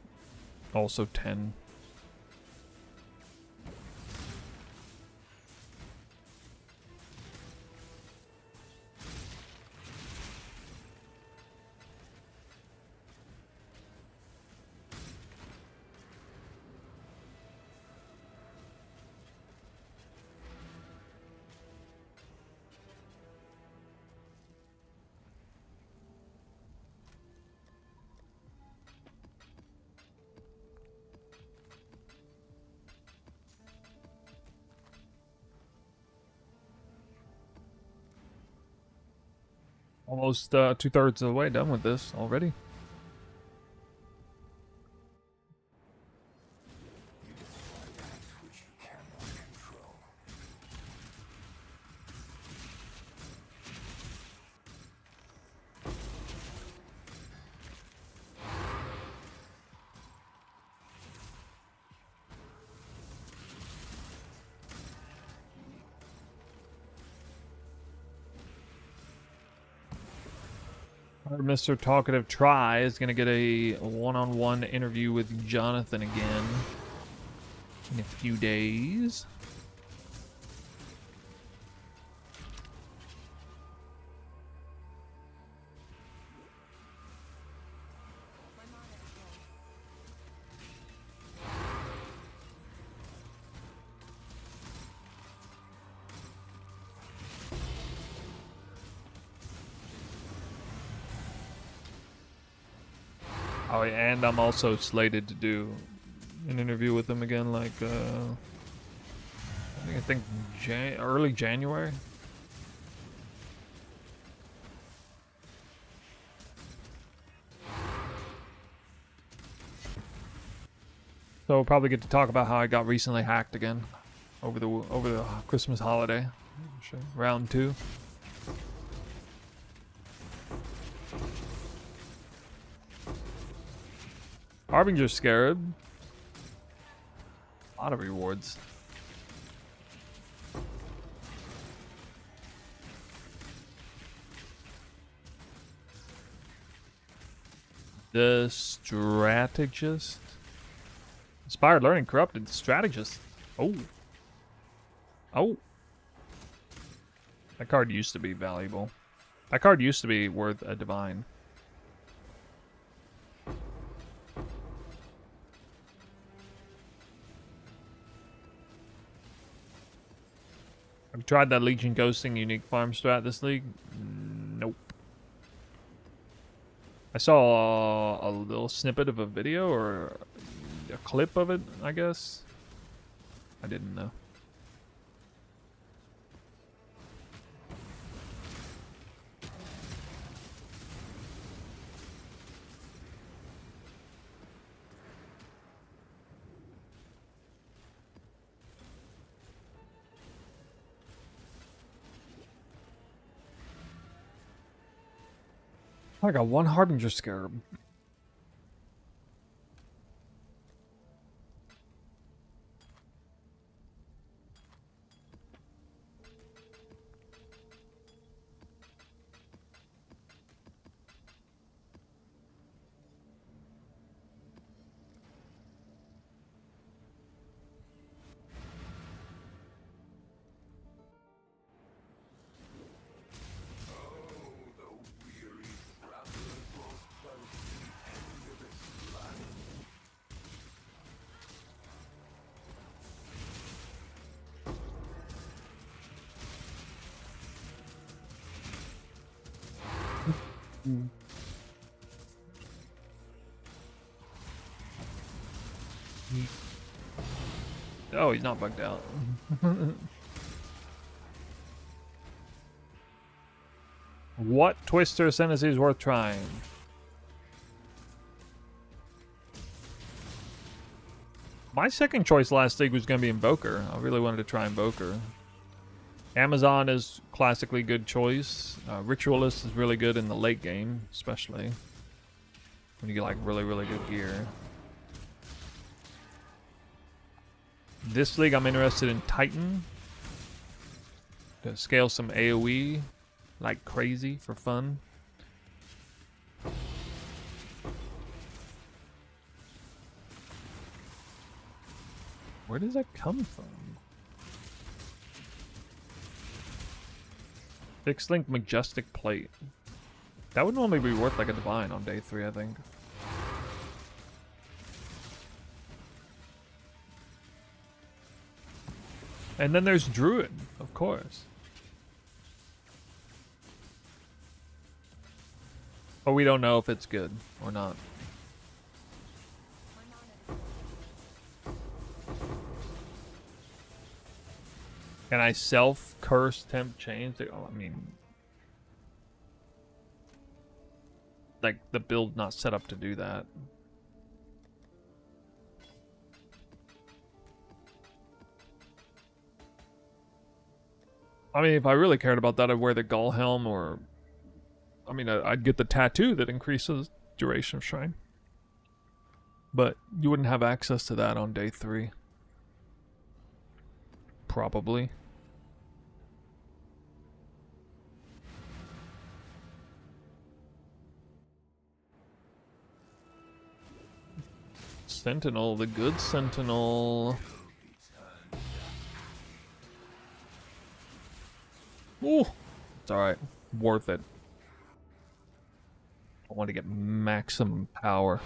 [SPEAKER 1] also 10. Almost 2/3 of the way done with this already. Mr. Talkative Try is going to get a one-on-one interview with Jonathan again in a few days. Oh, and I'm also slated to do an interview with him again, like, I think early January. So we'll probably get to talk about how I got recently hacked again over the Christmas holiday. Round 2. Harbinger Scarab. A lot of rewards. The Strategist. Inspired Learning Corrupted. Strategist. Oh. Oh. That card used to be valuable. That card used to be worth a divine. I've tried that Legion Ghosting unique farm strat this league. Nope. I saw a little snippet of a video or a clip of it, I guess. I didn't know. I got one Harbinger Scarab. Oh, he's not bugged out. What Twister Ascendancy is worth trying? My second choice last league was going to be Invoker. I really wanted to try Invoker. Amazon is classically good choice. Ritualist is really good in the late game, especially when you get like really good gear. This league I'm interested in Titan to scale some AoE like crazy for fun. Where does that come from? Fixed link majestic plate. That would normally be worth like a divine on day 3, I think. And then there's druid, of course. But we don't know if it's good or not. Can I self-curse temp change? Oh, I mean... like, the build not set up to do that. I mean, if I really cared about that, I'd wear the Gull Helm, or... I mean, I'd get the tattoo that increases duration of Shrine. But you wouldn't have access to that on day 3. Probably. Sentinel, the good Sentinel. Ooh, it's alright. Worth it. I want to get maximum power.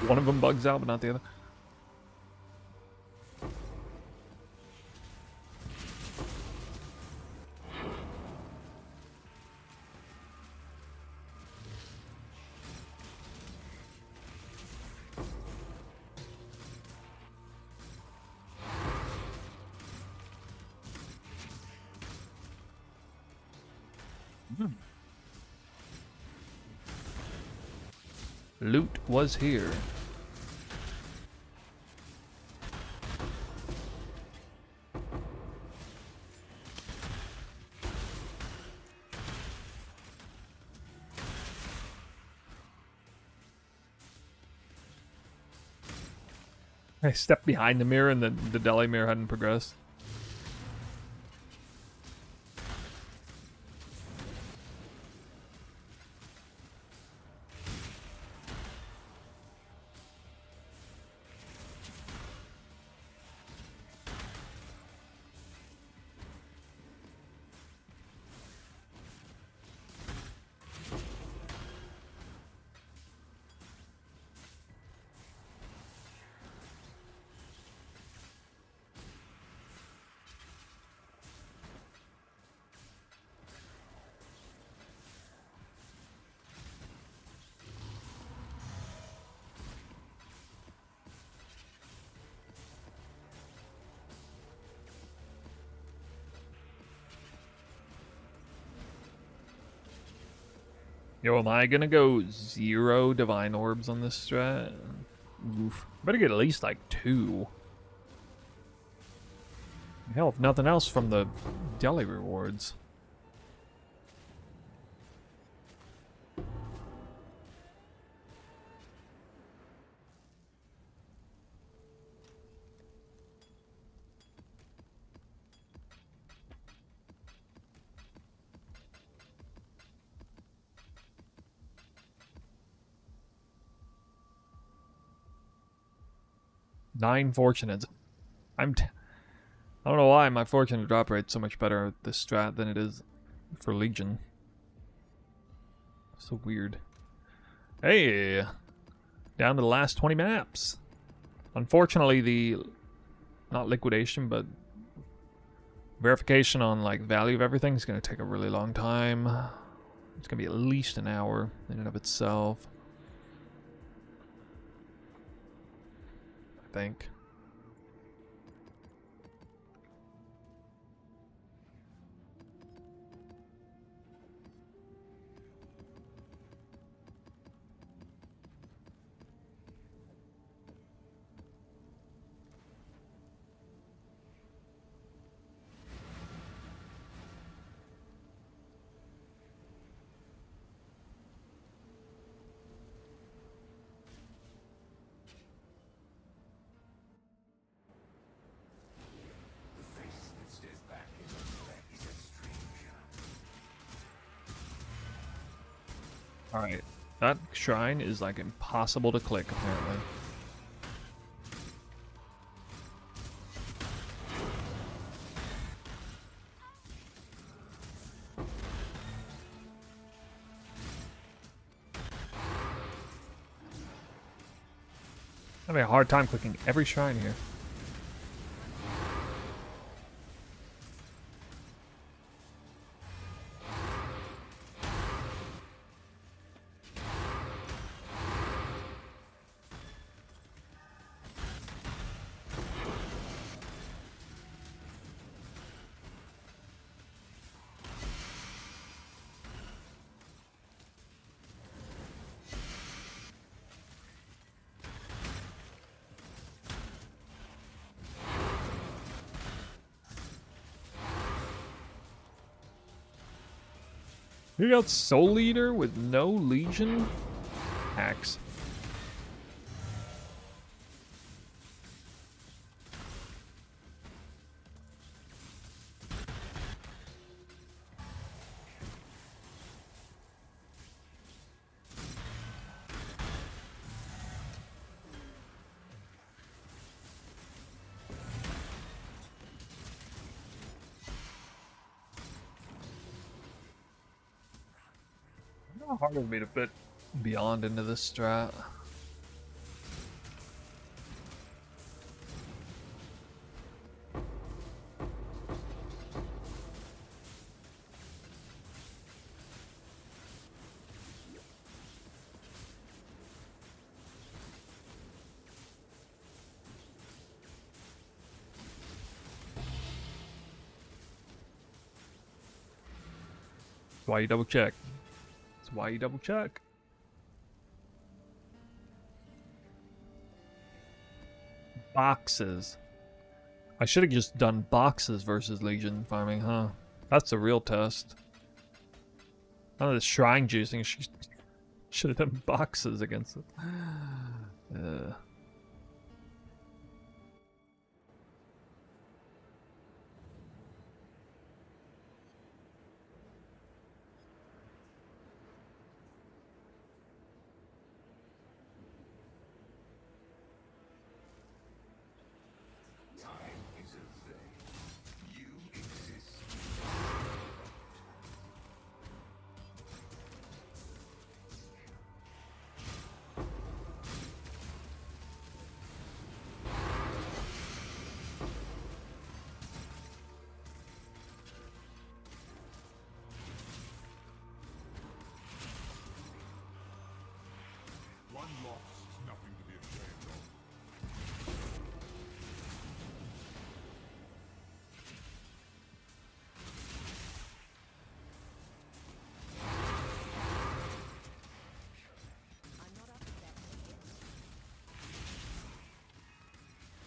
[SPEAKER 1] One of them bugs out, but not the other. Loot was here. I stepped behind the mirror and the deli mirror hadn't progressed. Yo, am I gonna go 0 divine orbs on this strat? Oof. Better get at least like 2. Hell, if nothing else from the deli rewards. Nine fortunates. I don't know why my fortunate drop rate's so much better with this strat than it is for Legion. So weird. Hey! Down to the last 20 maps. Unfortunately, the... not liquidation, but... verification on, like, value of everything is going to take a really long time. It's going to be at least an hour in and of itself. I think. Alright. That shrine is like impossible to click, apparently. I'm having a hard time clicking every shrine here. You got Soul Leader with no Legion? Hacks. How hard it would be to fit beyond into this strat. Why you double check? That's why you double check. Boxes. I should have just done boxes versus Legion farming, huh? That's the real test. None of this shrine juicing. She should have done boxes against it.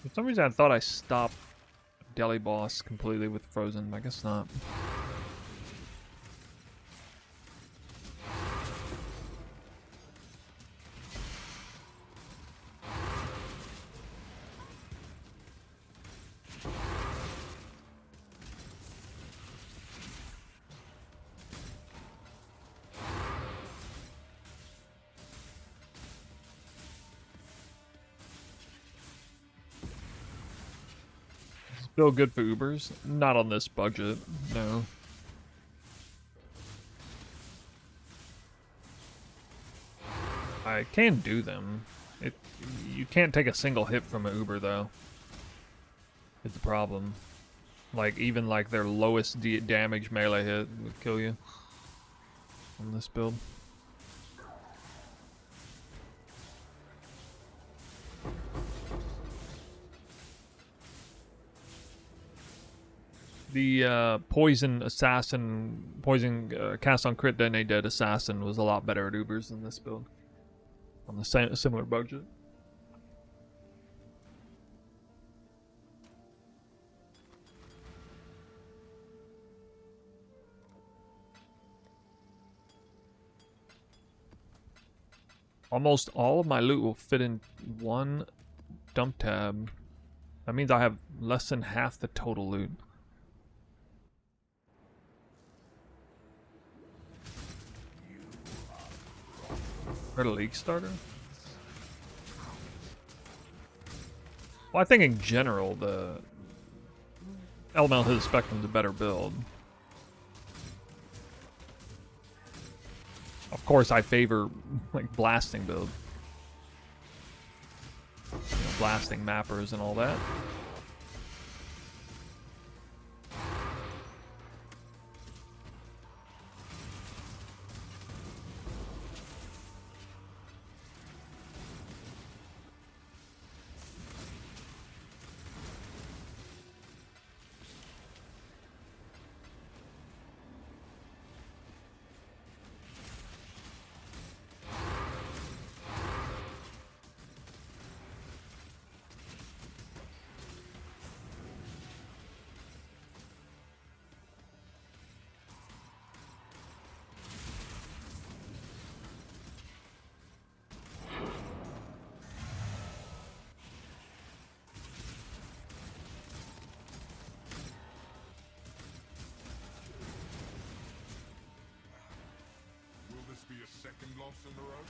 [SPEAKER 1] For some reason I thought I stopped Deli Boss completely with Frozen. I guess not. Still good for Ubers. Not on this budget, no. I can do them. You can't take a single hit from an Uber though. It's a problem. Like even like their lowest damage melee hit would kill you on this build. The poison cast on crit then they did assassin was a lot better at Ubers than this build on the same similar budget. Almost all of my loot will fit in one dump tab. That means I have less than half the total loot. Or the league starter? Well, I think in general, the Elemental Hit Spectrum's a better build. Of course, I favor, like, blasting build. You know, blasting mappers and all that.
[SPEAKER 2] Second loss in a row.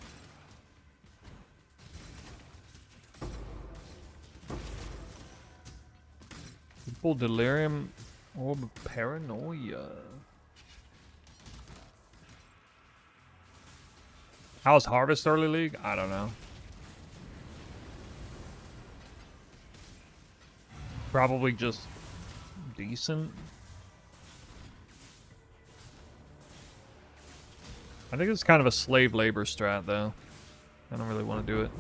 [SPEAKER 1] People delirium orb paranoia. How's Harvest early league? I don't know. Probably just decent. I think it's kind of a slave labor strat, though. I don't really want to do it.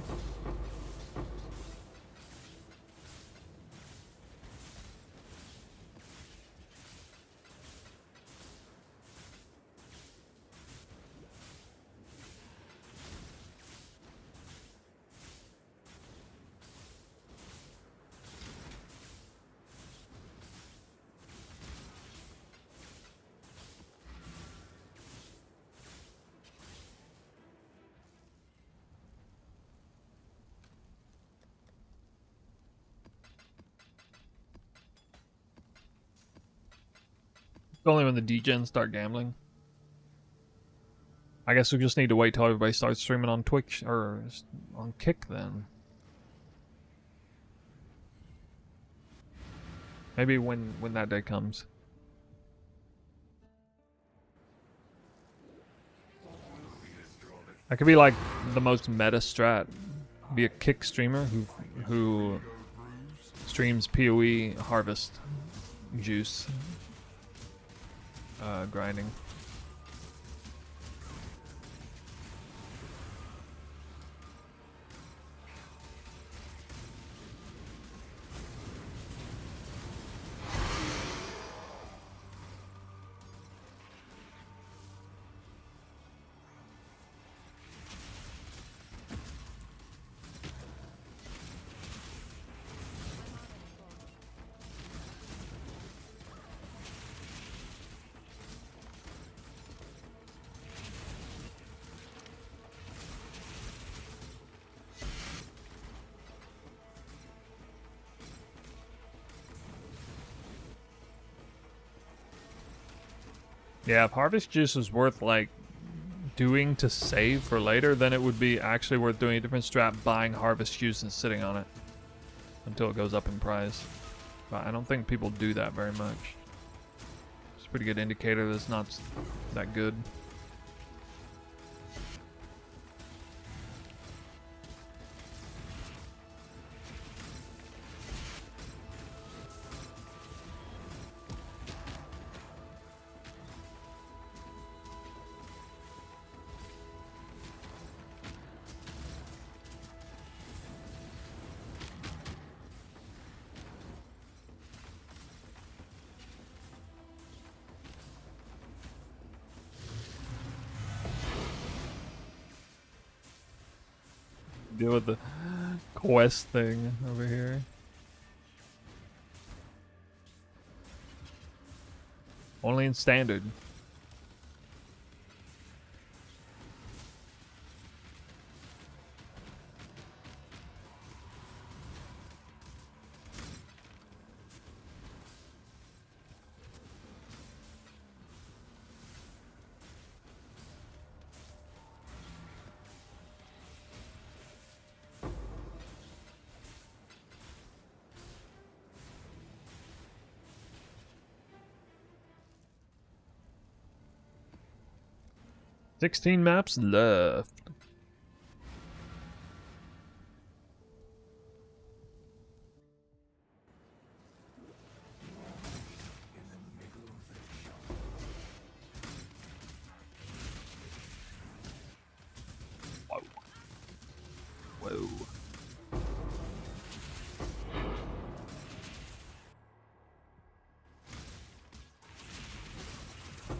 [SPEAKER 1] Only when the degens start gambling. I guess we just need to wait till everybody starts streaming on Twitch or on Kick then. Maybe when that day comes. That could be like the most meta strat. Be a Kick streamer who streams PoE Harvest juice. Grinding. Yeah, if Harvest Juice is worth, like, doing to save for later, then it would be actually worth doing a different strat, buying Harvest Juice and sitting on it until it goes up in price. But I don't think people do that very much. It's a pretty good indicator that it's not that good. Deal with the quest thing over here. Only in standard. 16 maps left. Whoa. Whoa.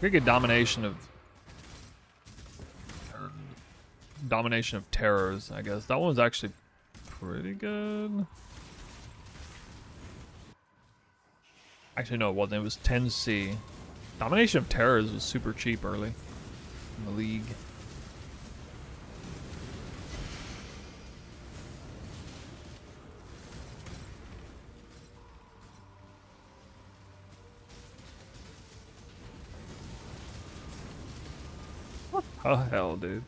[SPEAKER 1] We get domination of terrors, I guess. That one's actually pretty good. Actually, no, it wasn't. It was 10C. Domination of terrors was super cheap early in the league. What the hell, dude?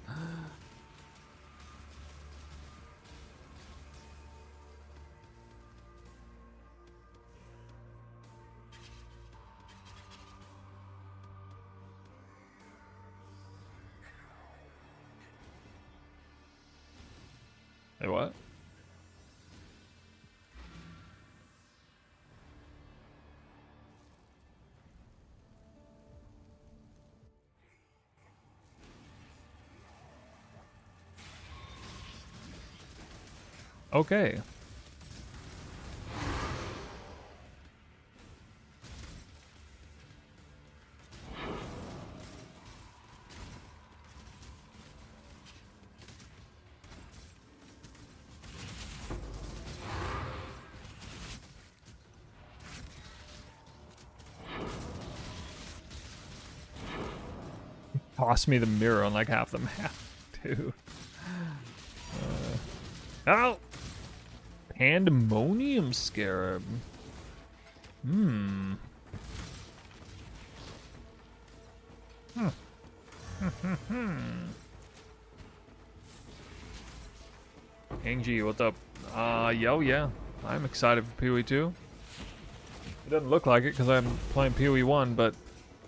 [SPEAKER 1] Hey, what? Okay. Toss me the mirror on like half the map, dude. Oh! Pandemonium Scarab. Hmm. Angie, what's up? Yo, yeah. I'm excited for PoE2. It doesn't look like it because I'm playing PoE1, but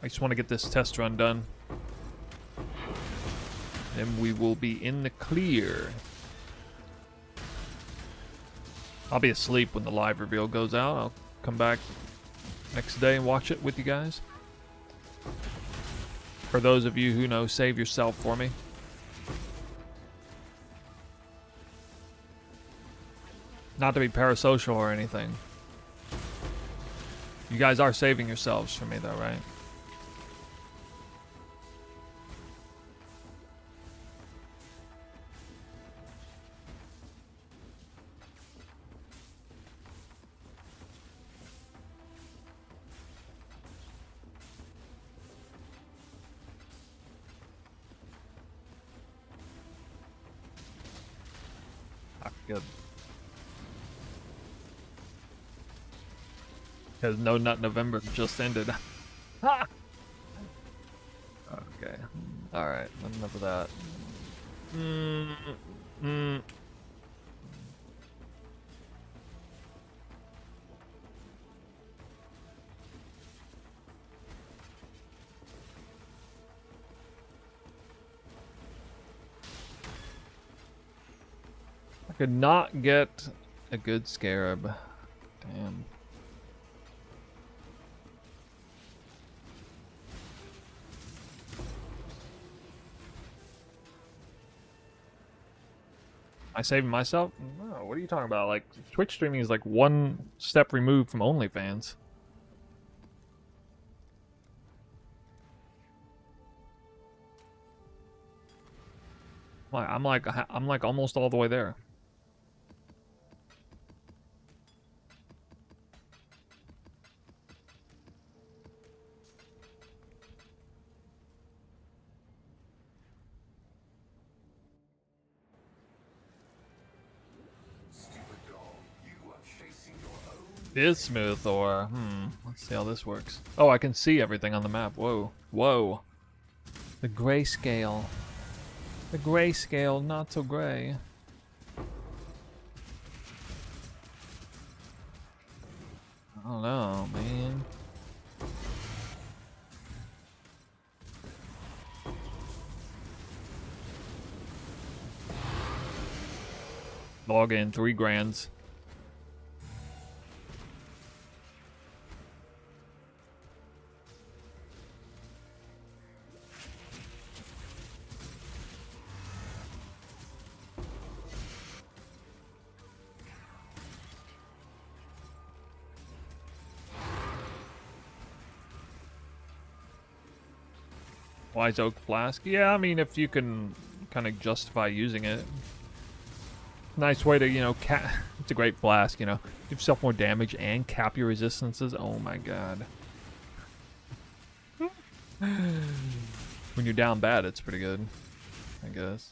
[SPEAKER 1] I just want to get this test run done. Then we will be in the clear. I'll be asleep when the live reveal goes out. I'll come back next day and watch it with you guys. For those of you who know, save yourself for me. Not to be parasocial or anything. You guys are saving yourselves for me though, right? Good. Because No Nut November just ended. Okay. Alright, enough of that. I could not get a good scarab. Damn. Am I saving myself? No, what are you talking about? Like, Twitch streaming is like one step removed from OnlyFans. I'm like almost all the way there. Bismuth or let's see how this works. Oh, I can see everything on the map. Whoa. Whoa. The grayscale. The grayscale, not so gray. I don't know, man. Log in 3 grands. Wise Oak Flask. Yeah, I mean, if you can kind of justify using it. Nice way to, you know, it's a great flask, you know. Give yourself more damage and cap your resistances. Oh my god. When you're down bad, it's pretty good, I guess.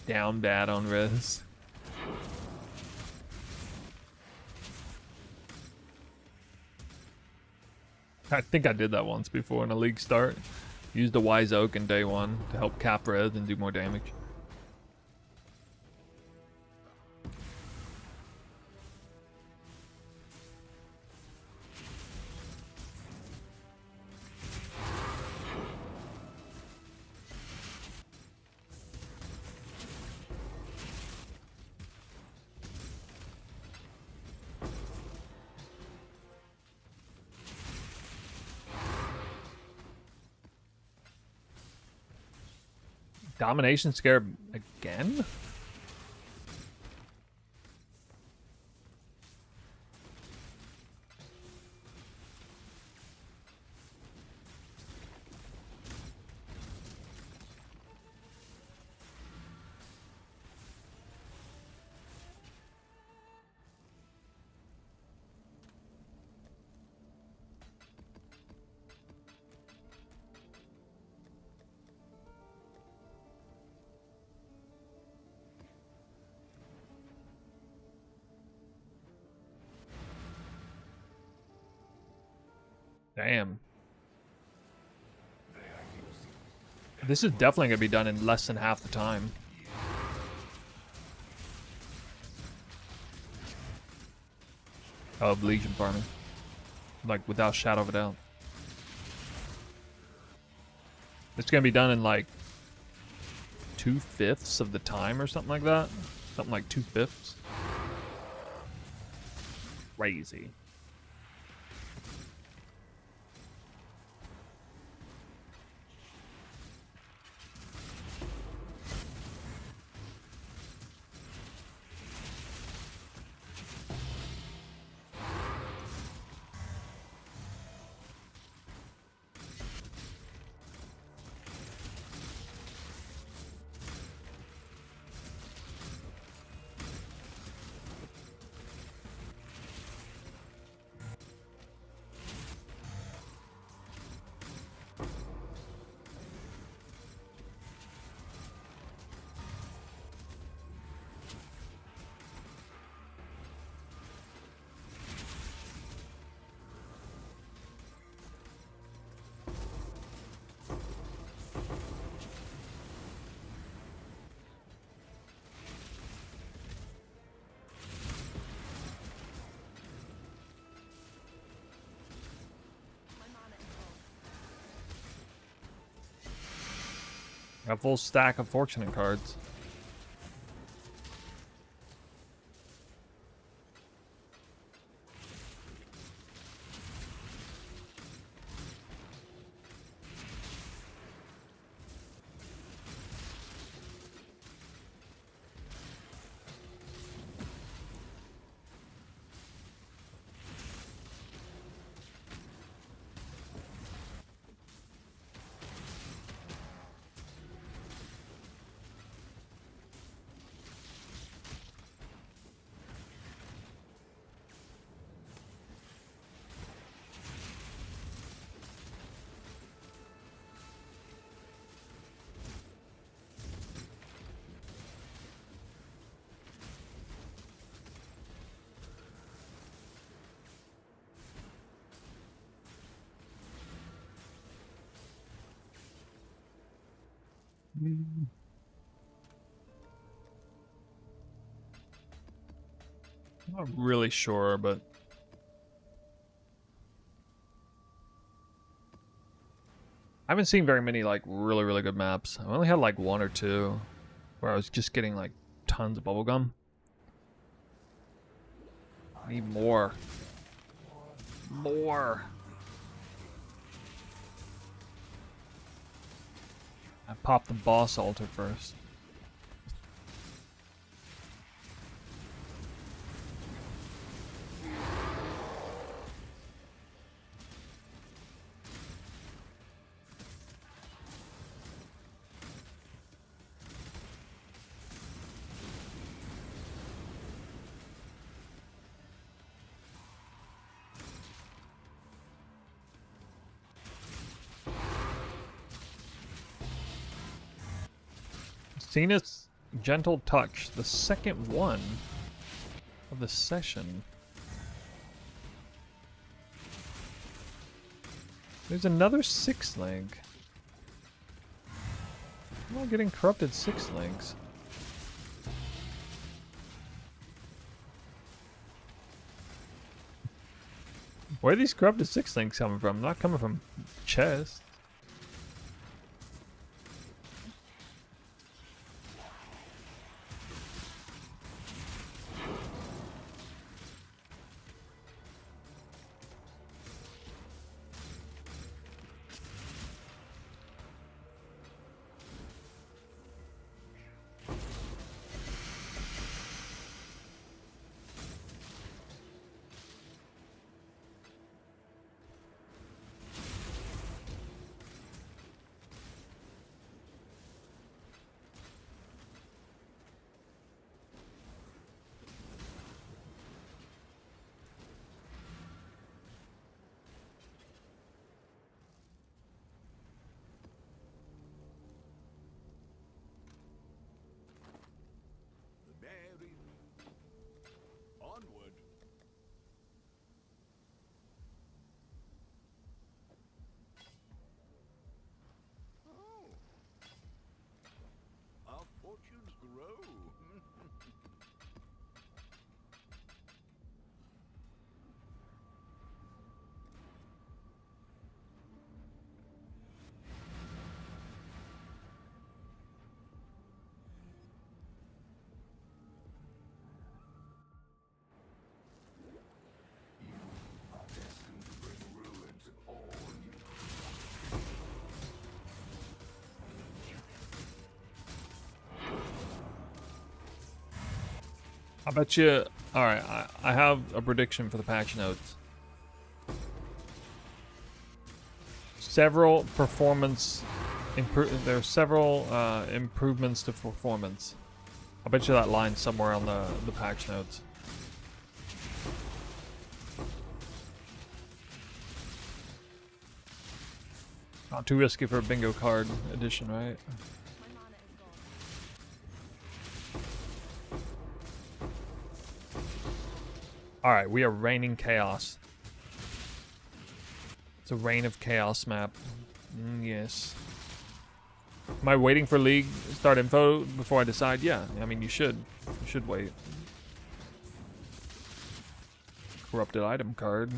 [SPEAKER 1] Down bad on res. I think I did that once before in a league start. Used the Wise Oak in day 1 to help cap res and do more damage. Domination scare again? Damn. This is definitely going to be done in less than half the time. Of Legion farming. Like, without shadow of a doubt. It's going to be done in, like, 2/5 of the time or something like that. Something like 2/5. Crazy. A full stack of fortunate cards. Not really sure, but I haven't seen very many like really, really good maps. I only had like one or two where I was just getting like tons of bubblegum. I need more. More. I popped the boss altar first. Cena's Gentle Touch, the second one of the session. There's another 6-link. I'm not getting corrupted 6-links. Where are these corrupted 6-links coming from? Not coming from chest.
[SPEAKER 2] Onward. Oh. Our fortunes grow.
[SPEAKER 1] I bet you. Alright, I have a prediction for the patch notes. Several performance. There are several improvements to performance. I bet you that line's somewhere on the patch notes. Not too risky for a bingo card edition, right? Alright, we are raining chaos. It's a reign of chaos map. Yes. Am I waiting for League start info before I decide? Yeah, I mean you should. You should wait. Corrupted item card.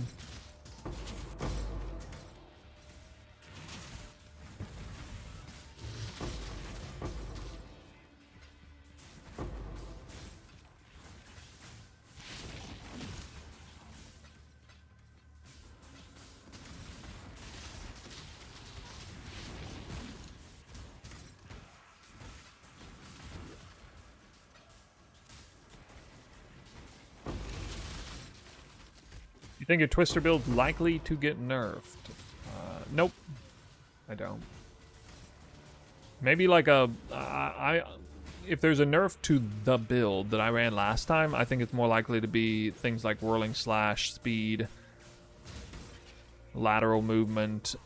[SPEAKER 1] You think your Twister build's likely to get nerfed? Nope. I don't. Maybe like a... if there's a nerf to the build that I ran last time, I think it's more likely to be things like Whirling Slash, Speed, lateral movement,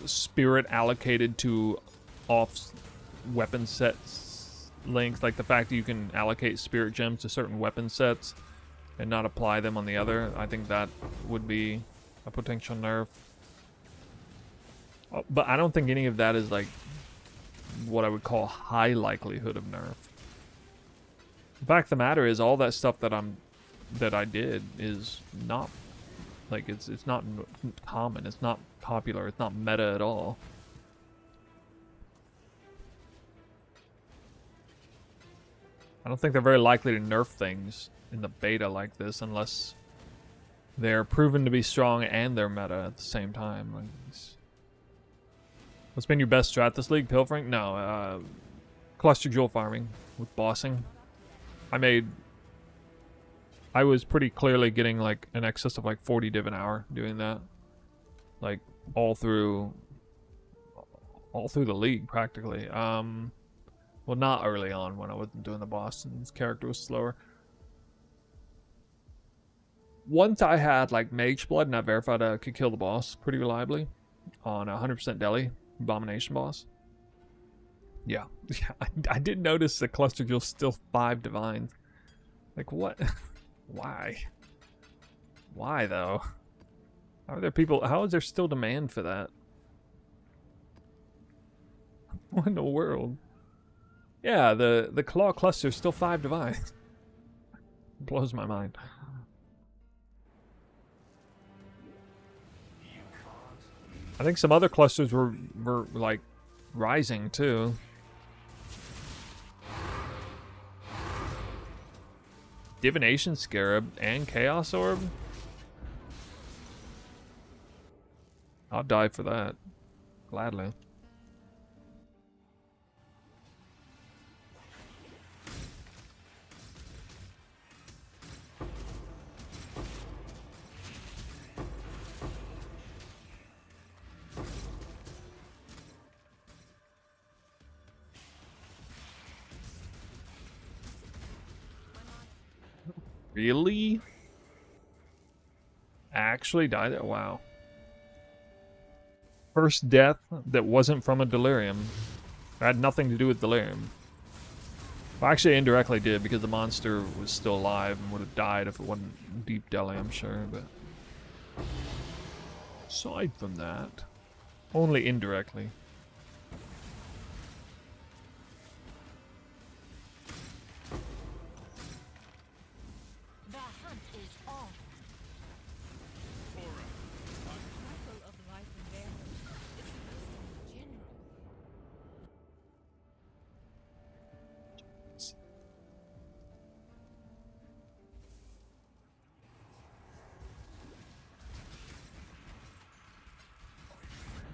[SPEAKER 1] Spirit allocated to off weapon sets links, like the fact that you can allocate Spirit Gems to certain weapon sets and not apply them on the other. I think that would be a potential nerf. But I don't think any of that is like what I would call high likelihood of nerf. The fact of the matter is all that stuff that I did is not Like, it's not common, it's not popular, it's not meta at all. I don't think they're very likely to nerf things in the beta like this unless they're proven to be strong and they're meta at the same time. Like, what's been your best strat this league? Pilfering? No, cluster jewel farming with bossing. I was pretty clearly getting like an excess of like 40 div an hour doing that. Like all through the league practically. Well, not early on when I wasn't doing the boss and his character was slower. Once I had like Mage Blood and I verified I could kill the boss pretty reliably on 100% Deli Abomination boss. Yeah, I did notice the cluster jewel's still 5 divines. Like what? Why? Why though? How are there people? How is there still demand for that? What in the world? Yeah, the claw cluster is still 5 divines. Blows my mind. I think some other clusters were like rising too. Divination Scarab and Chaos Orb? I'll die for that. Gladly. Really? Actually died there? Wow. First death that wasn't from a delirium. It had nothing to do with delirium. Well, actually, indirectly did because the monster was still alive and would have died if it wasn't deep deli, I'm sure. But aside from that, only indirectly.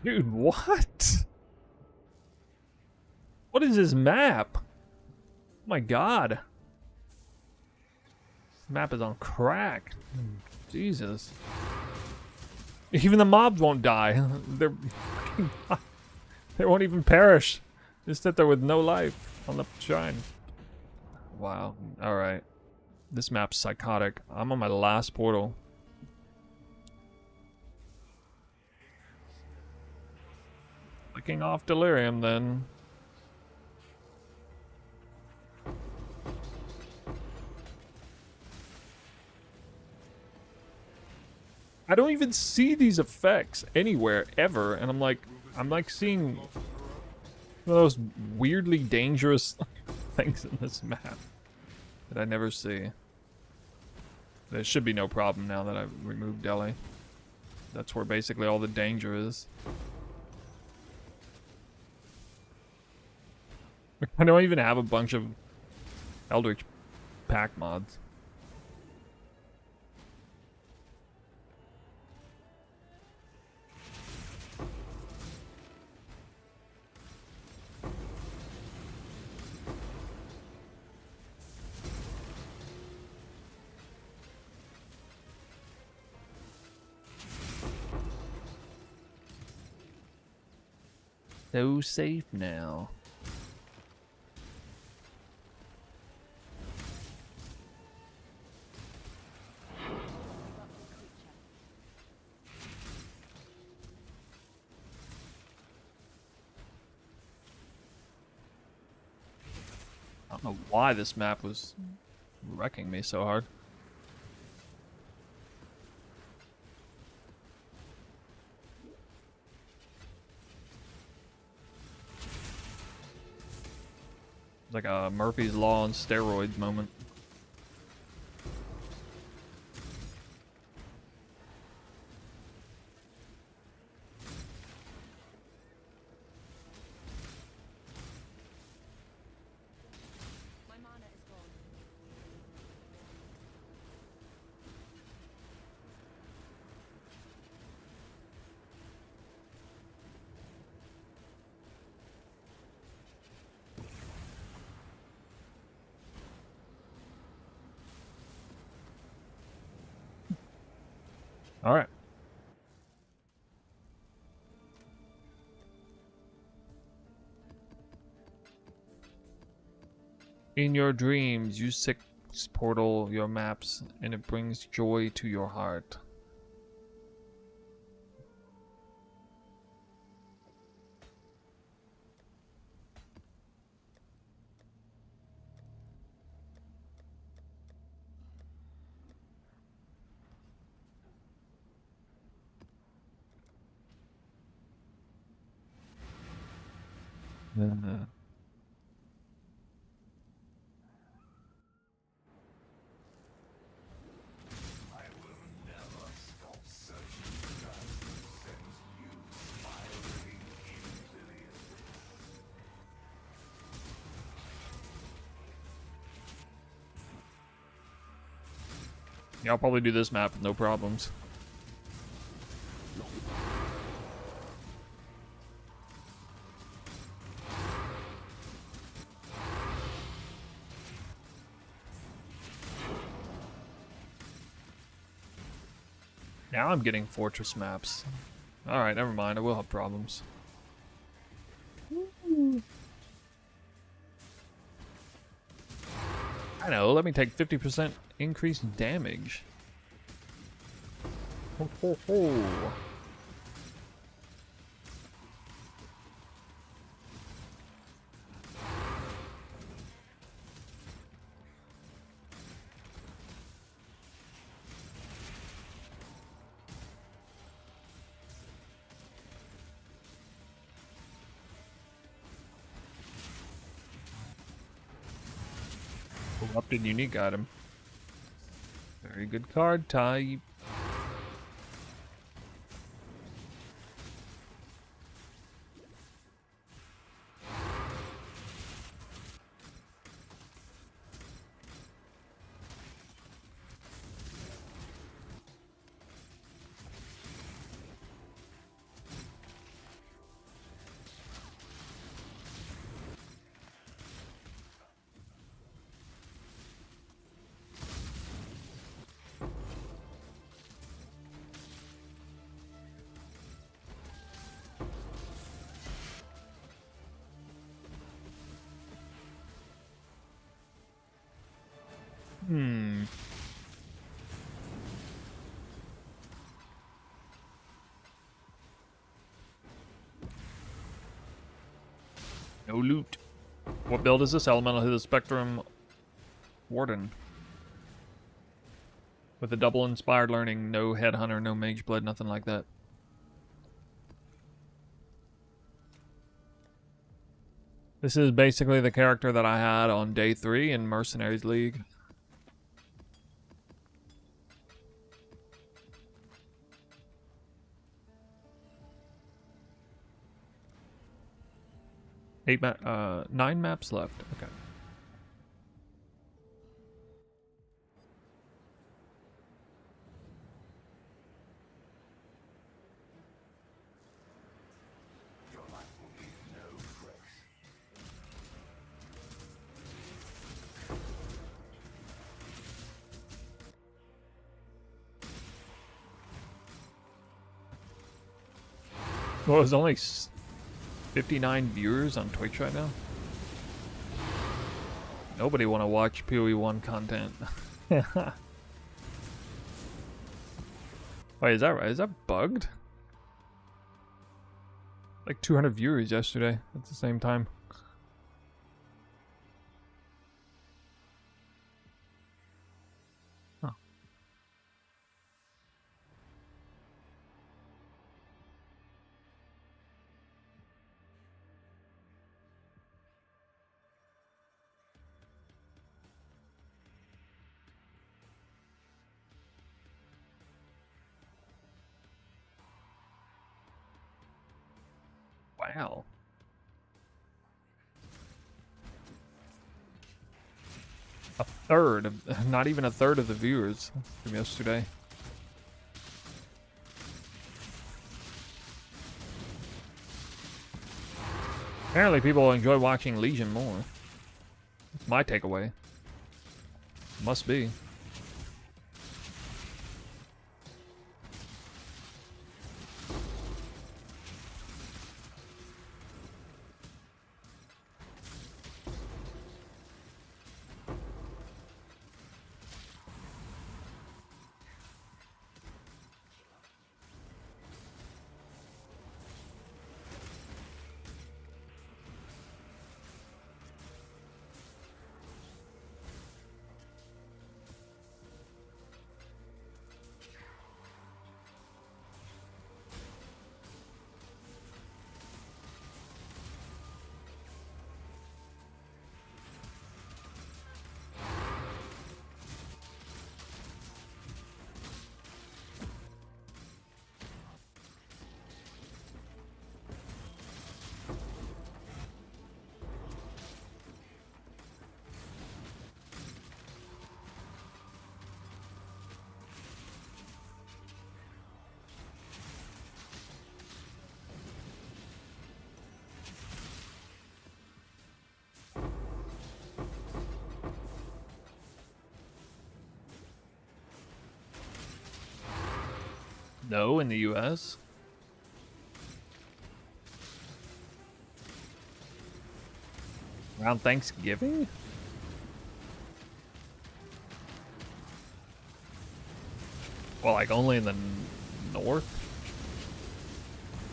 [SPEAKER 1] Dude, what? What is this map? Oh my god. This map is on crack. Jesus. Even the mobs won't die. They won't even perish. Just sit there with no life on the shrine. Wow. Alright. This map's psychotic. I'm on my last portal. Clicking off delirium then. I don't even see these effects anywhere ever, and I'm like seeing one of those weirdly dangerous things in this map that I never see. There should be no problem now that I've removed Deli. That's where basically all the danger is. I don't even have a bunch of Eldritch pack mods. So safe now. I don't know why this map was wrecking me so hard. It's like a Murphy's Law on steroids moment. All right. In your dreams, use 6 portal your maps, and it brings joy to your heart. Yeah, I'll probably do this map with no problems. Now I'm getting fortress maps. Alright, never mind. I will have problems. I know, let me take 50% increased damage. Ho, ho, ho. Corrupted unique item. Very good card type. No loot. What build is this? Elemental to the Spectrum Warden. With a double inspired learning, no headhunter, no mage blood, nothing like that. This is basically the character that I had on day 3 in Mercenaries League. Nine maps left. Okay. Well, there's only 59 viewers on Twitch right now. Nobody want to watch PoE1 content. Wait, is that right? Is that bugged? Like 200 viewers yesterday at the same time. Huh. Wow. A third of, not even a third of the viewers from yesterday. Apparently people enjoy watching Legion more. That's my takeaway. Must be. No, in the US. Around Thanksgiving? Well, like only in the north?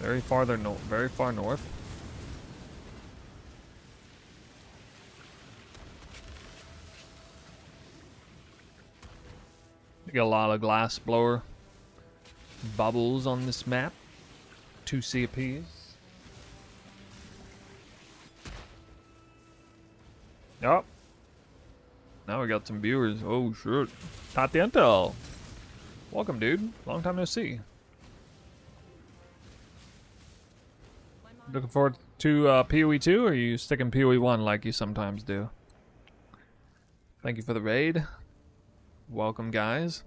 [SPEAKER 1] Very far north. You get a lot of glass blower bubbles on this map. 2 CPs. Yep. Now we got some viewers. Oh shit. Pt.2. Welcome, dude. Long time no see. Looking forward to PoE2, or are you sticking PoE1 like you sometimes do? Thank you for the raid. Welcome, guys.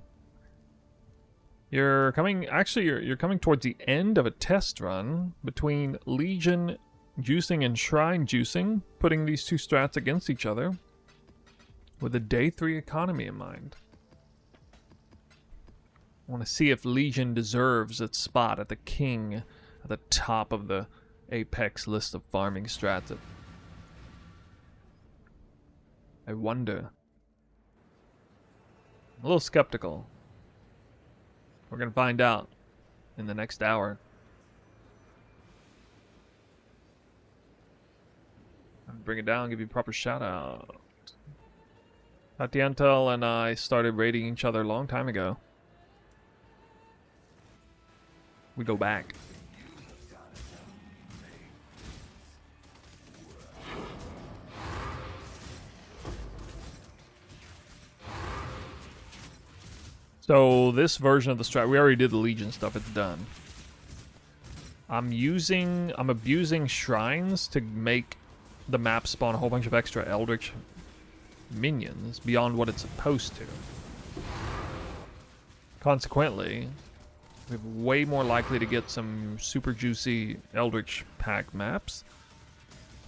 [SPEAKER 1] You're coming, actually, you're coming towards the end of a test run between Legion juicing and Shrine juicing, putting these two strats against each other with a day 3 economy in mind. I want to see if Legion deserves its spot at the king at the top of the Apex list of farming strats. I wonder. I'm a little skeptical. We're gonna find out in the next hour. I'll bring it down, give you a proper shout out. Pt.2 and I started raiding each other a long time ago. We go back. So this version of the strat, we already did the Legion stuff, it's done. I'm abusing shrines to make the map spawn a whole bunch of extra Eldritch minions beyond what it's supposed to. Consequently, we're way more likely to get some super juicy Eldritch pack maps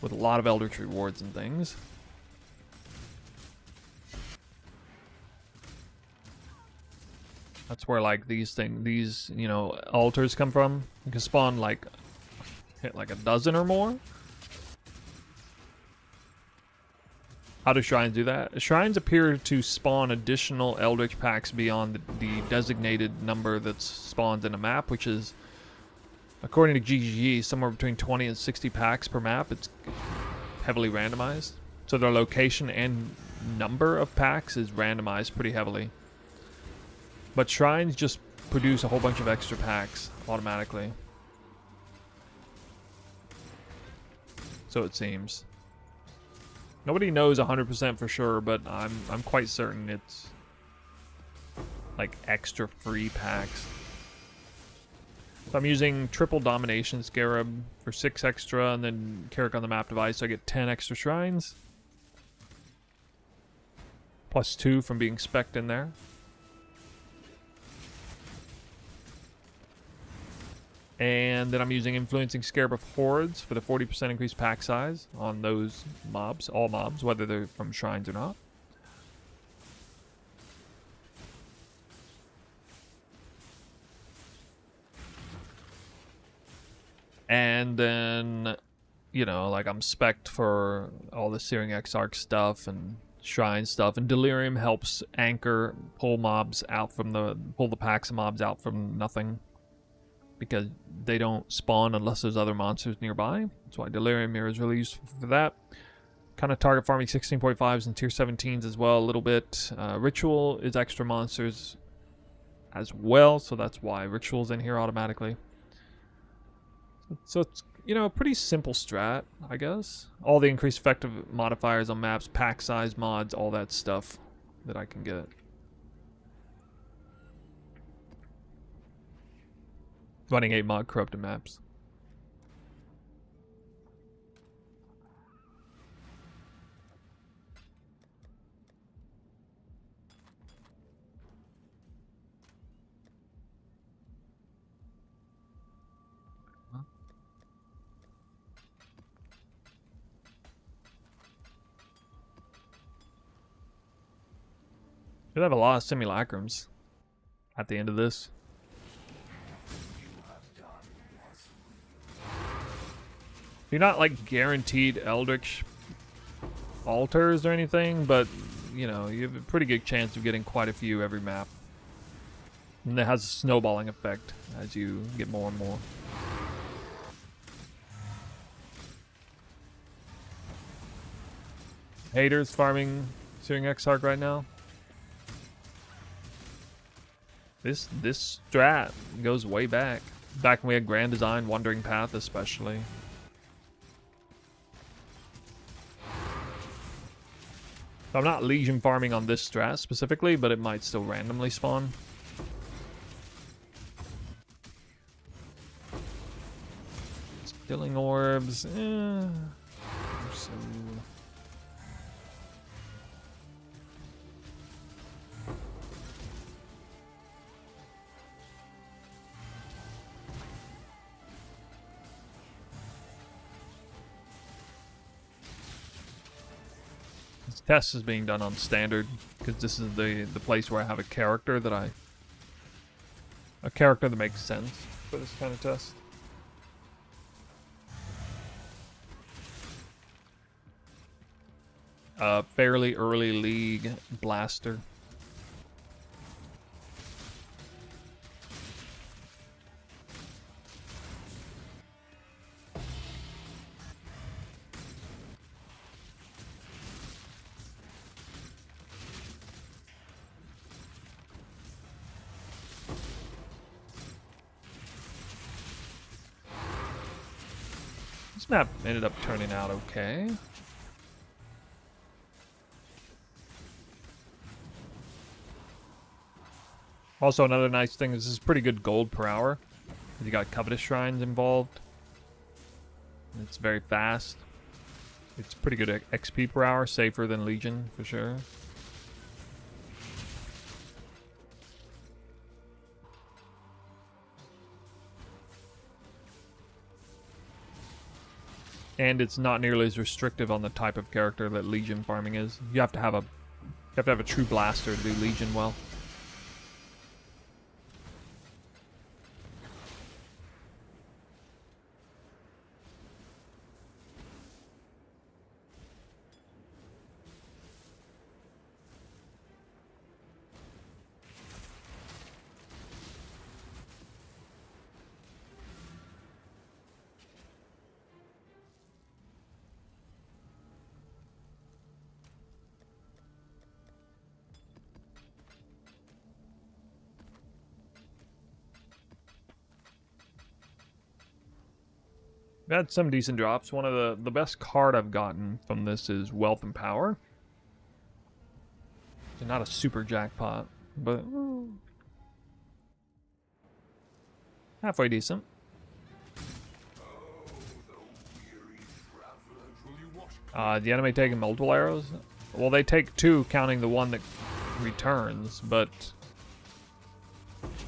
[SPEAKER 1] with a lot of Eldritch rewards and things. That's where like these you know, altars come from. You can spawn like hit like a dozen or more. How do shrines do that? Shrines appear to spawn additional Eldritch packs beyond the designated number that spawns in a map, which is, according to GGG, somewhere between 20 and 60 packs per map. It's heavily randomized. So their location and number of packs is randomized pretty heavily. But shrines just produce a whole bunch of extra packs automatically. So it seems. Nobody knows 100% for sure, but I'm quite certain it's like extra free packs. So I'm using triple domination scarab for 6 extra, and then Carrick on the map device, so I get 10 extra shrines. Plus 2 from being spec'd in there. And then I'm using Influencing Scarab of Hordes for the 40% increased pack size on those mobs, all mobs, whether they're from shrines or not. And then, you know, like I'm spec'd for all the Searing Exarch stuff and shrine stuff, and Delirium helps anchor, pull mobs out from pull the packs of mobs out from nothing, because they don't spawn unless there's other monsters nearby. That's why Delirium here is really useful for that. Kind of target farming 16.5s and tier 17s as well a little bit. Ritual is extra monsters as well, so that's why Ritual's in here automatically. So it's, you know, a pretty simple strat, I guess. All the increased effective modifiers on maps, pack size mods, all that stuff that I can get. Running 8 mod corrupted maps. Should have a lot of simulacrums at the end of this. You're not like guaranteed Eldritch altars or anything, but you know, you have a pretty good chance of getting quite a few every map. And it has a snowballing effect as you get more and more. Haters farming Searing Exarch right now. This strat goes way back. Back when we had Grand Design, Wandering Path especially. So I'm not Legion farming on this strat specifically, but it might still randomly spawn. Stilling orbs. So this test is being done on standard because this is the place where I have a character that makes sense for this kind of test. Fairly early league blaster. This map ended up turning out okay. Also, another nice thing is this is pretty good gold per hour. You got Covetous Shrines involved. It's very fast. It's pretty good XP per hour, safer than Legion for sure. And it's not nearly as restrictive on the type of character that Legion farming is. You have to have a true blaster to do Legion well. I've had some decent drops. One of the best card I've gotten from this is Wealth and Power. It's not a super jackpot, but halfway decent. The enemy taking multiple arrows? Well, they take 2, counting the one that returns, but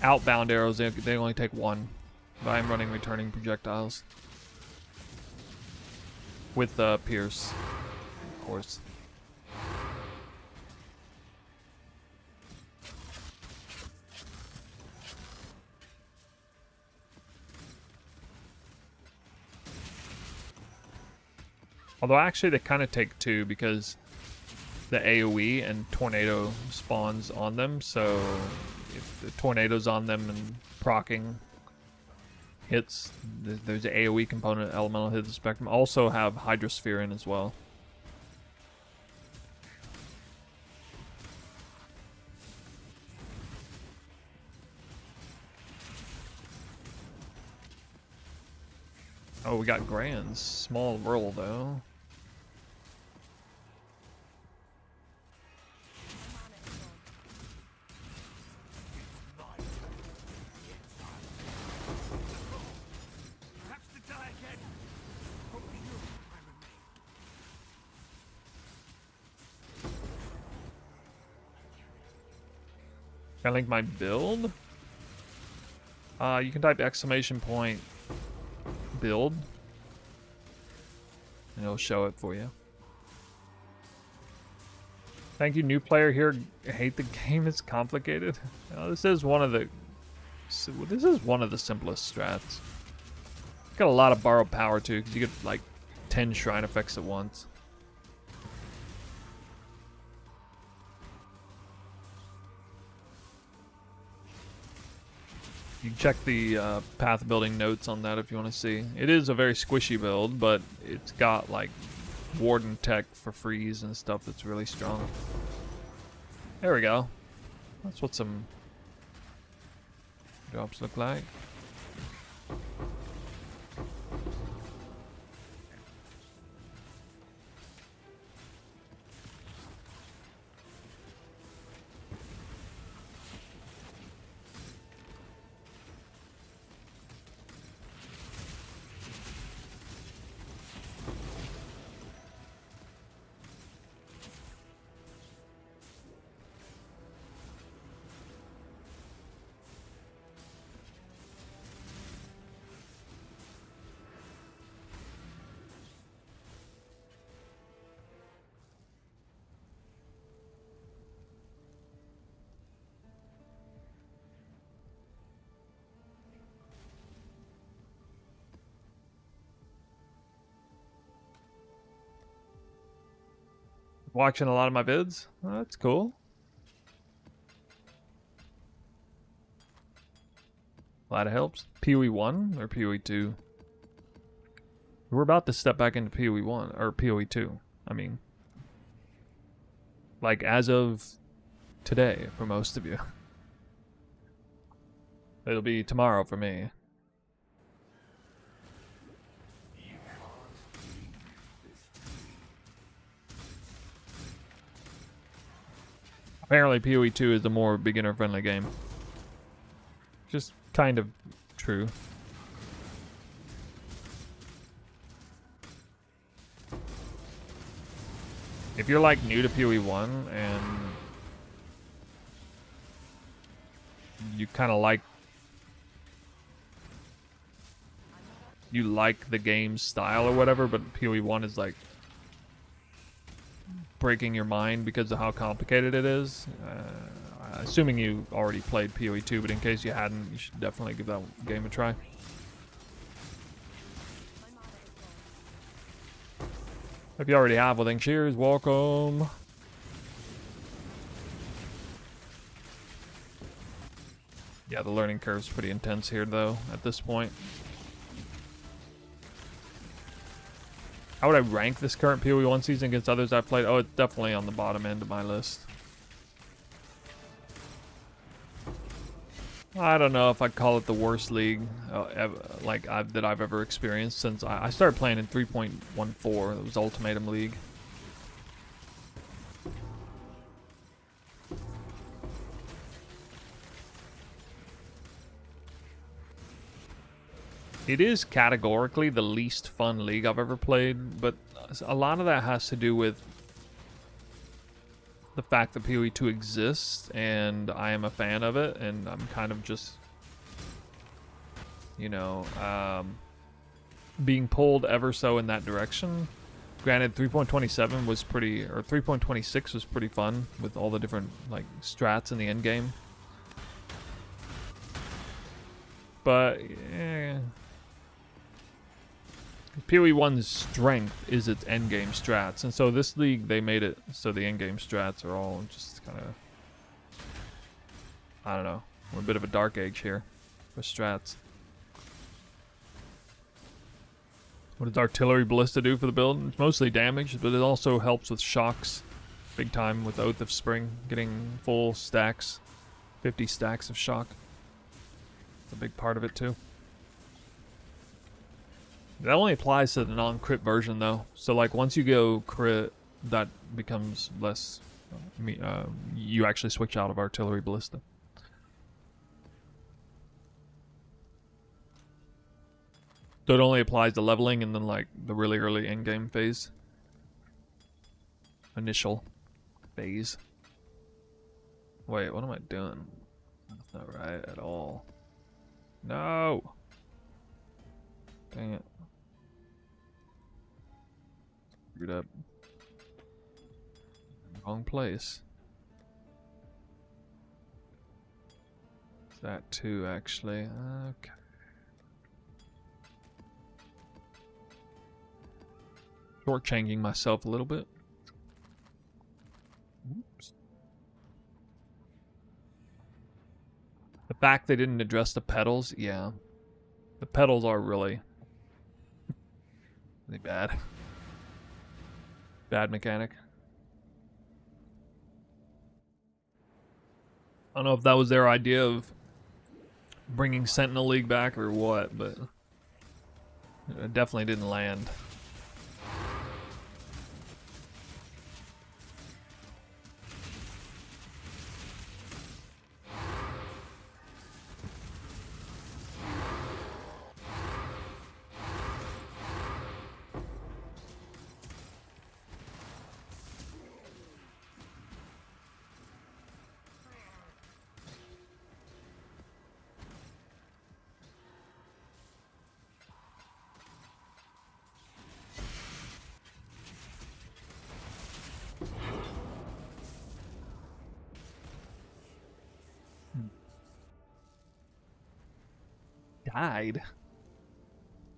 [SPEAKER 1] outbound arrows, they only take 1. But I'm running returning projectiles. With Pierce, of course. Although actually they kind of take 2 because the AoE and tornado spawns on them, so if the tornado's on them and proccing hits, there's an AoE component, elemental hit the spectrum. Also have Hydrosphere in as well. Oh, we got Grands. Small world though. Can I link my build? You can type exclamation point build and it'll show it for you. Thank you, new player here. I hate the game, it's complicated. This is one of the simplest strats. Got a lot of borrowed power too, because you get like 10 shrine effects at once. You can check the path building notes on that if you want to see. It is a very squishy build, but it's got like Warden tech for freeze and stuff that's really strong. There we go. That's what some drops look like. Watching a lot of my vids. Oh, that's cool. Glad it helps. PoE 1 or PoE 2? We're about to step back into PoE 1 or PoE 2. I mean, like as of today for most of you. It'll be tomorrow for me. Apparently PoE 2 is the more beginner-friendly game. Just kind of true. If you're like new to PoE 1 and you kind of like the game's style or whatever, but PoE 1 is like breaking your mind because of how complicated it is. Assuming you already played PoE 2, but in case you hadn't, you should definitely give that game a try. If you already have, well then cheers, welcome. Yeah, the learning curve's pretty intense here though, at this point. How would I rank this current PoE 1 season against others I've played? Oh, it's definitely on the bottom end of my list. I don't know if I'd call it the worst league that I've ever experienced since I started playing in 3.14. It was Ultimatum League. It is categorically the least fun league I've ever played, but a lot of that has to do with the fact that PoE 2 exists, and I am a fan of it, and I'm kind of just, you know, being pulled ever so in that direction. Granted, 3.27 was pretty, or 3.26 was pretty fun with all the different, like, strats in the end game. But, PoE 1's strength is its endgame strats, and so this league they made it so the endgame strats are all just kind of, I don't know, we're a bit of a dark age here with strats. What does artillery ballista do for the build? It's mostly damage, but it also helps with shocks big time with Oath of Spring, getting full stacks, 50 stacks of shock. It's a big part of it too. That only applies to the non-crit version though. So like once you go crit, that becomes less, you actually switch out of artillery ballista. So it only applies to leveling and then like the really early end-game phase. Initial phase. Wait, what am I doing? That's not right at all. No! Dang it. Screwed up. Wrong place. It's that too, actually. Okay. Shortchanging myself a little bit. Oops. The fact they didn't address the pedals, yeah. The pedals are really bad. Bad mechanic. I don't know if that was their idea of bringing Sentinel League back or what, but it definitely didn't land. Died.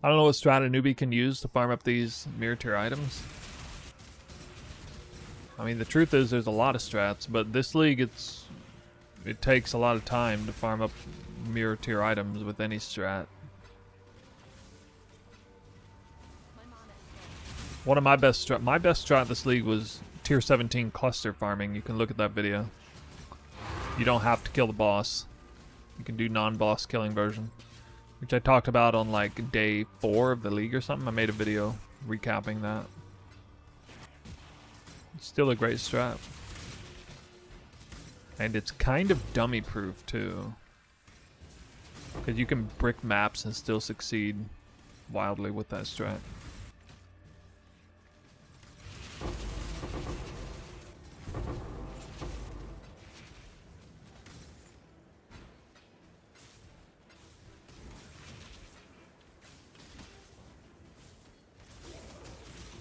[SPEAKER 1] I don't know what strat a newbie can use to farm up these mirror tier items. I mean, the truth is there's a lot of strats, but this league it takes a lot of time to farm up mirror tier items with any strat. One of my best strat this league was tier 17 cluster farming. You can look at that video. You don't have to kill the boss. You can do non-boss killing version, which I talked about on like day 4 of the league or something. I made a video recapping that. It's still a great strat. And it's kind of dummy proof too. Because you can brick maps and still succeed wildly with that strat.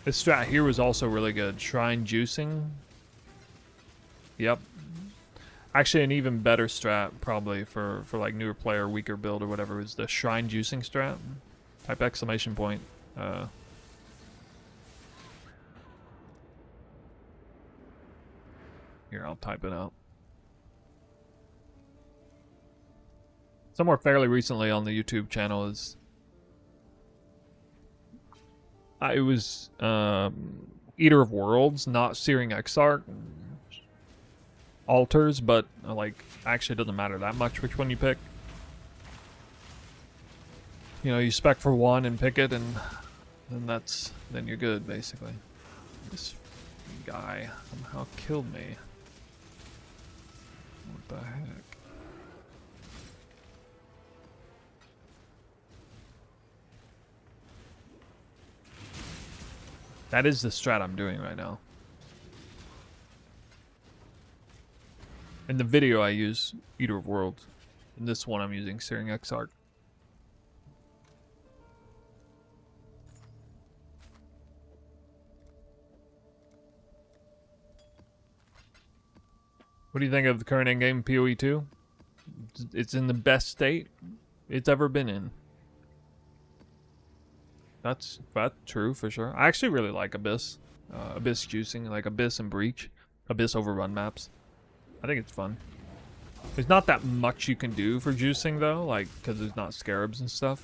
[SPEAKER 1] This strat here was also really good. Shrine juicing. Yep. Actually, an even better strat probably for like newer player, weaker build or whatever is the shrine juicing strat. Type exclamation point. Here, I'll type it out. Somewhere fairly recently on the YouTube channel is it was Eater of Worlds, not Searing Exarch. Altars, but like actually it doesn't matter that much which one you pick. You know, you spec for one and pick it, and then you're good basically. This guy somehow killed me. What the heck? That is the strat I'm doing right now. In the video I use Eater of Worlds. In this one I'm using Searing Exarch. What do you think of the current endgame PoE2? It's in the best state it's ever been in. That's true for sure. I actually really like Abyss. Abyss juicing, like Abyss and Breach. Abyss overrun maps. I think it's fun. There's not that much you can do for juicing though, like, because there's not scarabs and stuff.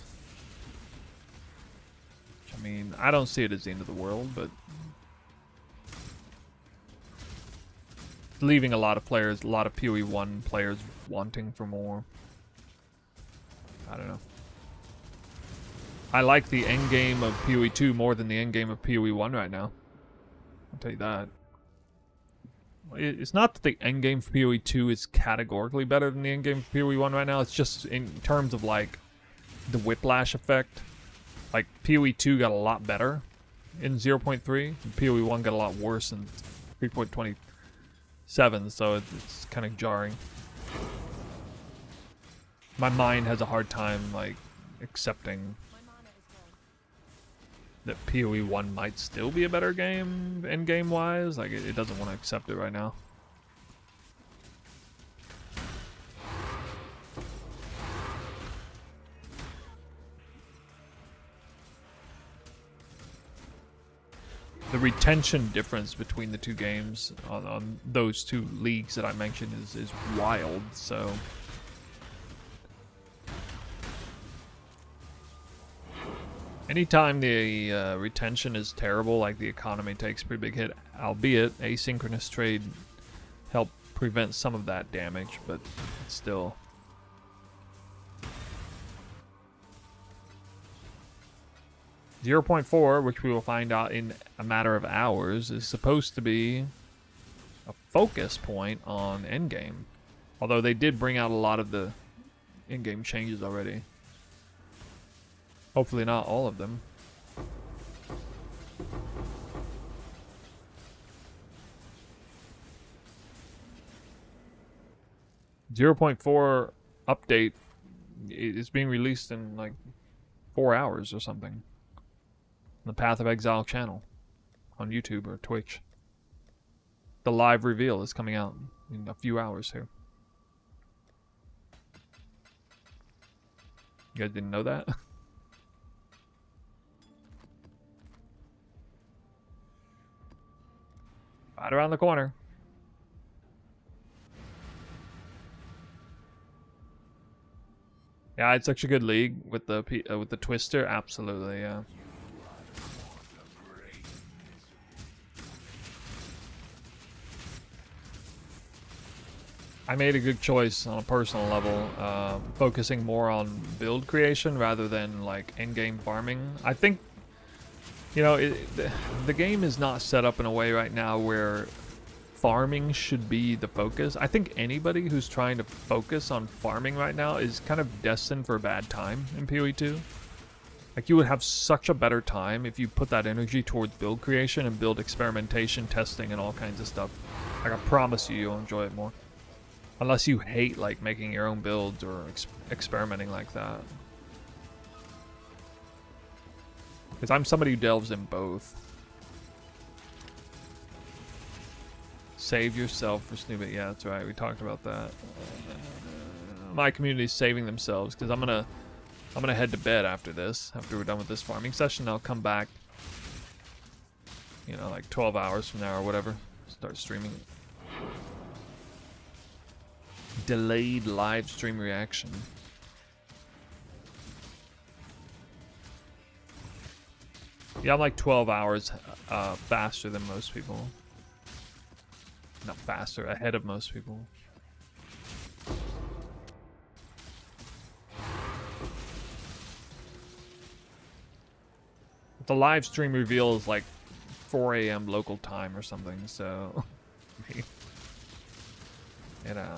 [SPEAKER 1] I mean, I don't see it as the end of the world, but leaving a lot of players, a lot of PoE1 players wanting for more. I don't know. I like the end game of PoE2 more than the end game of PoE1 right now. I'll tell you that. It's not that the end game for PoE2 is categorically better than the end game for PoE1 right now. It's just in terms of like the whiplash effect. Like PoE2 got a lot better in 0.3, and PoE1 got a lot worse in 3.27. So it's kind of jarring. My mind has a hard time like accepting that PoE1 might still be a better game, end game wise. Like it doesn't want to accept it right now. the retention difference between the two games on those two leagues that I mentioned is wild. So anytime the retention is terrible, like the economy takes a pretty big hit, albeit asynchronous trade help prevent some of that damage, but still. Zero 0.4, which we will find out in a matter of hours, is supposed to be a focus point on endgame. Although they did bring out a lot of the in-game changes already. Hopefully not all of them. Zero 0.4 update is being released in like 4 hours or something. The Path of Exile channel on YouTube or Twitch. The live reveal is coming out in a few hours here. You guys didn't know that? Right around the corner. Yeah, it's such a good league with the Twister. Absolutely, yeah. I made a good choice on a personal level, focusing more on build creation rather than like end-game farming. I think, you know, the game is not set up in a way right now where farming should be the focus. I think anybody who's trying to focus on farming right now is kind of destined for a bad time in PoE2. Like, you would have such a better time if you put that energy towards build creation and build experimentation, testing, and all kinds of stuff. Like, I promise you, you'll enjoy it more. Unless you hate, like, making your own builds or experimenting like that. Because I'm somebody who delves in both. Save yourself for Snoopy. Yeah, that's right. We talked about that. My community's saving themselves because I'm gonna head to bed after this. After we're done with this farming session, I'll come back. You know, like 12 hours from now or whatever. Start streaming. Delayed live stream reaction. Yeah, I'm like 12 hours faster than most people. Not faster, ahead of most people. The live stream reveal is like 4 a.m. local time or something, so you know.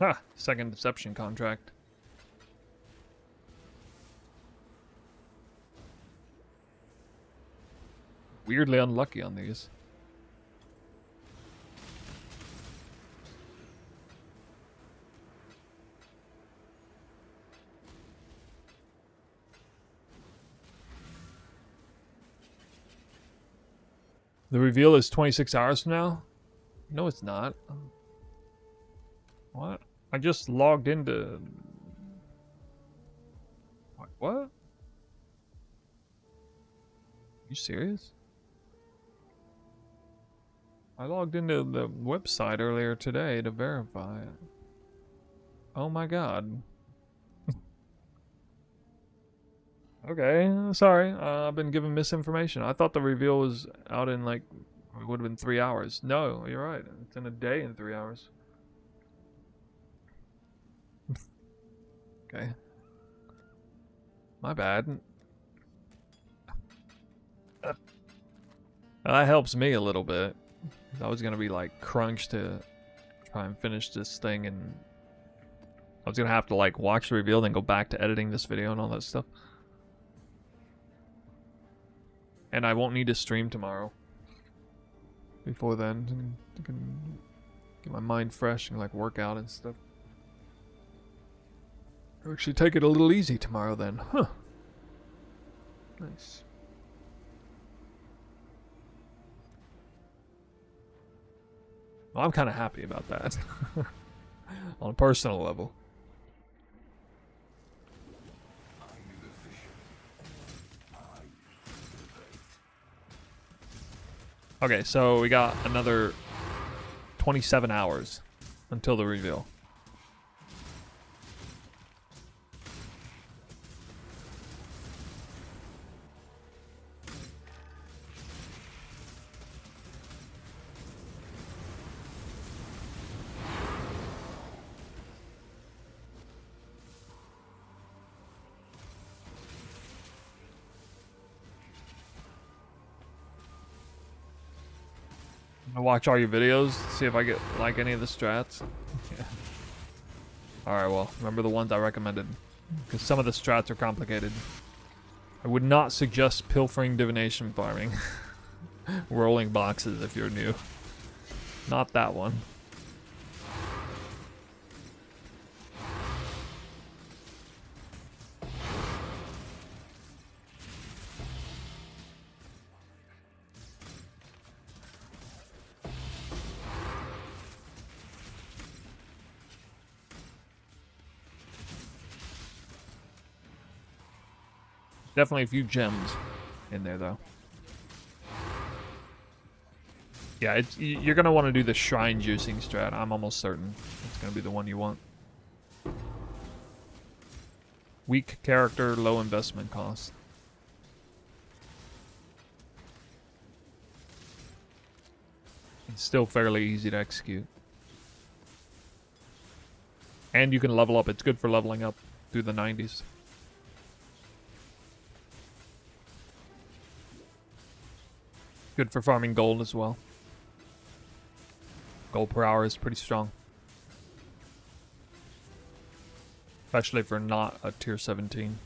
[SPEAKER 1] Ah, second deception contract. Weirdly unlucky on these. The reveal is 26 hours from now? No, it's not. What? I just logged into... What? You serious? I logged into the website earlier today to verify it. Oh my god. Okay, sorry. I've been given misinformation. I thought the reveal was out in like... It would have been 3 hours. No, you're right. It's in a day and 3 hours. Okay. My bad. That helps me a little bit. I was gonna be like crunched to try and finish this thing, and I was gonna have to like watch the reveal, then go back to editing this video and all that stuff. And I won't need to stream tomorrow. Before then, I can get my mind fresh and like work out and stuff. Or actually take it a little easy tomorrow then. Huh. Nice. Well, I'm kind of happy about that. On a personal level. Okay, so we got another 27 hours until the reveal. I watch all your videos, see if I get like any of the strats. Yeah. Alright, well, remember the ones I recommended. Because some of the strats are complicated. I would not suggest pilfering divination farming. Rolling boxes if you're new. Not that one. Definitely a few gems in there, though. Yeah, you're going to want to do the shrine juicing strat. I'm almost certain it's going to be the one you want. Weak character, low investment cost. It's still fairly easy to execute. And you can level up. It's good for leveling up through the 90s. Good for farming gold as well. Gold per hour is pretty strong. Especially for not a tier 17.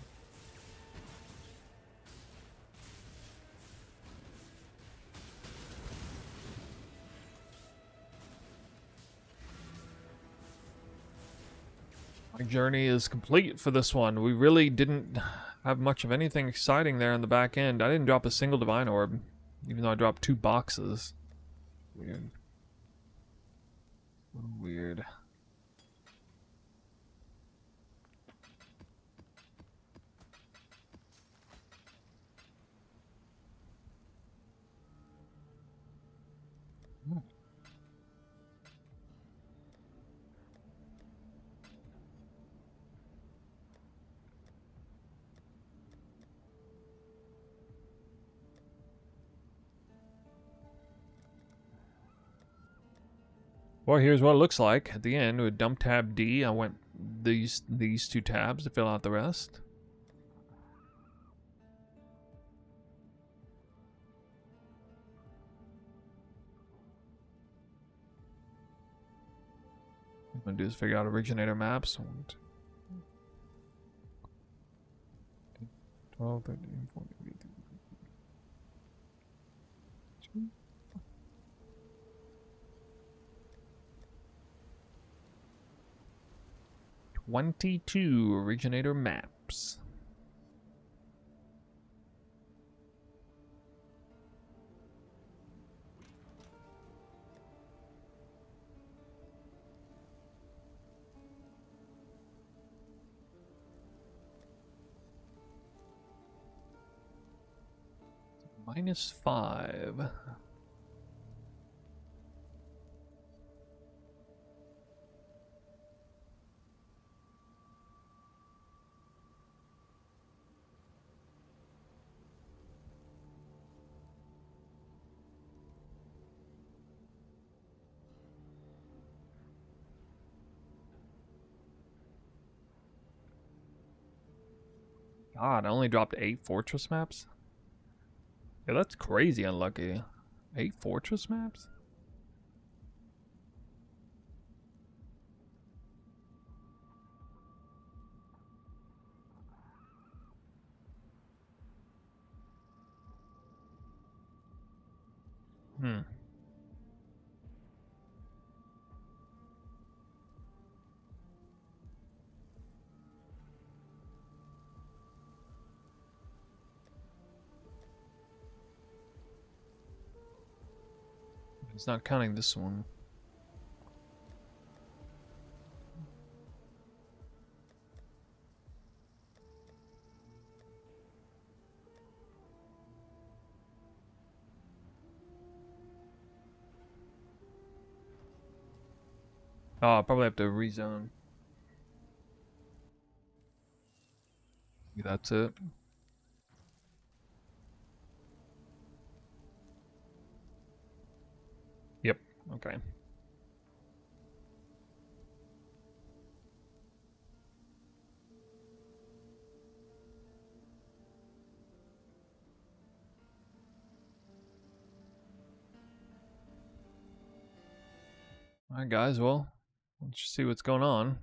[SPEAKER 1] My journey is complete for this one. We really didn't have much of anything exciting there in the back end. I didn't drop a single divine orb, even though I dropped 2 boxes. Weird. Weird. Well, here's what it looks like at the end. With dump tab D, I went these 2 tabs to fill out the rest. What I'm gonna do is figure out originator maps. 12, 13, 14, 15. 22 originator maps. -5. God, I only dropped 8 fortress maps? Yeah, that's crazy unlucky. 8 fortress maps? Hmm. It's not counting this one. Oh, I'll probably have to rezone. That's it. Yep. Okay. Alright, guys. Well, let's just see what's going on.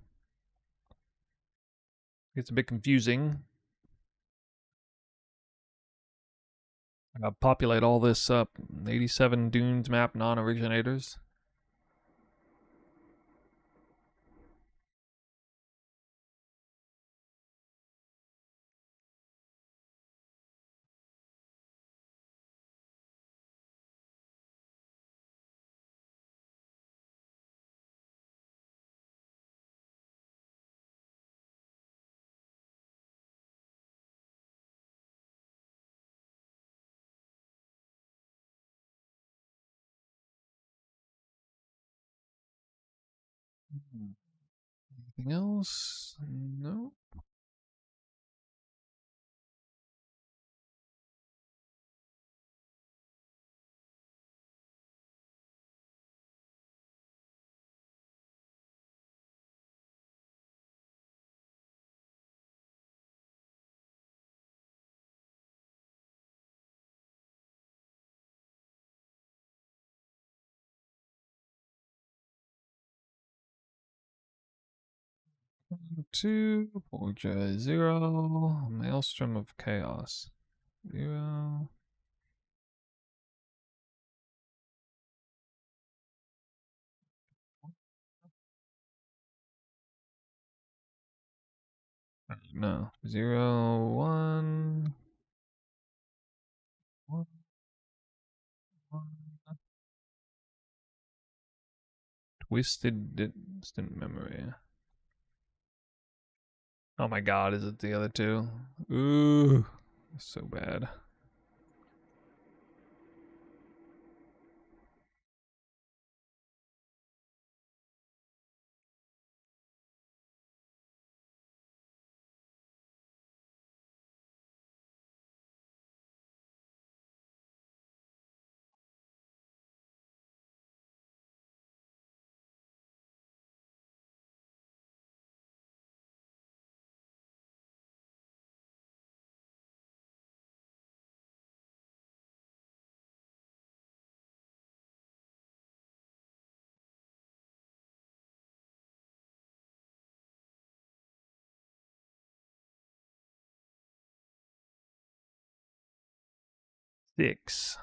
[SPEAKER 1] It's a bit confusing. I gotta populate all this up. 87 dunes map non-originators. Anything else? No. Two, Borgia 0, Maelstrom of Chaos 0. No, 0, 1, 1, 1. Twisted distant memory. Oh my god, is it the other two? Ooh, so bad. Six.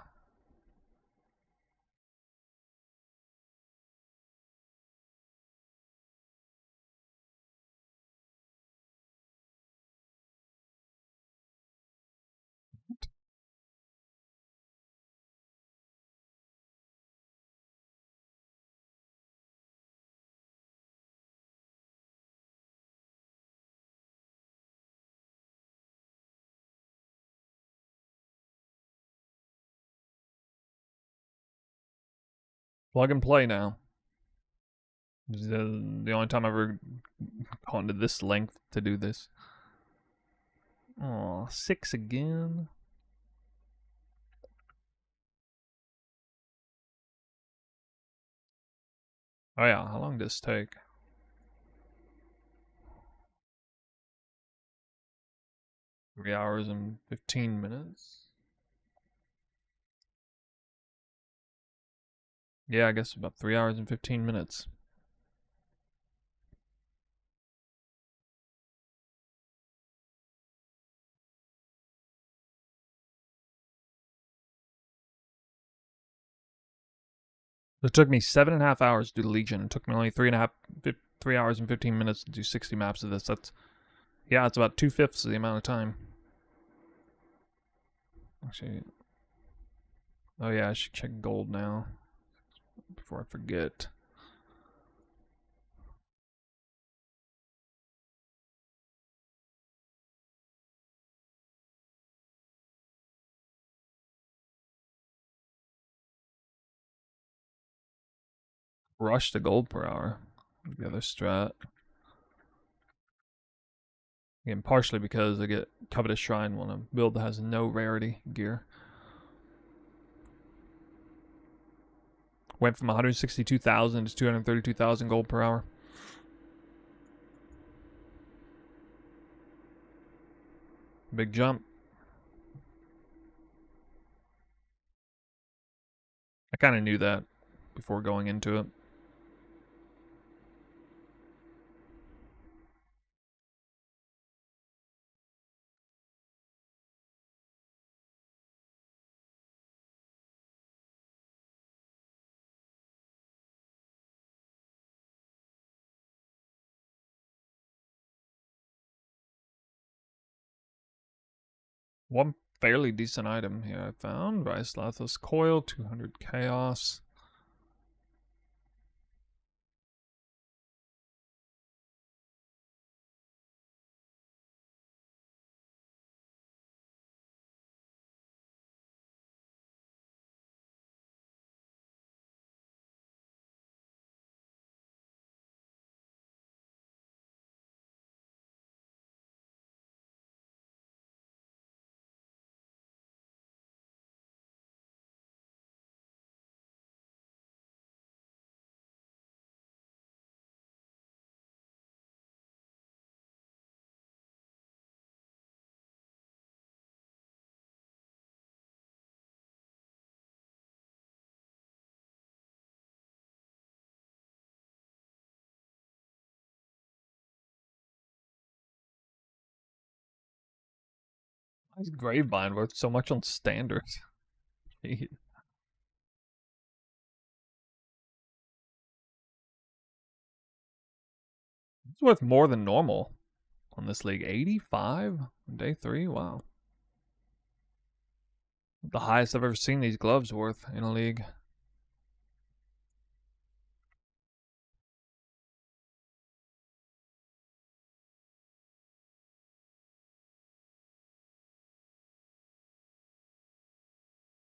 [SPEAKER 1] Plug and play now. This is the only time I've ever gone to this length to do this. Oh, 6 again. Oh yeah, how long does this take? 3 hours and 15 minutes. Yeah, I guess about 3 hours and 15 minutes. It took me 7.5 hours to do the Legion. It took me only 3 hours and 15 minutes to do 60 maps of this. That's, yeah, it's about 2/5 of the amount of time. Actually, oh yeah, I should check gold now before I forget. Rush to gold per hour. The other strat. Again, partially because I get Covetous Shrine when a build that has no rarity gear. Went from 162,000 to 232,000 gold per hour. Big jump. I kind of knew that before going into it. One fairly decent item here I found. Rice Lathos Coil, 200 Chaos. Nice Gravebind worth so much on standard. It's worth more than normal on this league. 85 on day 3. Wow. The highest I've ever seen these gloves worth in a league.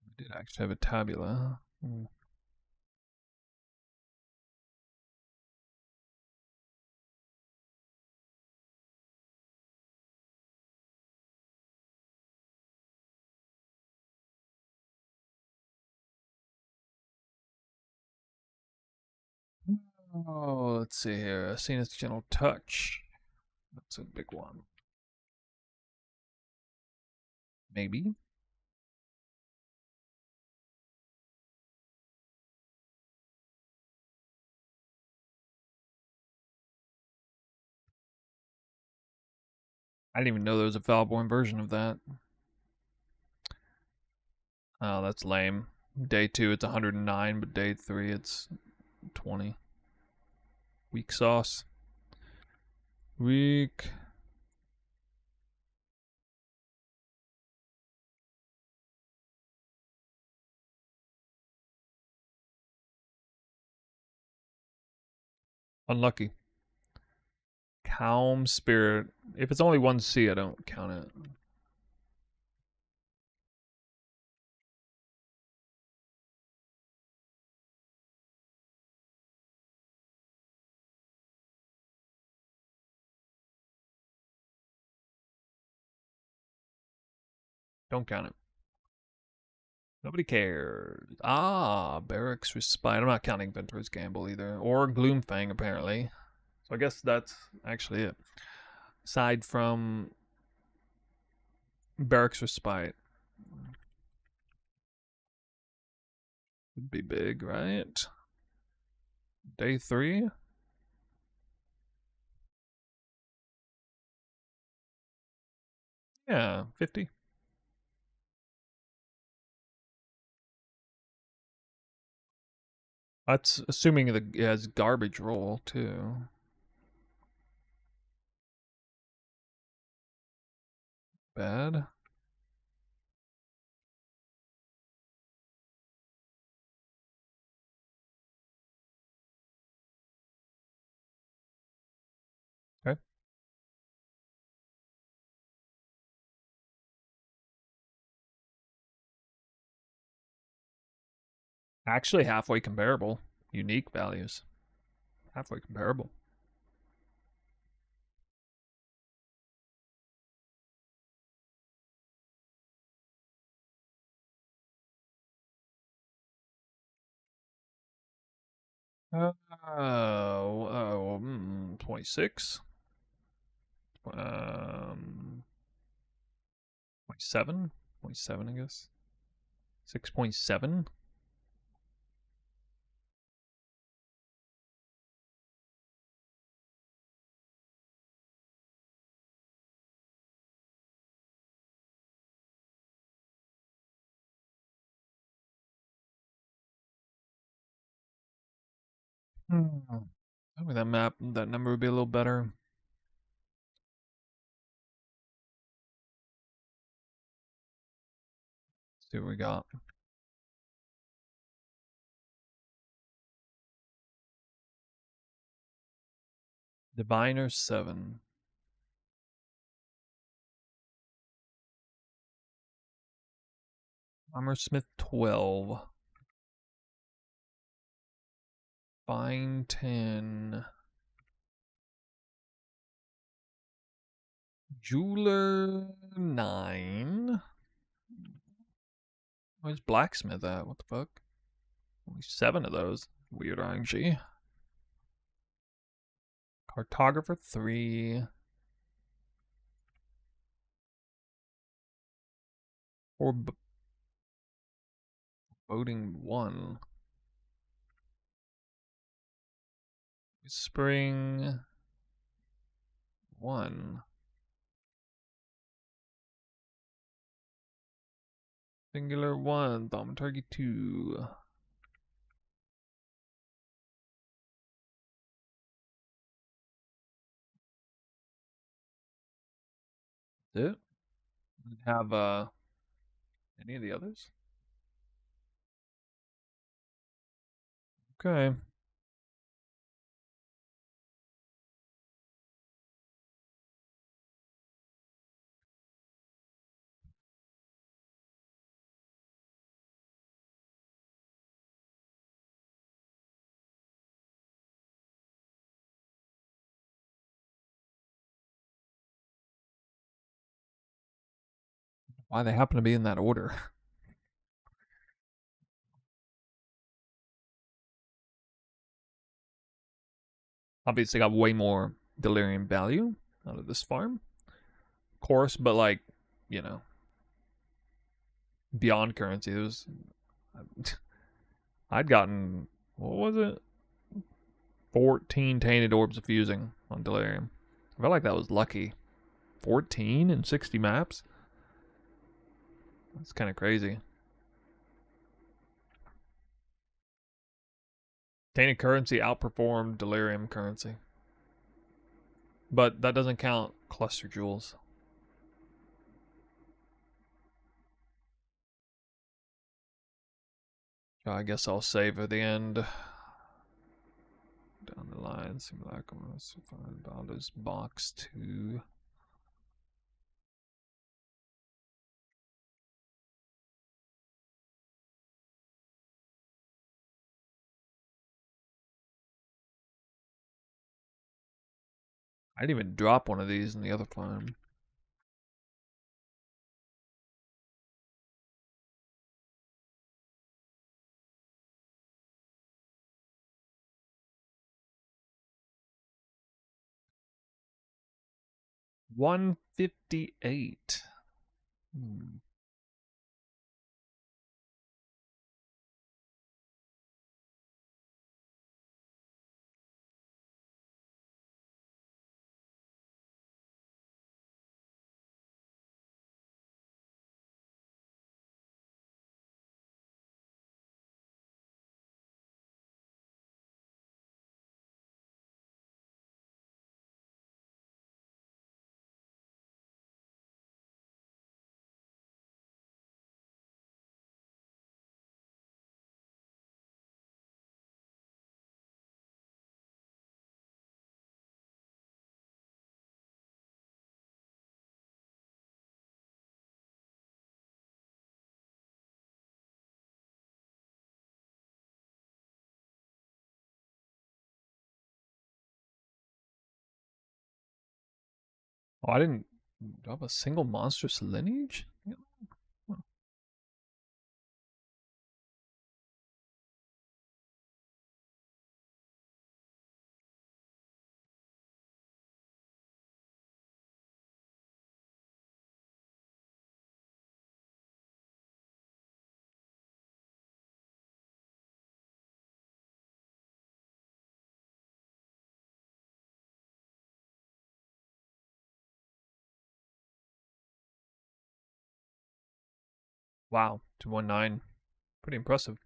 [SPEAKER 1] I did actually have a tabula. Oh, let's see here. Asena's Gentle Touch. That's a big one. Maybe. I didn't even know there was a Valborn version of that. Oh, that's lame. Day 2 it's 109, but day 3 it's 20. Weak sauce. Weak. Unlucky. Calm Spirit. If it's only 1C, I don't count it. Don't count it. Nobody cares. Ah, Barracks Respite. I'm not counting Ventur's Gamble either. Or Gloomfang, apparently. So I guess that's actually it. Aside from Barracks Respite. Would be big, right? Day 3? Yeah, 50. That's assuming it has garbage roll, too. Bad. Okay. Actually, halfway comparable. Unique values. Halfway comparable. Uh, 26. 27. 27, I guess. 6.7. Maybe that map, that number would be a little better. Let's see what we got. Diviner 7. Armorsmith 12. Fine 10. Jeweler 9. Where's Blacksmith at? What the fuck? Only 7 of those. Weird RNG. Cartographer 3. Or boating 1. Spring 1. Singular 1. Thaumaturgy 2. That's it? Didn't have any of the others? Okay. Why they happen to be in that order. Obviously got way more delirium value out of this farm. Of course, but like, you know, beyond currency, it was I'd gotten, what was it? 14 tainted orbs of fusing on delirium. I felt like that was lucky. 14 in 60 maps? That's kind of crazy. Tainted currency outperformed delirium currency. But that doesn't count cluster jewels. I guess I'll save at the end. Down the line, seem like I'm gonna find about this box 2. I didn't even drop one of these in the other farm. $158. Hmm. Oh, I didn't have a single monstrous lineage? Yeah. Huh. Wow, 219. Pretty impressive.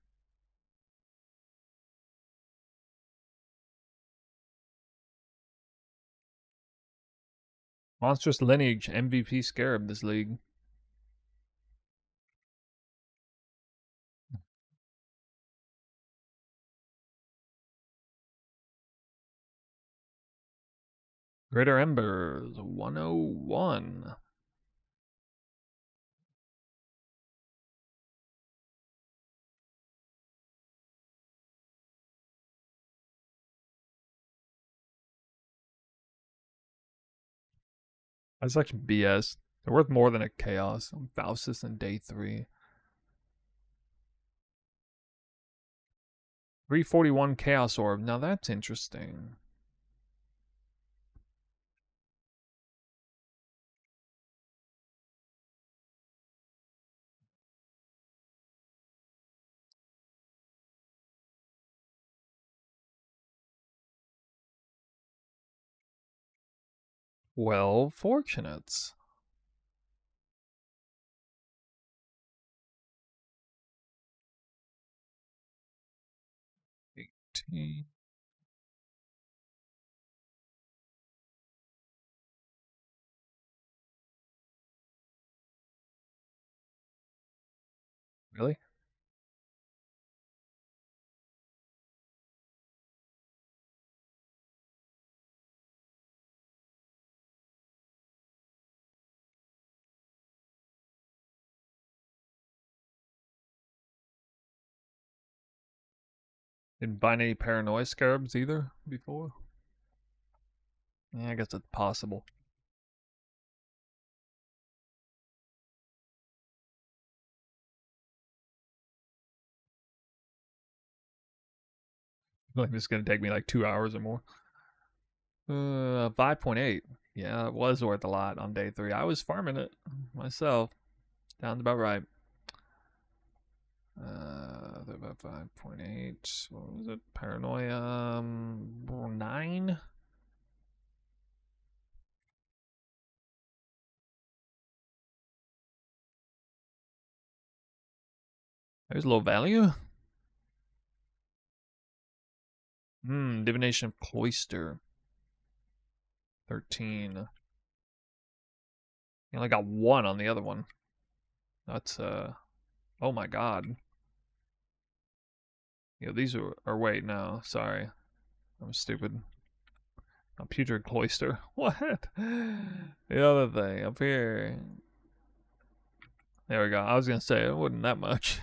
[SPEAKER 1] Monstrous lineage, MVP scarab this league. Greater Embers, 101. That's actually BS. They're worth more than a chaos. Faustus in day 3. 341 chaos orb. Now that's interesting. Well, fortunates. 18. Really? Didn't find any paranoia scarabs either before? Yeah, I guess it's possible. Like this is gonna take me like 2 hours or more. 5.8. Yeah, it was worth a lot on day 3. I was farming it myself. Sounds about right. About 5.8. What was it? Paranoia 9? There's low value. Divination Cloister. 13. You only got 1 on the other one. That's oh my god. Yeah, these are wait, no, sorry. I'm stupid. A putrid cloister. What? The other thing up here. There we go. I was gonna say it wasn't that much.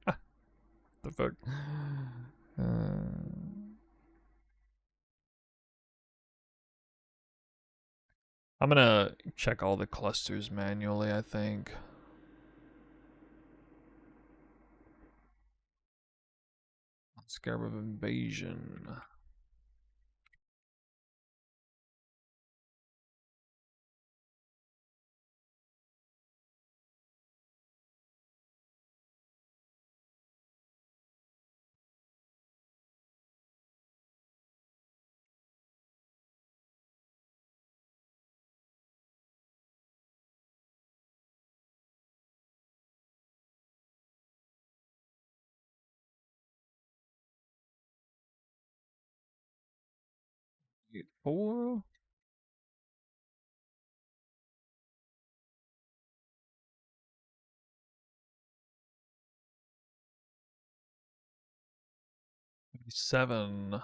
[SPEAKER 1] The fuck. I'm gonna check all the clusters manually, I think. Scarab of Invasion. 4. Seven.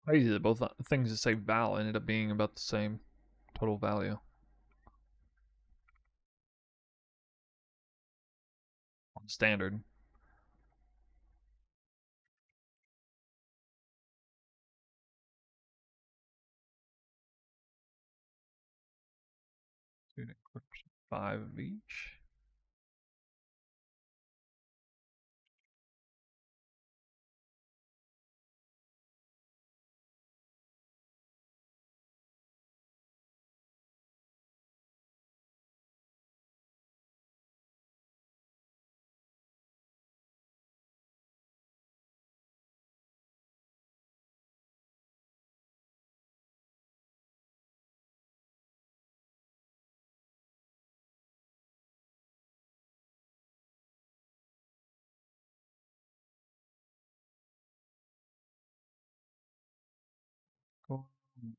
[SPEAKER 1] Crazy that both things that say val ended up being about the same total value on standard. Student encryption 5 of each.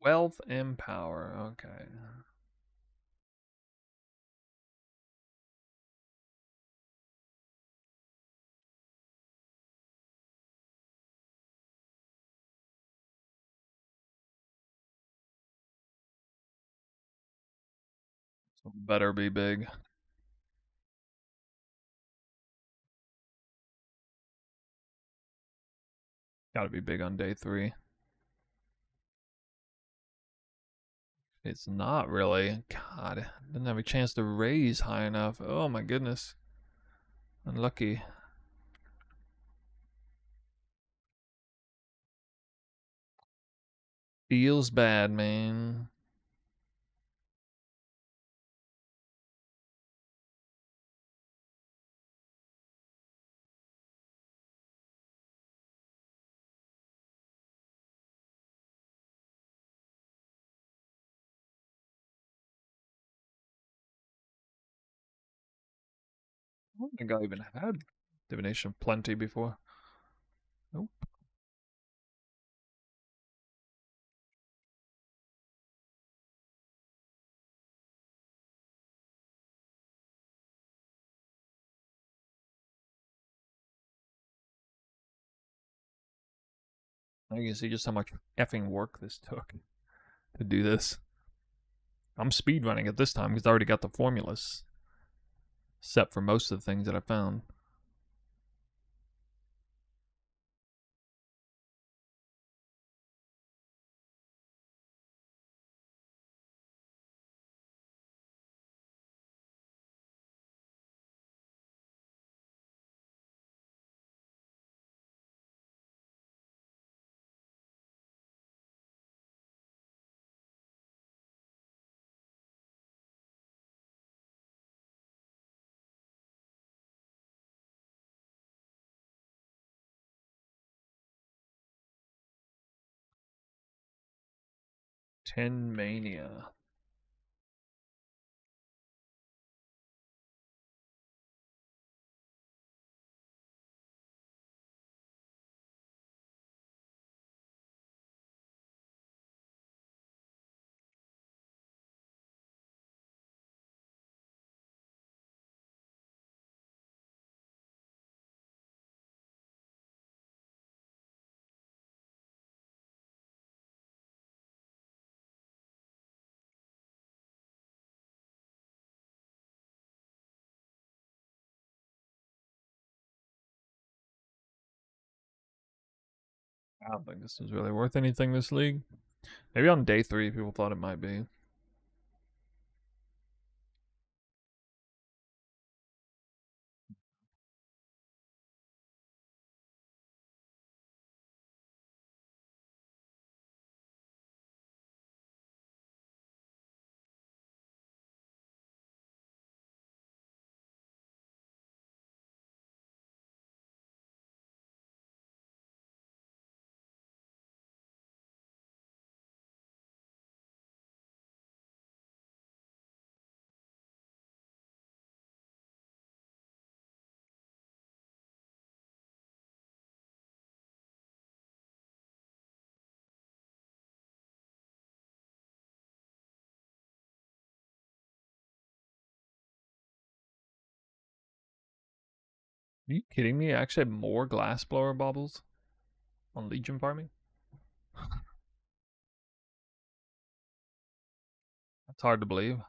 [SPEAKER 1] Wealth and power. Okay. So better be big. Gotta be big on day 3. It's not really. God, didn't have a chance to raise high enough. Oh my goodness. Unlucky. Feels bad, man. I don't think I even had divination plenty before. Nope. I can see just how much effing work this took to do this. I'm speedrunning it this time because I already got the formulas set for most of the things that I found. Ten Mania. I don't think this is really worth anything this league. Maybe on day 3 people thought it might be. Are you kidding me? I actually have more glass blower baubles on Legion farming? That's hard to believe.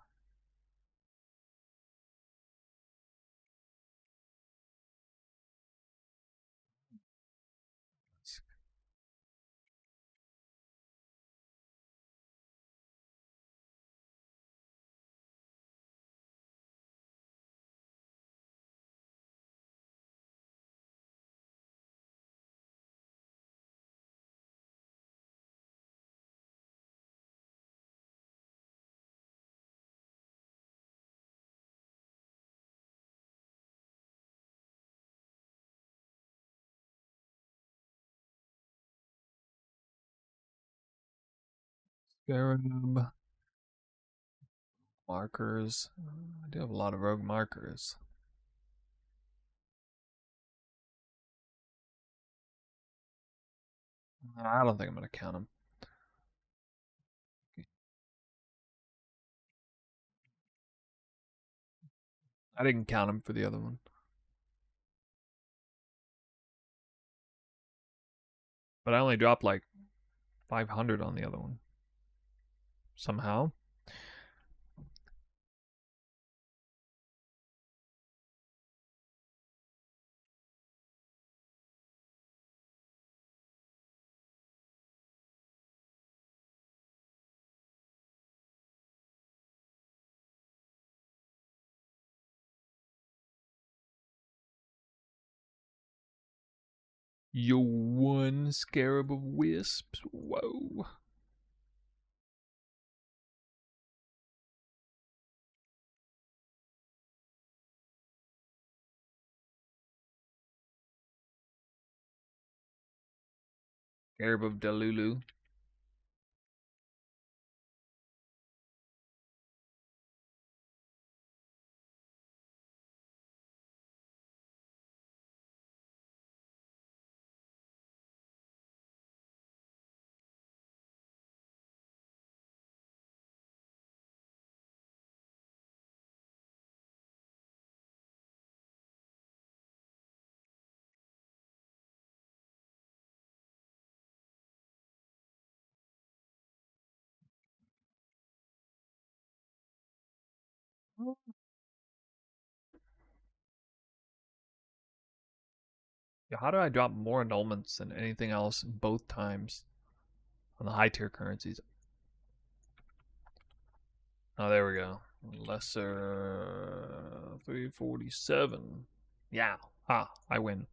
[SPEAKER 1] Scarab. Markers. I do have a lot of rogue markers. I don't think I'm going to count them. I didn't count them for the other one. But I only dropped like 500 on the other one. Somehow. Yo, one scarab of wisps. Whoa. Scarab of Delulu. Yeah, how do I drop more annulments than anything else both times on the high tier currencies? Oh, there we go. Lesser 347. Yeah. Ah, I win.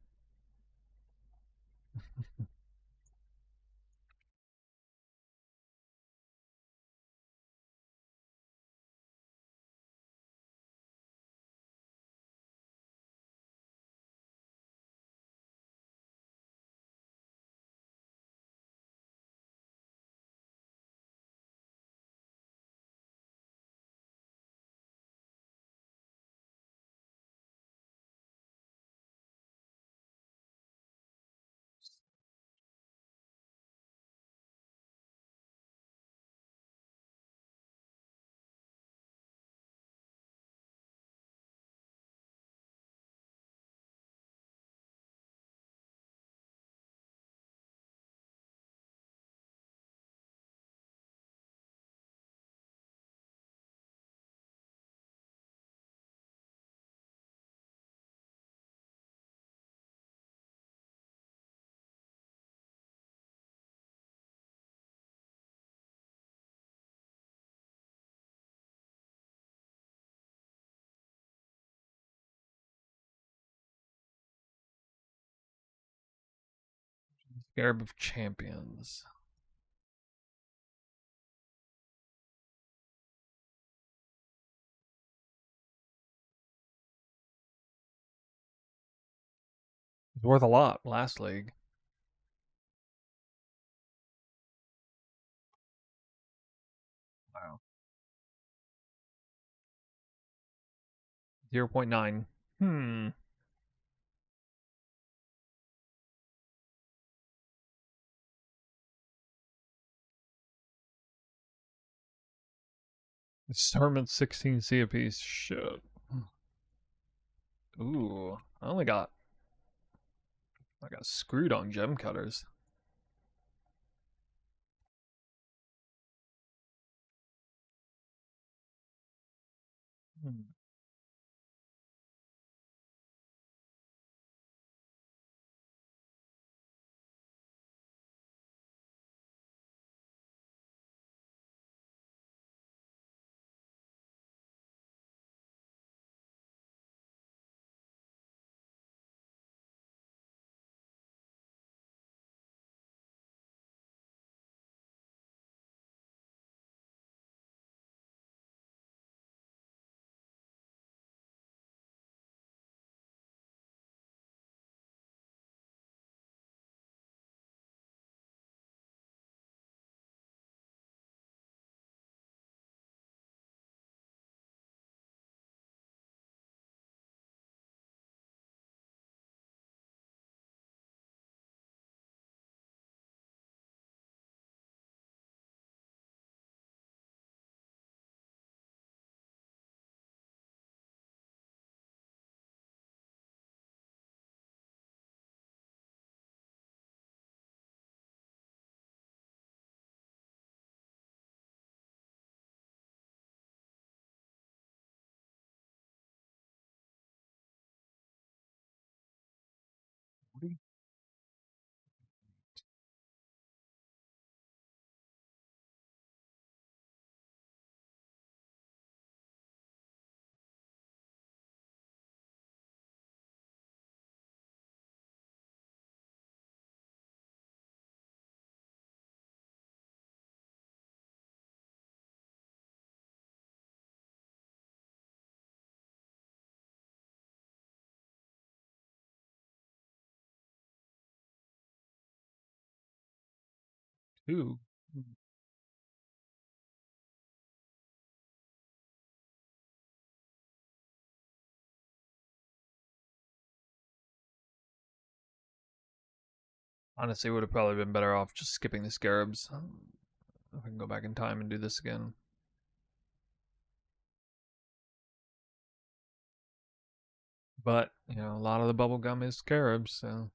[SPEAKER 1] Scarab of Champions. It's worth a lot last league. Wow. 0.9. Hmm. Sermon 16 C apiece. Shit. Ooh. I only got I got screwed on gem cutters. Hmm. Two. Honestly, would have probably been better off just skipping the scarabs. If I can go back in time and do this again. But, you know, a lot of the bubble gum is scarabs, so.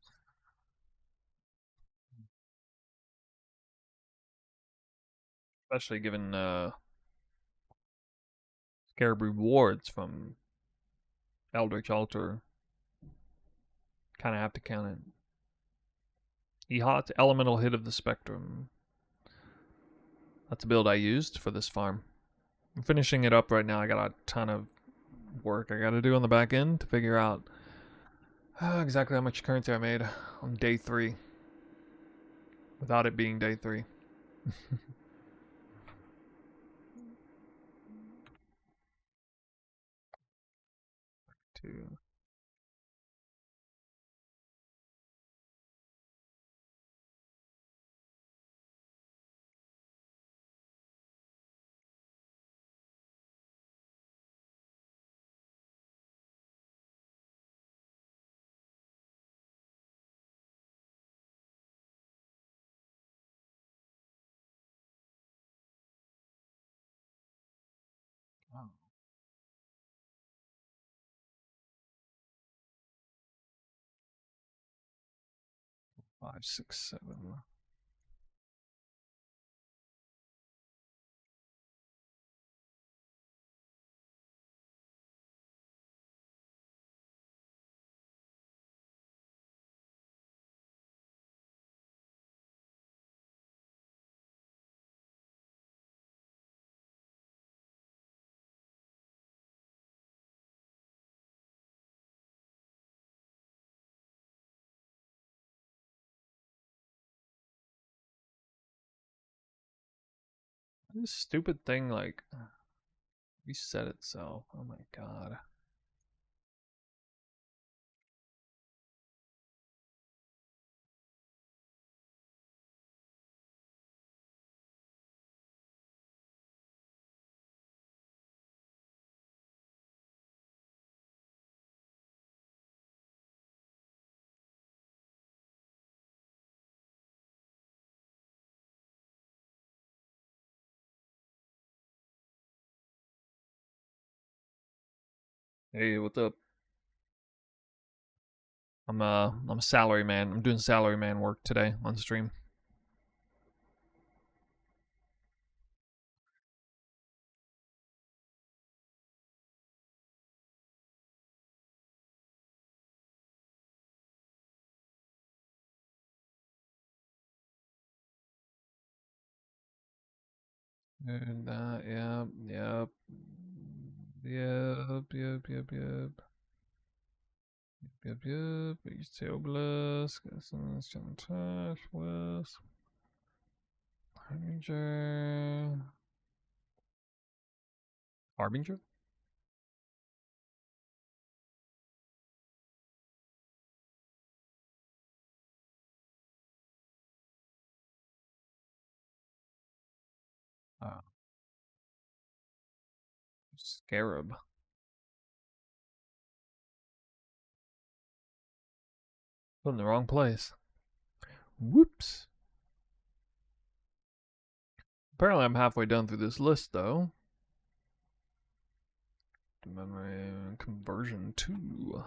[SPEAKER 1] Especially given scarab rewards from Eldritch Altar. Kind of have to count it. EHotS, Elemental Hit of the Spectrum. That's a build I used for this farm. I'm finishing it up right now. I got a ton of work I got to do on the back end to figure out exactly how much currency I made on day 3 without it being day 3. 2. Oh, 5, 6, 7. This stupid thing like reset itself. Oh my god. Hey, what's up? I'm a salary man. I'm doing salary man work today on stream. And that, yep, yep. Yep, yep, yep, yep. Yep, yep. East Oblast, Touch, West. Harbinger. Harbinger? Ah, Scarab. Put in the wrong place. Whoops. Apparently, I'm halfway done through this list, though. Memory conversion 2.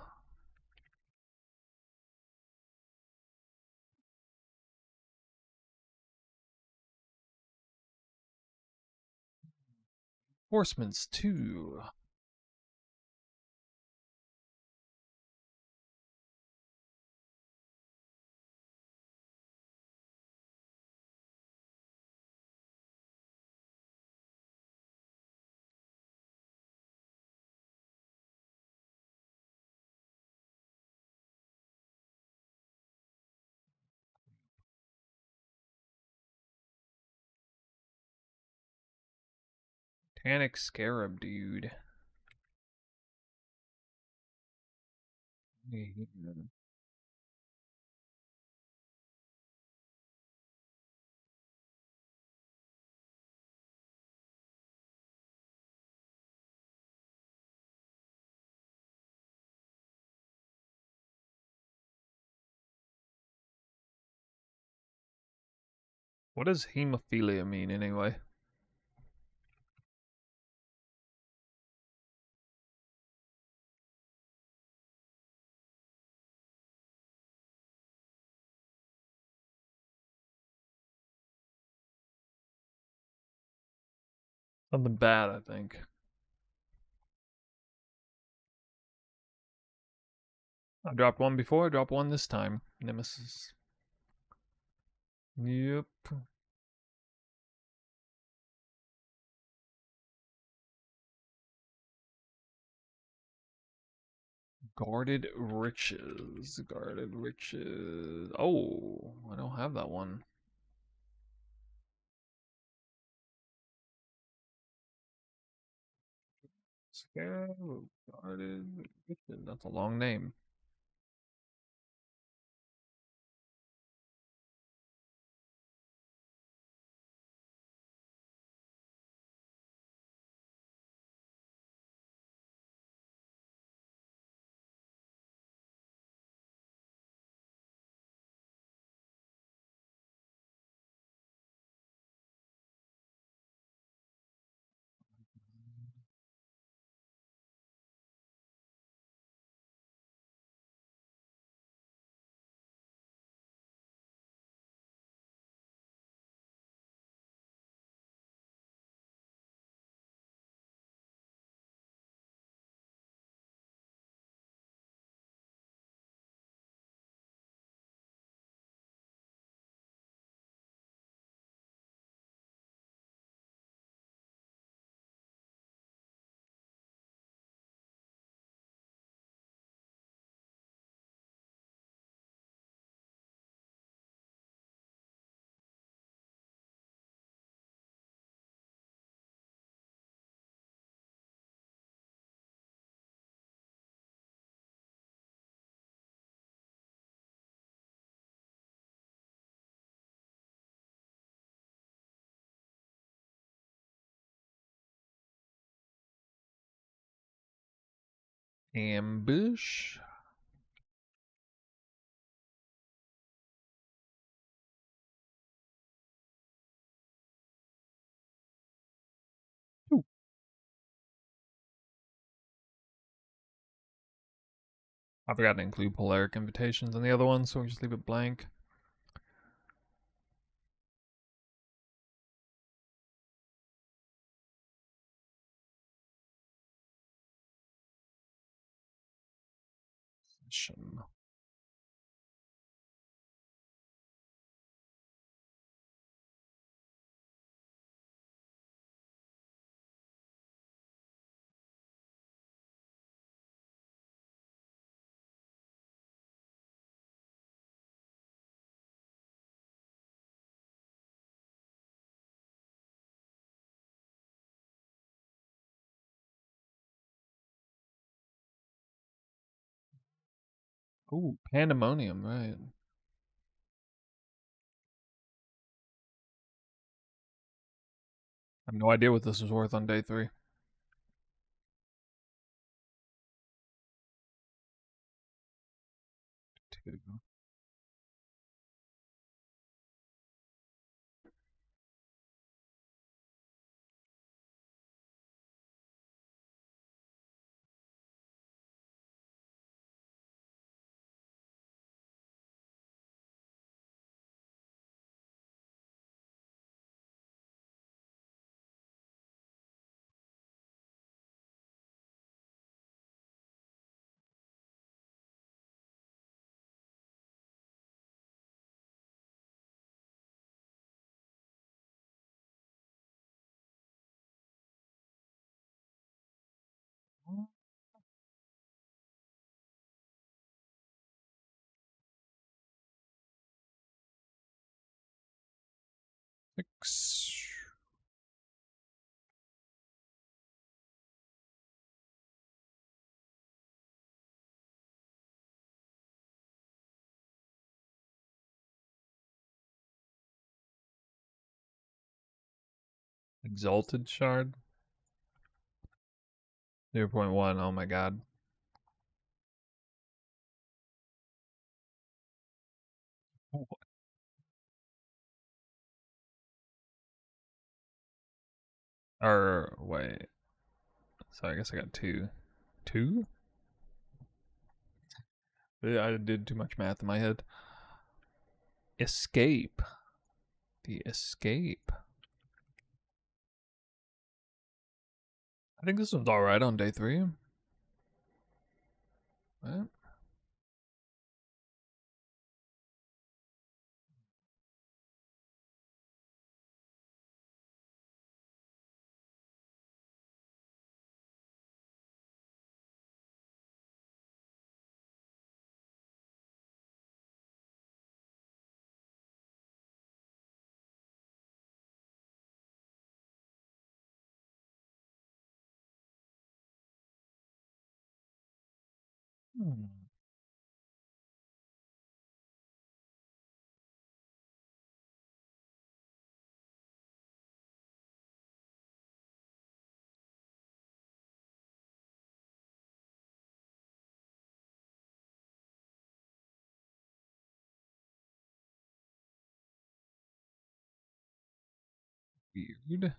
[SPEAKER 1] Horseman's 2. Tannic Scarab, dude. What does hemophilia mean, anyway? Something bad, I think. I dropped one before, I dropped one this time. Nemesis. Yep. Guarded Riches. Guarded Riches. Oh, I don't have that one. Scarab, Guarded Riches. That's a long name. Ambush. Ooh. I forgot to include polaric invitations in the other one, so we'll just leave it blank. Session. Ooh, pandemonium, right. I have no idea what this is worth on day 3. 2. Six. Exalted shard. 0.1. Oh my god. Or wait. So I guess I got 2. 2? Yeah, I did too much math in my head. Escape. The escape. I think this one's alright on day 3. Right? Hmm. Weird.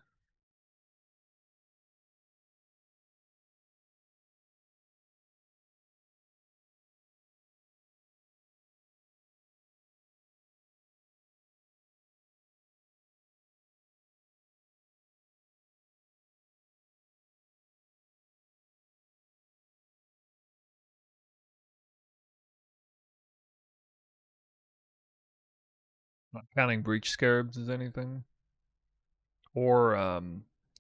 [SPEAKER 1] Not counting breach scarabs as anything. Or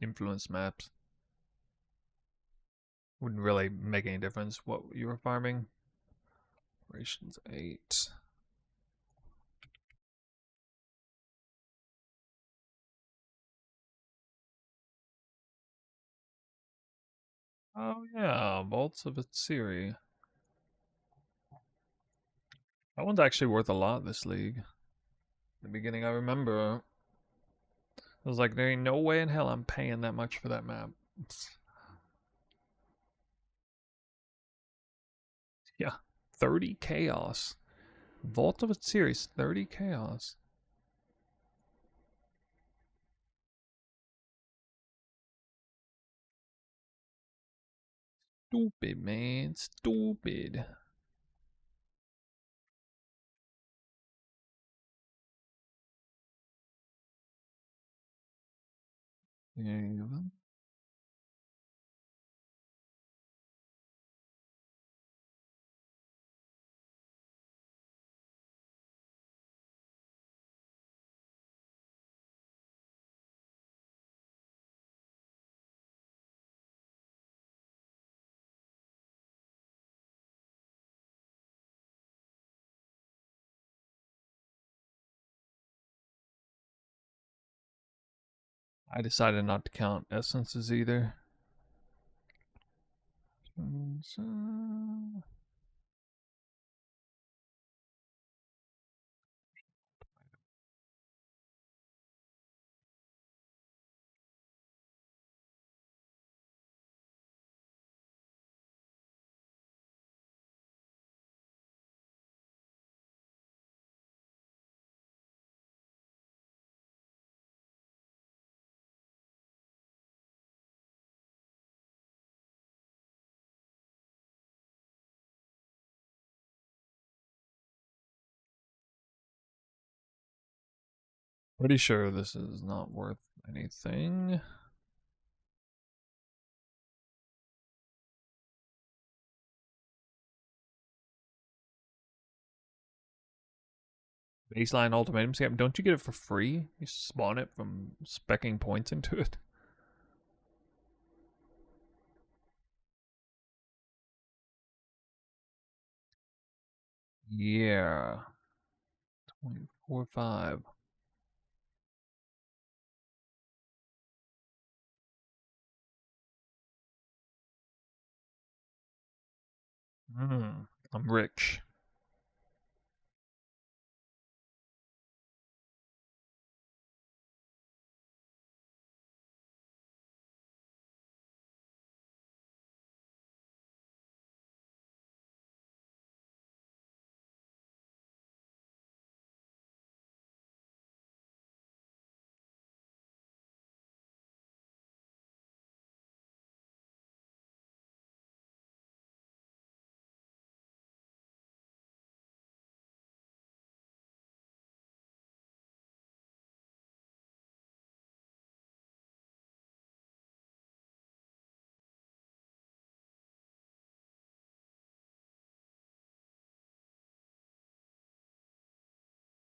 [SPEAKER 1] influence maps. Wouldn't really make any difference what you were farming. Operations 8. Oh yeah, Vaults of Atsiri. That one's actually worth a lot this league. In the beginning I remember I was like, there ain't no way in hell I'm paying that much for that map. Yeah. 30 chaos. Vault of Atsiri, 30 chaos. Stupid, man. Stupid. Yeah. I decided not to count essences either. Pretty sure this is not worth anything. Baseline ultimatum scam. Don't you get it for free? You spawn it from specking points into it. Yeah. 24.5. I'm rich.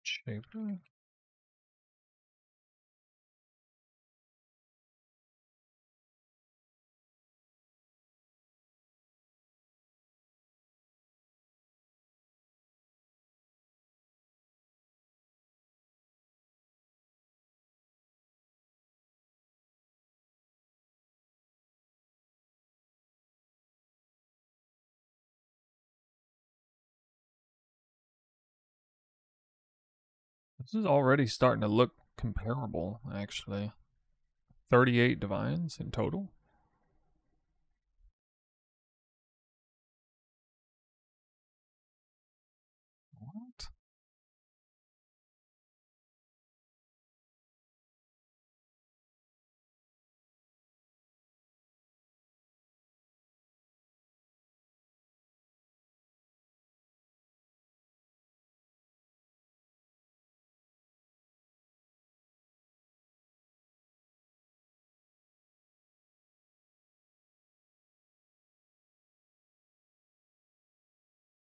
[SPEAKER 1] Shaper. This is already starting to look comparable, actually. 38 divines in total. What?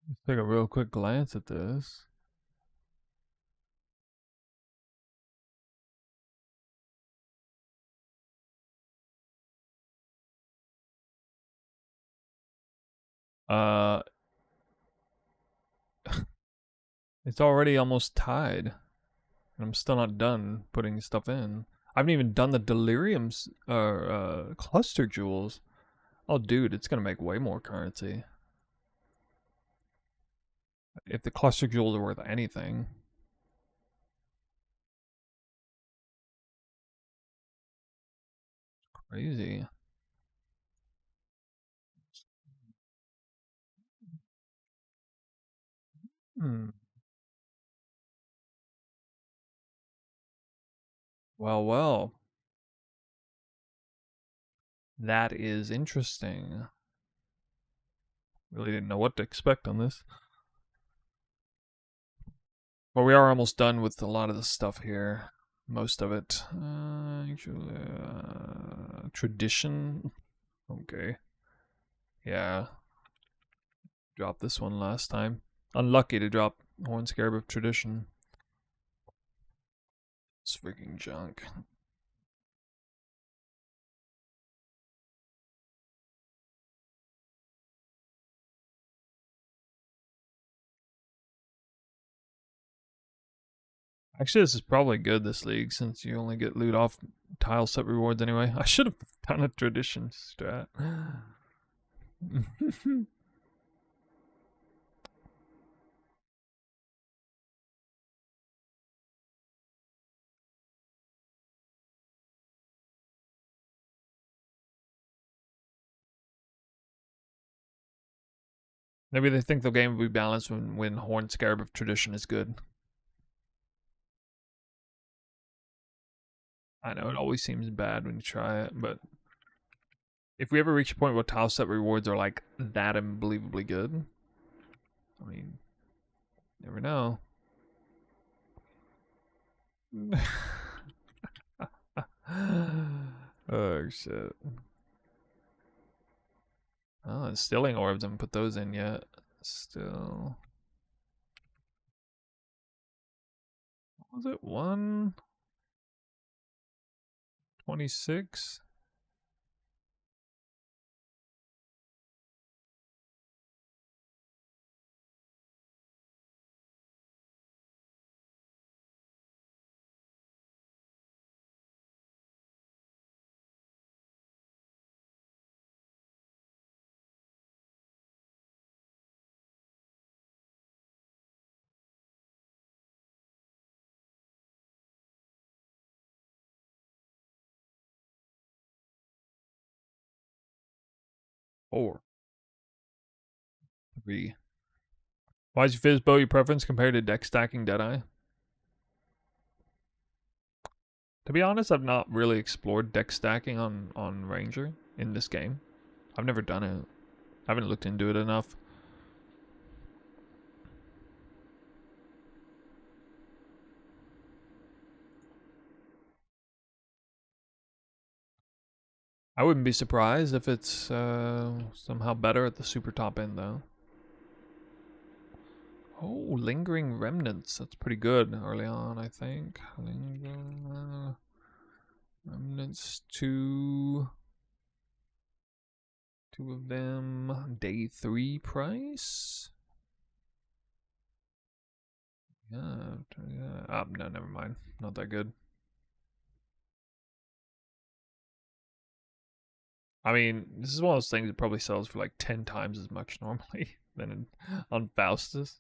[SPEAKER 1] Let's take a real quick glance at this. Uh, it's already almost tied. And I'm still not done putting stuff in. I haven't even done the deliriums cluster jewels. Oh, dude, it's gonna make way more currency. If the cluster jewels are worth anything. Crazy. Hmm. Well, well. That is interesting. Really didn't know what to expect on this. But we are almost done with a lot of the stuff here. Most of it. Actually, tradition. Okay. Yeah. Dropped this one last time. Unlucky to drop Horn Scarab of Tradition. It's freaking junk. Actually, this is probably good, this league, since you only get loot off tile set rewards anyway. I should have done a tradition strat. Maybe they think the game will be balanced when Horn Scarab of Tradition is good. I know it always seems bad when you try it, but if we ever reach a point where tile set rewards are like that unbelievably good, I mean, never know. Oh shit. Oh, and stilling orbs, I haven't put those in yet. Still. What was it? 126? Four. 3. Why is your Fizzbow your preference compared to deck stacking Deadeye? To be honest, I've not really explored deck stacking on Ranger in this game. I've never done it. I haven't looked into it enough. I wouldn't be surprised if it's somehow better at the super top end, though. Oh, Lingering Remnants. That's pretty good early on, I think. Lingering Remnants 2. 2 of them. Day 3 price? Yeah. No, never mind. Not that good. I mean, this is one of those things that probably sells for like 10 times as much normally than on Faustus.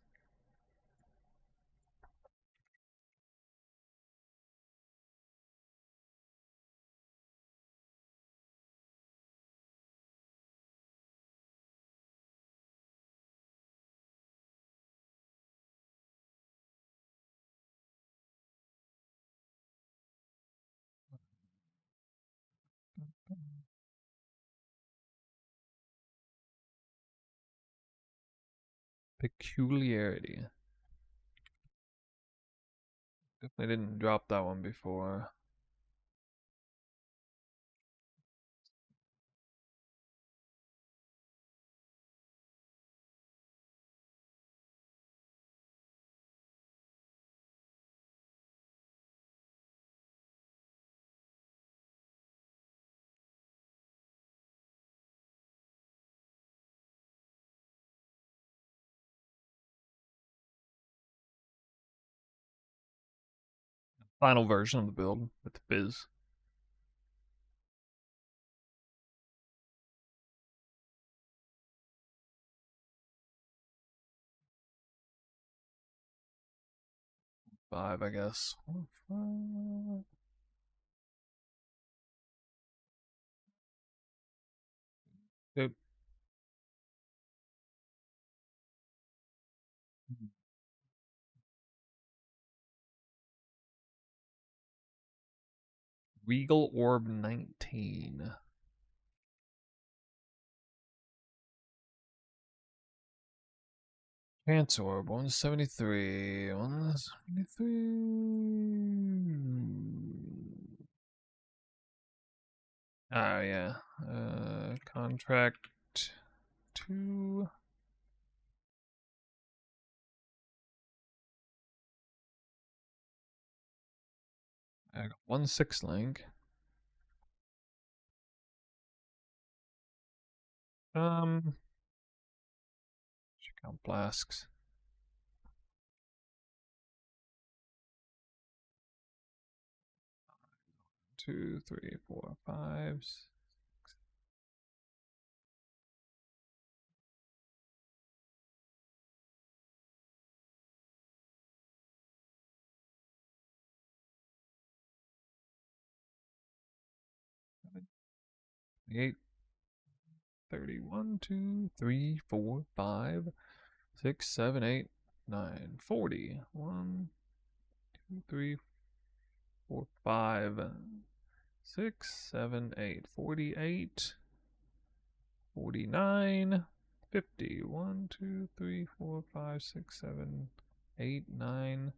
[SPEAKER 1] Peculiarity. Definitely didn't drop that one before. Final version of the build with the Fizz. Five, I guess. Yep. Regal Orb 19. Pants orb 173. 173. Oh yeah. Contract 2. I got 1/6 link. Check out Blasks. 2, 3, 4, 5. 8, 31, 2, 3, 4, 5, 6, 7, 8, 9, 40. 1, 2, 3, 4, 5, 6, 7, 8, 48, 49, 50. 1, 2, 3, 4, 5, 6, 7, 8, 9,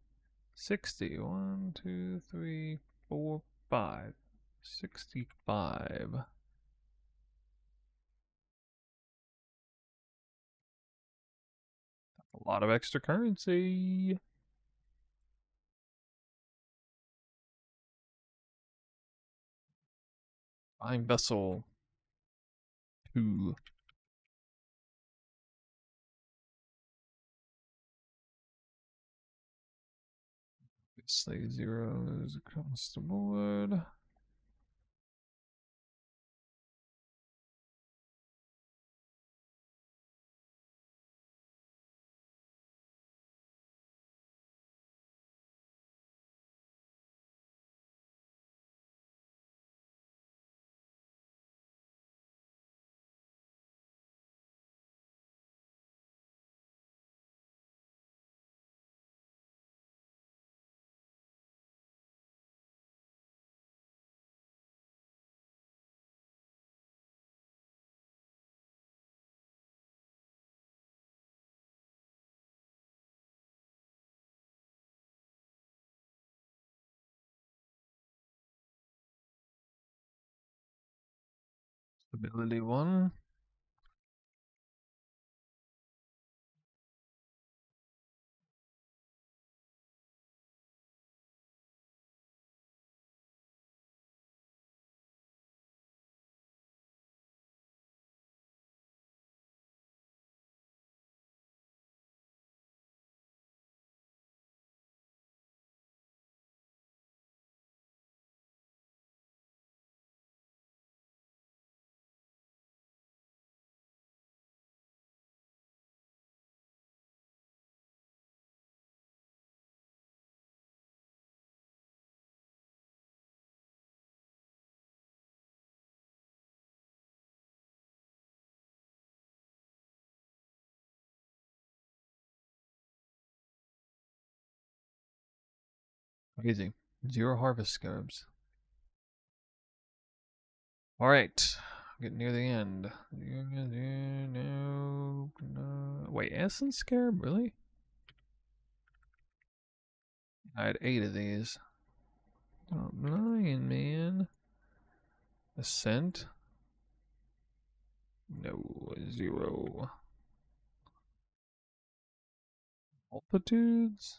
[SPEAKER 1] 60. 1, 2, 3, 4, 5, 65. A lot of extra currency. Buying vessel 2. Obviously zeros across the board. Stability 1. Crazy. 0 harvest scarabs. Alright. Getting near the end. No. Wait, essence scarab? Really? I had 8 of these. Stop lying, man. Ascent? No. 0. Multitudes?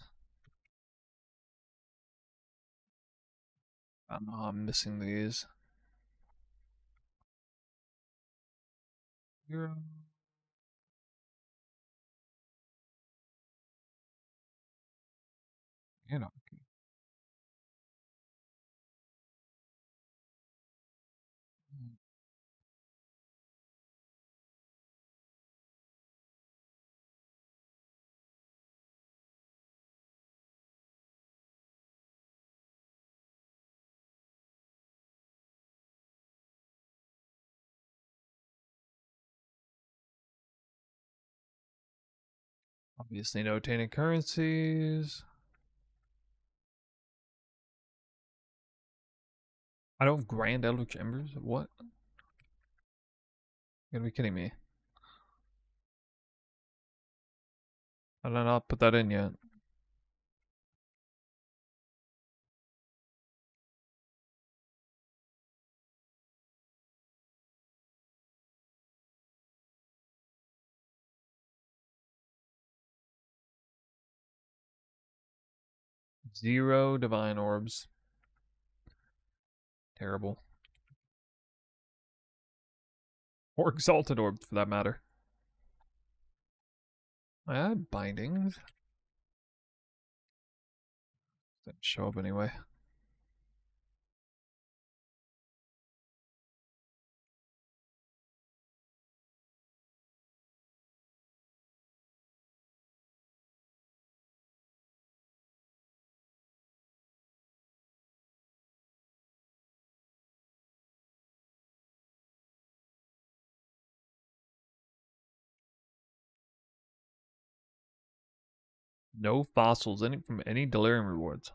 [SPEAKER 1] I don't know how I'm missing these. 0. Anarchy. Obviously, no obtaining currencies. I don't grand Eldritch Embers? What? You gotta be kidding me. I did not put that in yet. Zero divine orbs. Terrible. Or exalted orbs for that matter. I had bindings. Didn't show up anyway. No fossils from any delirium rewards.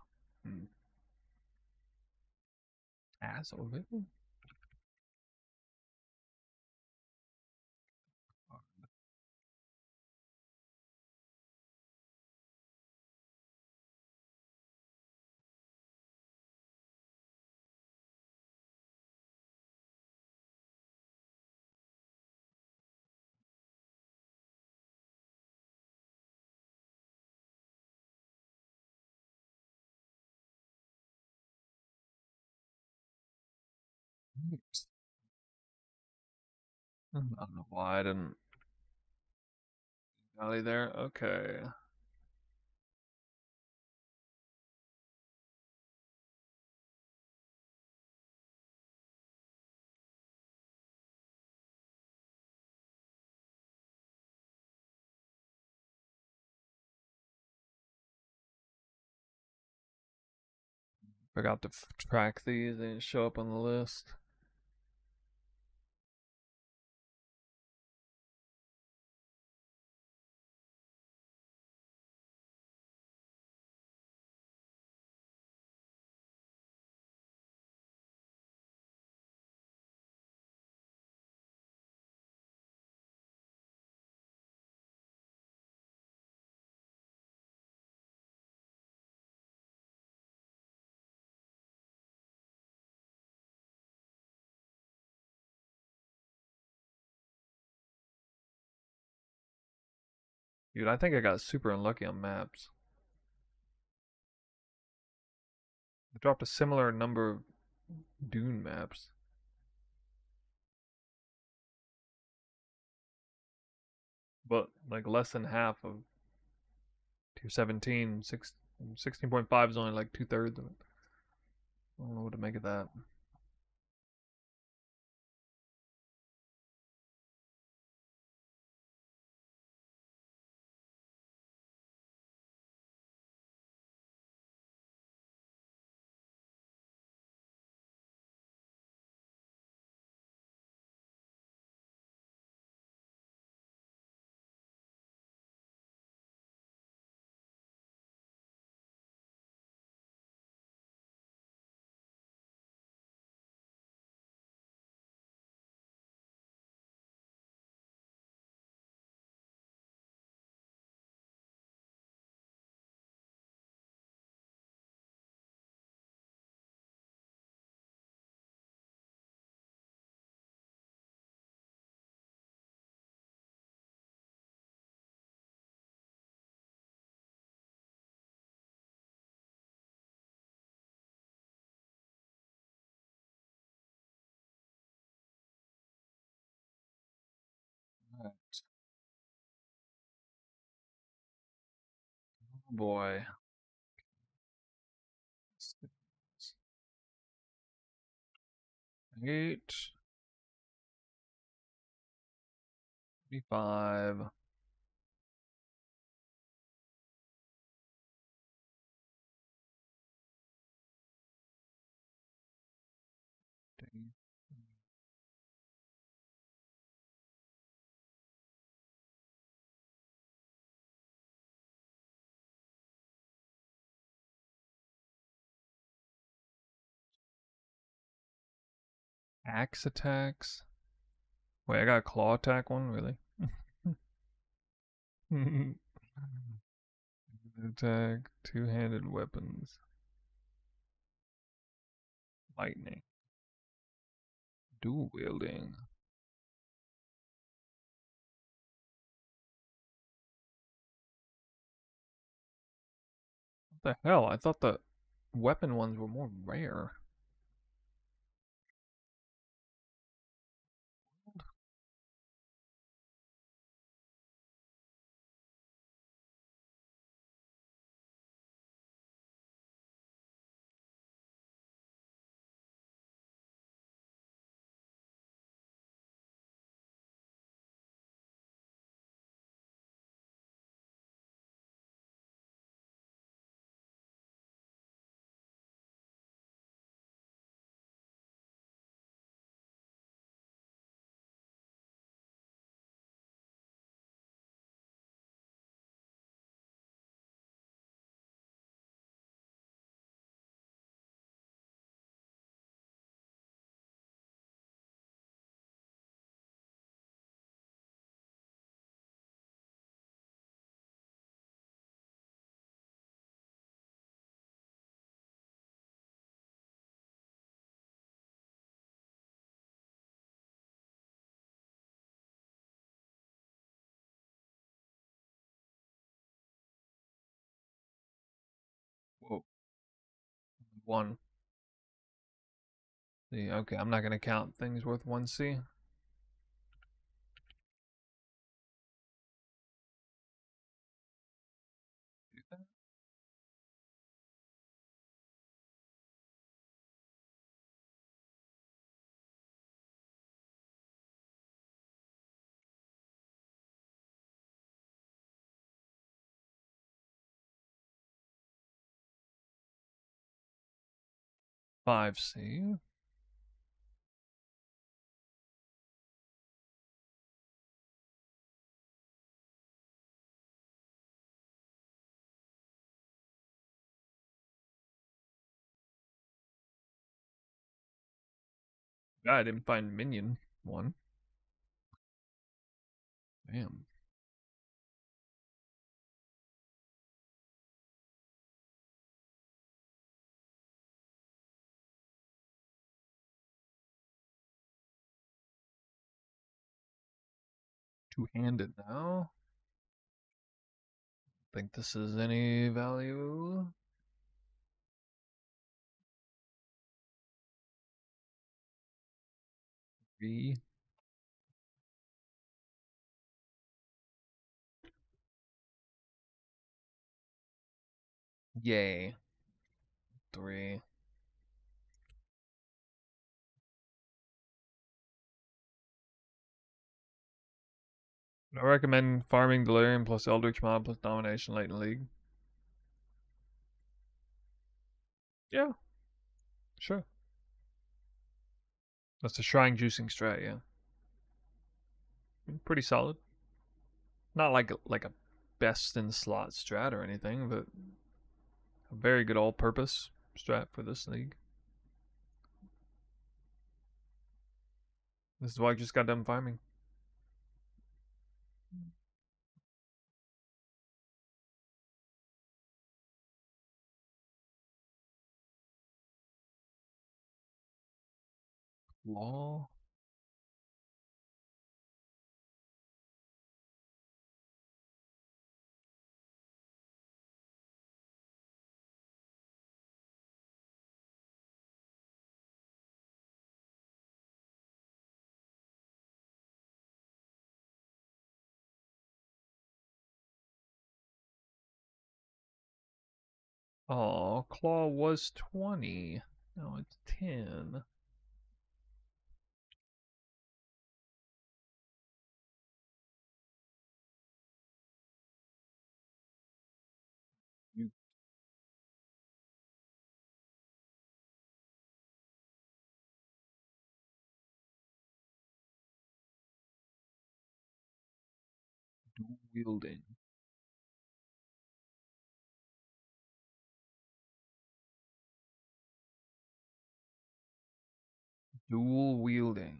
[SPEAKER 1] Asshole. I don't know why I didn't rally there. Okay. Forgot to track these. They didn't show up on the list. Dude, I think I got super unlucky on maps. I dropped a similar number of Dune maps. But like less than half of tier 17, 16.5 is only like 2/3 of it. I don't know what to make of that. Alright. Oh boy. 8, 25. Axe attacks. Wait, I got a claw attack one, really? Attack, two-handed weapons, lightning, dual wielding. What the hell? I thought the weapon ones were more rare. Whoa. One. See, okay, I'm not gonna count things worth 1C. 5C. I didn't find minion one. Damn. Two-handed now. Think this is any value? Three. Yay. Three. I recommend farming Delirium plus Eldritch Mob plus Domination late in League. Yeah, sure. That's a shrine juicing strat, yeah. Pretty solid. Not like a best in slot strat or anything, but a very good all-purpose strat for this league. This is why I just got done farming. Law. Oh, claw was 20. Now it's 10. You dual wielding. Dual wielding.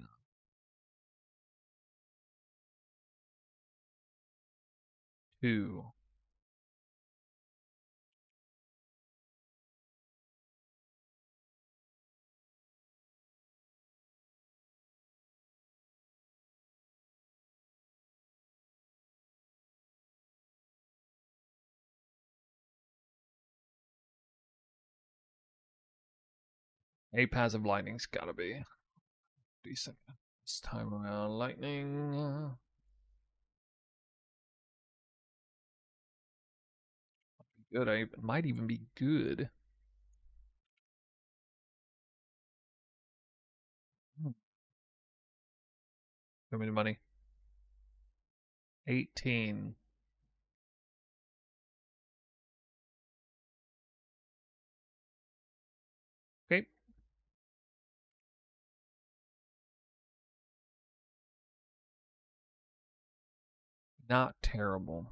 [SPEAKER 1] 2. A passive lightning's gotta be decent. This time around, lightning. Good. It might even be good. Show me the money. 18. Okay. Not terrible.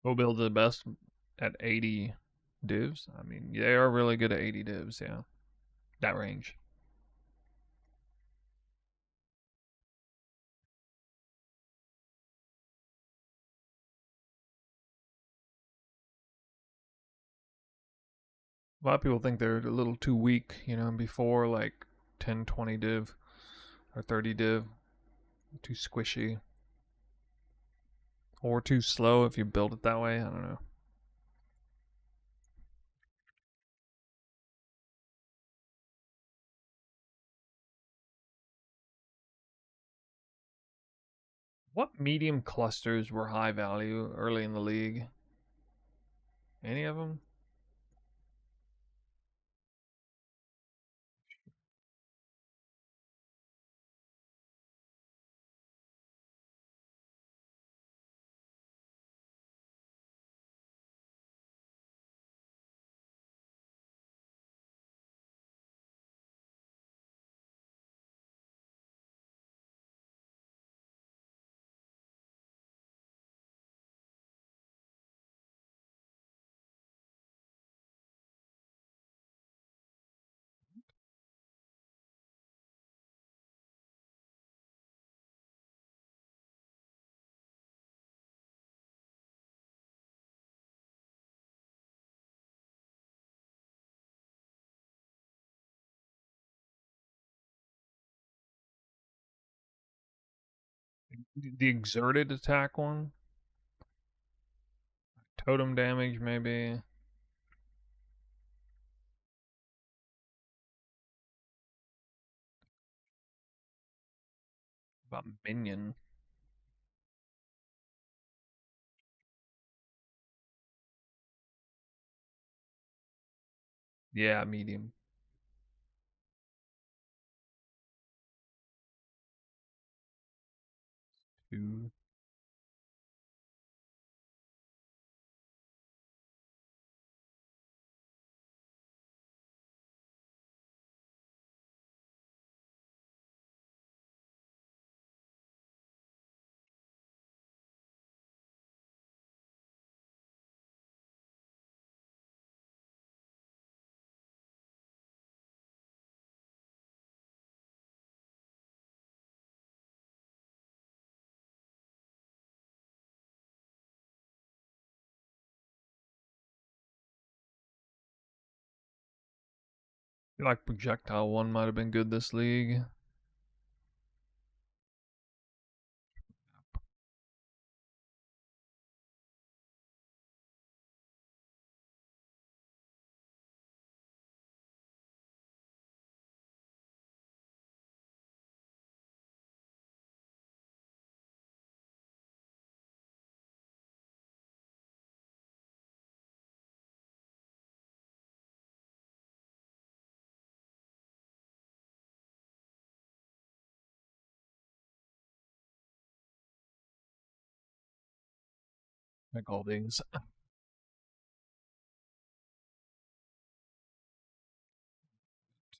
[SPEAKER 1] We'll build the best at 80 divs. I mean, they are really good at 80 divs, yeah. That range. A lot of people think they're a little too weak, you know, before like 10, 20 div or 30 div. Too squishy. Or too slow if you build it that way. I don't know. What medium clusters were high value early in the league? Any of them? The exerted attack one? Totem damage, maybe. About minion. Yeah, medium. 2. I feel like projectile one might have been good this league. Like all these.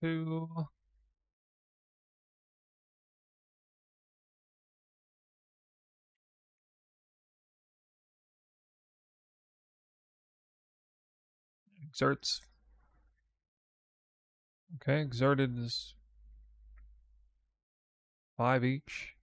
[SPEAKER 1] 2. Exerts. Okay, exerted is 5 each.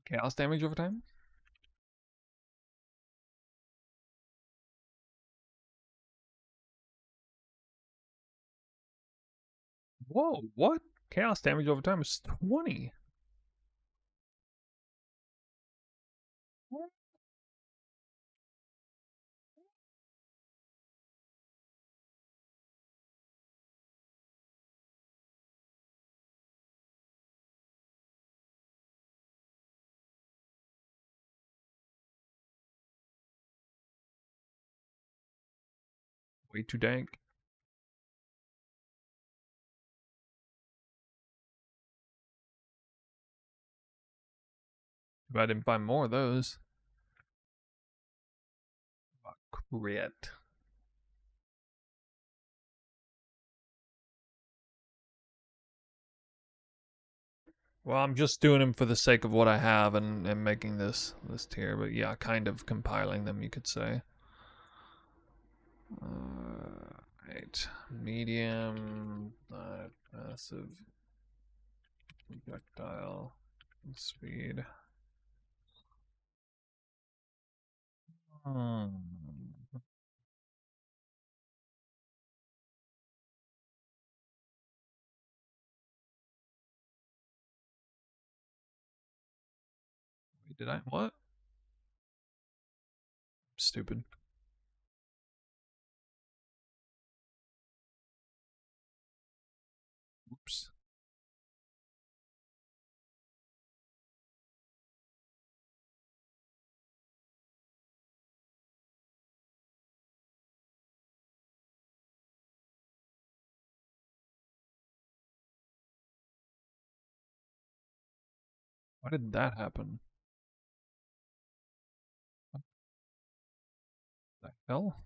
[SPEAKER 1] Chaos damage over time? Whoa, what? Chaos damage over time is 20. Way too dank. If I didn't find more of those. Crit. Well, I'm just doing them for the sake of what I have and making this list here, but yeah, kind of compiling them, you could say. Right, medium, massive, projectile, speed. Hmm. Wait, did I? What? Stupid. Oops. Why did that happen? What the hell?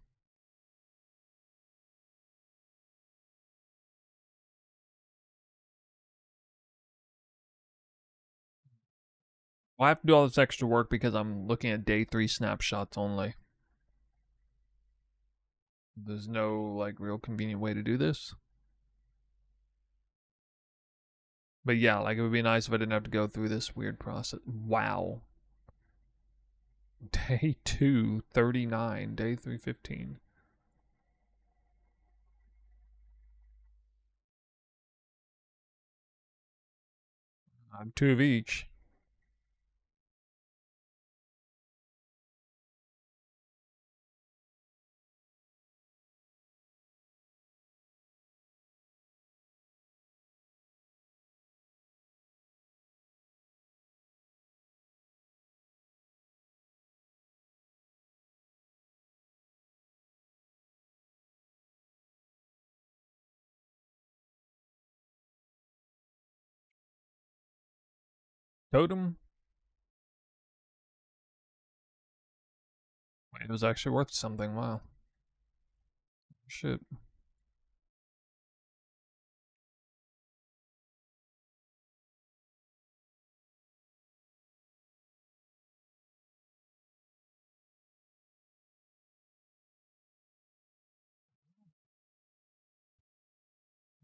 [SPEAKER 1] Well, I have to do all this extra work because I'm looking at day 3 snapshots only. There's no like real convenient way to do this. But yeah, like it would be nice if I didn't have to go through this weird process. Wow. Day 2, 39. Day 3, 15. I'm 2 of each. Totem. It was actually worth something. Wow. Shit.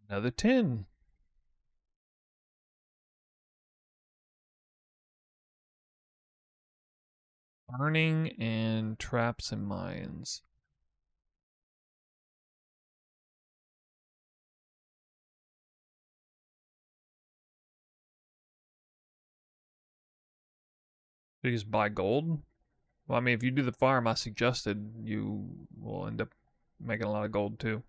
[SPEAKER 1] Another 10. Burning and traps and mines. Do you just buy gold? Well, I mean, if you do the farm I suggested, you will end up making a lot of gold too.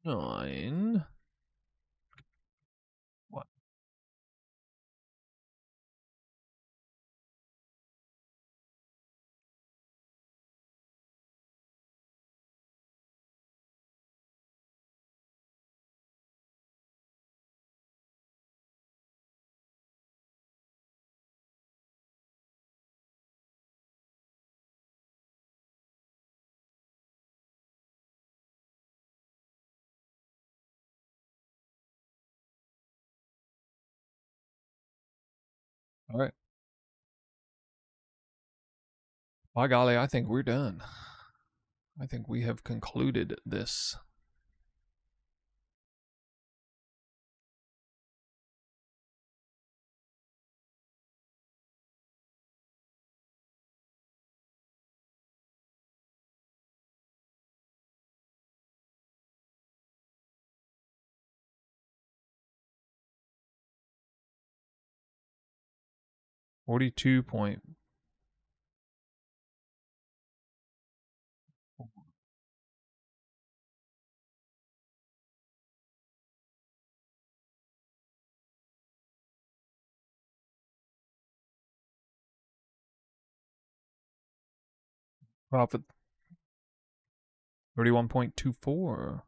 [SPEAKER 1] Nine. What? All right. By golly, I think we're done. I think we have concluded this. $42.4. Profit 31.24.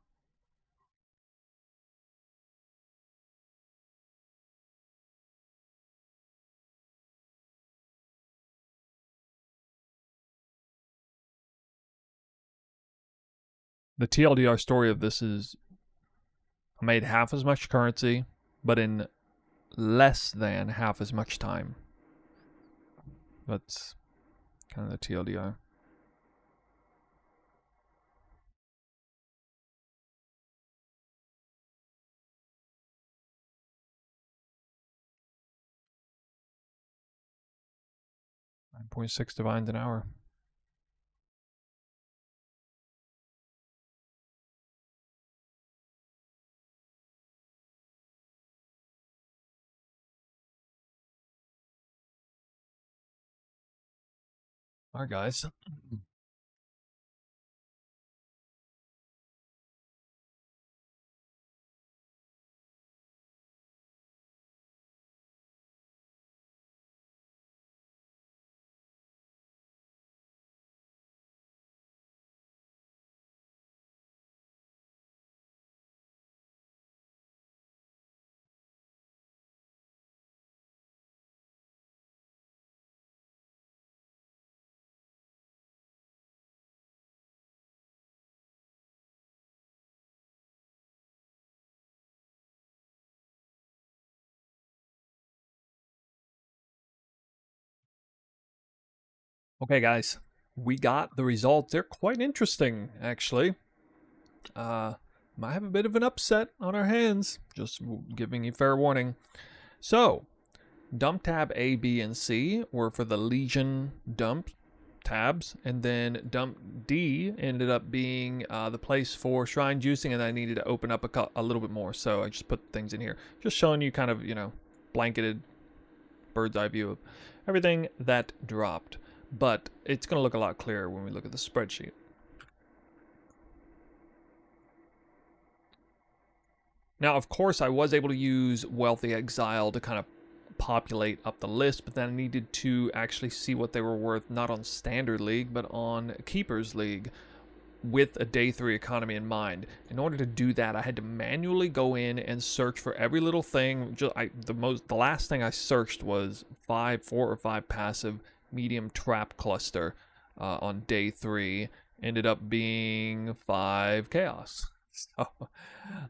[SPEAKER 1] The TLDR story of this is I made half as much currency, but in less than half as much time. That's kind of the TLDR. .6 divines an hour. All right, guys. Okay, guys, we got the results. They're quite interesting, actually. Might have a bit of an upset on our hands. Just giving you fair warning. So, dump tab A, B, and C were for the Legion dump tabs, and then dump D ended up being the place for shrine juicing, and I needed to open up a little bit more, so I just put things in here. Just showing you kind of, blanketed bird's eye view of everything that dropped. But it's going to look a lot clearer when we look at the spreadsheet. Now, of course, I was able to use Wealthy Exile to kind of populate up the list, but then I needed to actually see what they were worth, not on Standard League, but on Keeper's League, with a day 3 economy in mind. In order to do that, I had to manually go in and search for every little thing. The last thing I searched was 4 or 5 passive medium trap cluster on day 3. Ended up being 5 chaos. So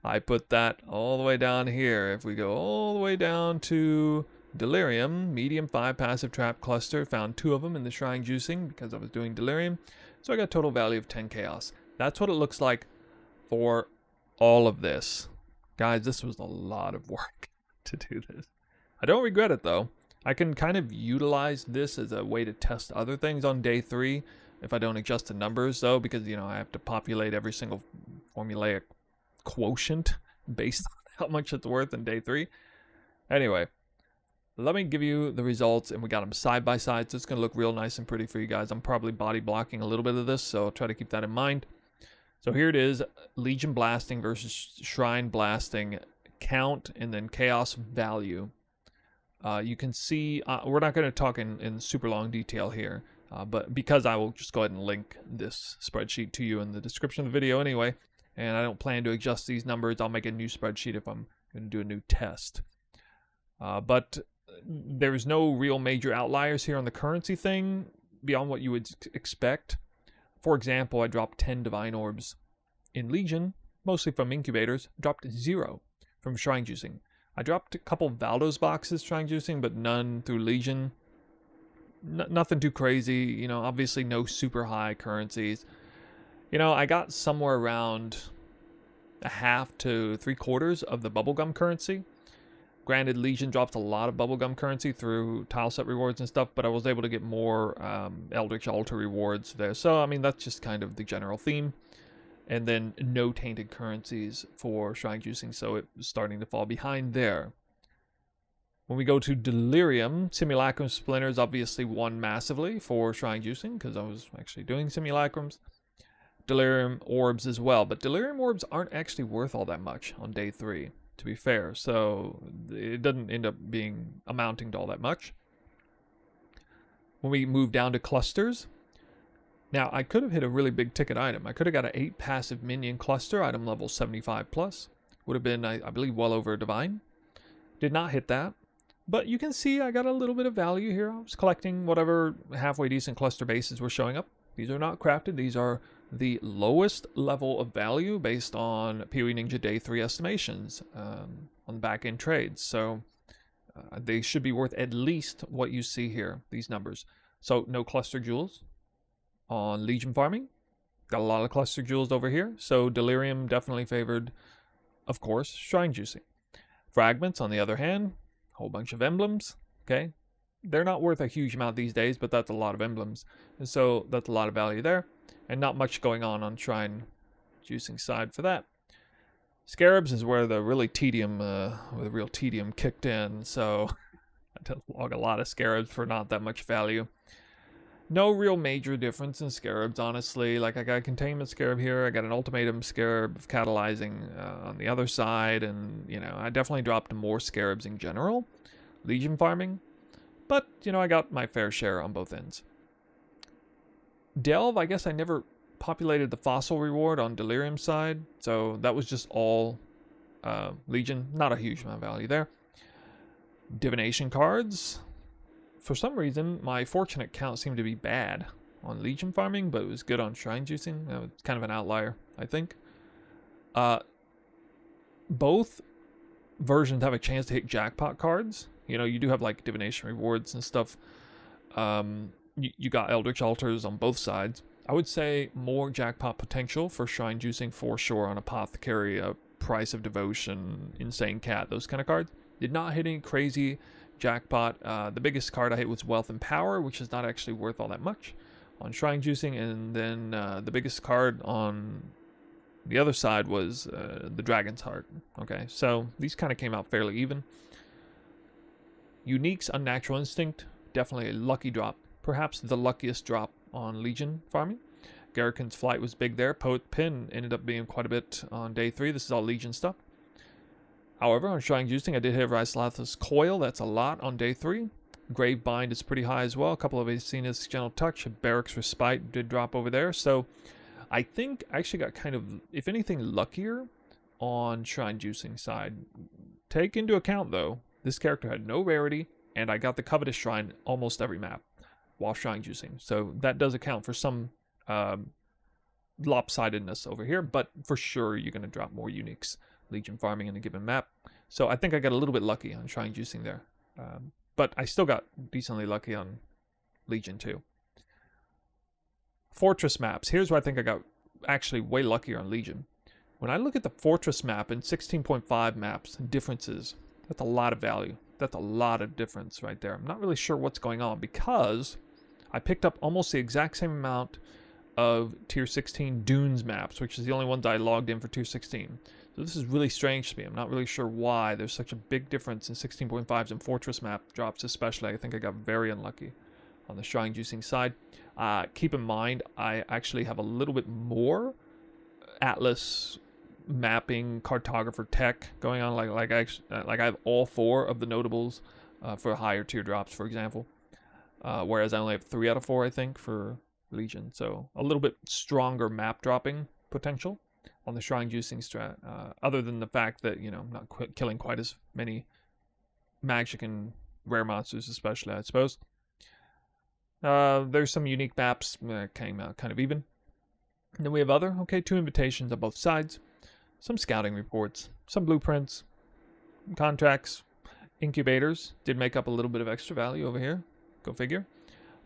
[SPEAKER 1] I put that all the way down here. If we go all the way down to Delirium, medium 5 passive trap cluster, found 2 of them in the shrine juicing because I was doing Delirium. So I got a total value of 10 chaos. That's what it looks like for all of this. Guys, this was a lot of work to do this. I don't regret it though. I can kind of utilize this as a way to test other things on day 3 if I don't adjust the numbers though, because I have to populate every single formulaic quotient based on how much it's worth in day 3. Anyway, let me give you the results, and we got them side by side, so it's going to look real nice and pretty for you guys. I'm probably body blocking a little bit of this, so I'll try to keep that in mind. So here it is, Legion Blasting versus Shrine Blasting count, and then Chaos value. You can see, we're not going to talk in super long detail here, but because I will just go ahead and link this spreadsheet to you in the description of the video anyway, and I don't plan to adjust these numbers. I'll make a new spreadsheet if I'm going to do a new test. But there's no real major outliers here on the currency thing beyond what you would expect. For example, I dropped 10 Divine Orbs in Legion, mostly from incubators, dropped 0 from shrine juicing. I dropped a couple Valdos boxes shrine juicing, but none through Legion. nothing too crazy. You know, obviously no super high currencies. You know, I got somewhere around a half to 3/4 of the bubblegum currency. Granted, Legion dropped a lot of bubblegum currency through tile set rewards and stuff, but I was able to get more Eldritch Altar rewards there. So, I mean, that's just kind of the general theme. And then no tainted currencies for shrine juicing, so it was starting to fall behind there. When we go to Delirium, Simulacrum Splinters obviously won massively for shrine juicing, because I was actually doing Simulacrums. Delirium Orbs as well, but Delirium Orbs aren't actually worth all that much on day 3. To be fair, so it doesn't end up being amounting to all that much. When we move down to clusters, now I could have hit a really big ticket item. I could have got an 8 passive minion cluster, item level 75 plus. Would have been, I believe, well over a divine. Did not hit that, but you can see I got a little bit of value here. I was collecting whatever halfway decent cluster bases were showing up. These are not crafted. These are the lowest level of value based on PoE Ninja Day 3 estimations on the back-end trades. So they should be worth at least what you see here, these numbers. So no cluster jewels on Legion farming. Got a lot of cluster jewels over here. So Delirium definitely favored, of course, shrine juicing. Fragments, on the other hand, a whole bunch of emblems. Okay, they're not worth a huge amount these days, but that's a lot of emblems. And so that's a lot of value there. And not much going on shrine juicing side for that. Scarabs is where the really tedium, where the real tedium kicked in. So I did log a lot of scarabs for not that much value. No real major difference in scarabs, honestly. Like, I got a containment scarab here, I got an ultimatum scarab catalyzing on the other side, and, you know, I definitely dropped more scarabs in general, Legion farming, but, you know, I got my fair share on both ends. Delve, I guess I never populated the fossil reward on Delirium side, so that was just all Legion, not a huge amount of value there. Divination cards. For some reason, my fortunate count seemed to be bad on Legion farming, but it was good on shrine juicing. It's kind of an outlier, I think. Both versions have a chance to hit jackpot cards. You know, you do have like divination rewards and stuff. You got Eldritch Altars on both sides. I would say more jackpot potential for shrine juicing for sure on Apothecary, Price of Devotion, Insane Cat, those kind of cards. Did not hit any crazy jackpot. The biggest card I hit was Wealth and Power, which is not actually worth all that much on shrine juicing, and then the biggest card on the other side was the Dragon's Heart. Okay, so these kind of came out fairly even. Unique's Unnatural Instinct, definitely a lucky drop, perhaps the luckiest drop on Legion farming. Garrican's Flight was big there. Poet Pin ended up being quite a bit on day 3. This is all Legion stuff. However, on shrine juicing, I did hit Ryslath's Coil. That's a lot on day 3. Grave Bind is pretty high as well. A couple of Acena's Gentle Touch. Barracks Respite did drop over there. So I think I actually got kind of, if anything, luckier on shrine juicing side. Take into account, though, this character had no rarity, and I got the Covetous Shrine almost every map while shrine juicing. So that does account for some lopsidedness over here, but for sure you're going to drop more uniques Legion farming in a given map. So I think I got a little bit lucky on shrine juicing there. But I still got decently lucky on Legion too. Fortress maps. Here's where I think I got actually way luckier on Legion. When I look at the Fortress map and 16.5 maps, differences, that's a lot of value. That's a lot of difference right there. I'm not really sure what's going on because I picked up almost the exact same amount of Tier 16 Dunes maps, which is the only ones I logged in for Tier 16. So this is really strange to me. I'm not really sure why there's such a big difference in 16.5s and Fortress map drops especially. I think I got very unlucky on the shrine juicing side. Keep in mind, I actually have a little bit more Atlas mapping cartographer tech going on. Like I have all 4 of the notables for higher tier drops, for example. Whereas I only have 3 out of 4, I think, for Legion. So a little bit stronger map dropping potential on the shrine juicing strat, other than the fact that, you know, I'm not killing quite as many magic and rare monsters, especially, I suppose. There's some unique maps that came out kind of even. And then we have other, 2 invitations on both sides, some scouting reports, some blueprints, contracts, incubators did make up a little bit of extra value over here, go figure.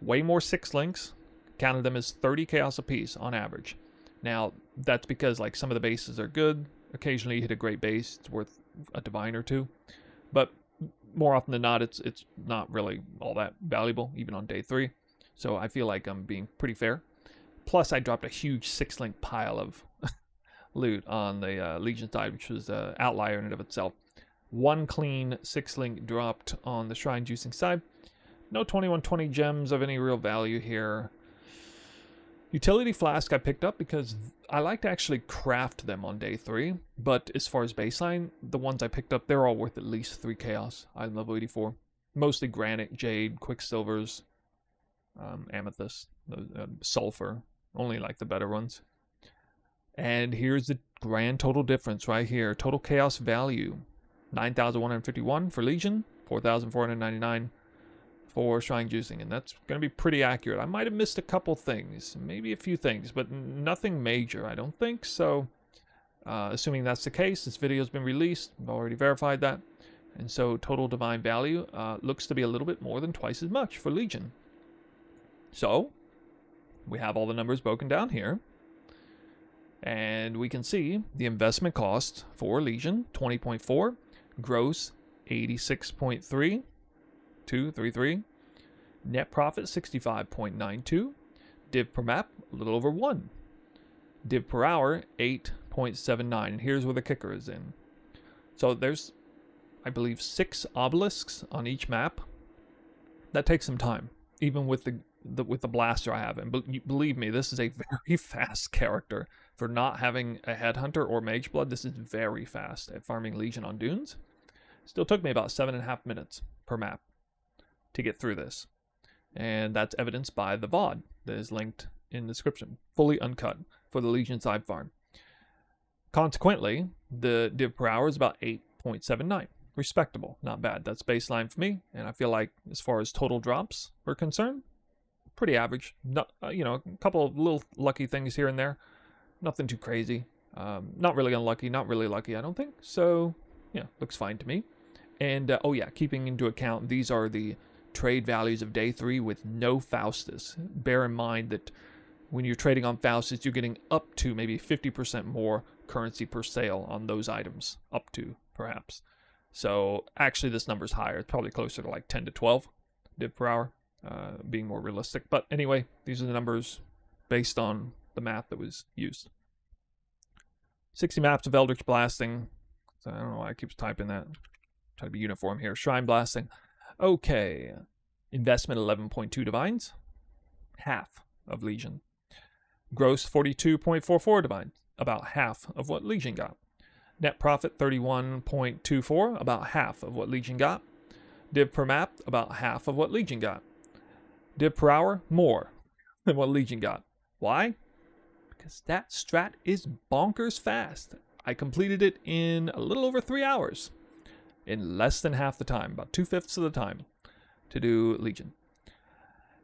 [SPEAKER 1] Way more 6 links. Counted them as 30 chaos apiece on average. Now, that's because like some of the bases are good. Occasionally you hit a great base, it's worth a divine or two. But more often than not, it's not really all that valuable, even on day 3. So I feel like I'm being pretty fair. Plus, I dropped a huge 6-link pile of loot on the Legion side, which was an outlier in and of itself. 1 clean 6-link dropped on the Shrine Juicing side. No 2120 gems of any real value here. Utility Flask I picked up because I like to actually craft them on day 3. But as far as baseline, the ones I picked up, they're all worth at least 3 chaos. I'm level 84. Mostly granite, jade, quicksilvers, amethyst, sulfur. Only like the better ones. And here's the grand total difference right here. Total chaos value. 9,151 for Legion. 4,499 for Shrine Juicing. And that's going to be pretty accurate. I might have missed a couple things. Maybe a few things. But nothing major, I don't think. So, assuming that's the case, this video's been released. I've already verified that. And so total divine value looks to be a little bit more than twice as much for Legion. So, we have all the numbers broken down here. And we can see the investment cost for Legion, 20.4. Gross, 86.3233. Net profit, 65.92. Div per map, a little over 1. Div per hour, 8.79. And here's where the kicker is in. So there's, I believe, 6 obelisks on each map. That takes some time, even with the blaster I have. And believe me, this is a very fast character. For not having a headhunter or mage blood, this is very fast at farming Legion on dunes. Still took me about 7.5 minutes per map to get through this. And that's evidenced by the VOD that is linked in the description. Fully uncut for the Legion side farm. Consequently, the div per hour is about 8.79. Respectable, not bad. That's baseline for me. And I feel like as far as total drops are concerned, pretty average. Not, a couple of little lucky things here and there. Nothing too crazy. Not really unlucky, not really lucky, I don't think. So, yeah, looks fine to me. And, oh yeah, keeping into account, these are the trade values of day 3 with no Faustus. Bear in mind that when you're trading on Faustus, you're getting up to maybe 50% more currency per sale on those items. Up to, perhaps. So, actually, this number's higher. It's probably closer to like 10 to 12 div per hour, being more realistic. But anyway, these are the numbers based on the math that was used. 60 maps of Eldritch blasting. So I don't know why I keep typing that. Try to be uniform here. Shrine blasting. Okay. Investment 11.2 divines. Half of Legion. Gross 42.44 divines. About half of what Legion got. Net profit 31.24. About half of what Legion got. Div per map. About half of what Legion got. Div per hour. More than what Legion got. Why? Because that strat is bonkers fast. I completed it in a little over 3 hours. In less than half the time. About 2/5 of the time. To do Legion.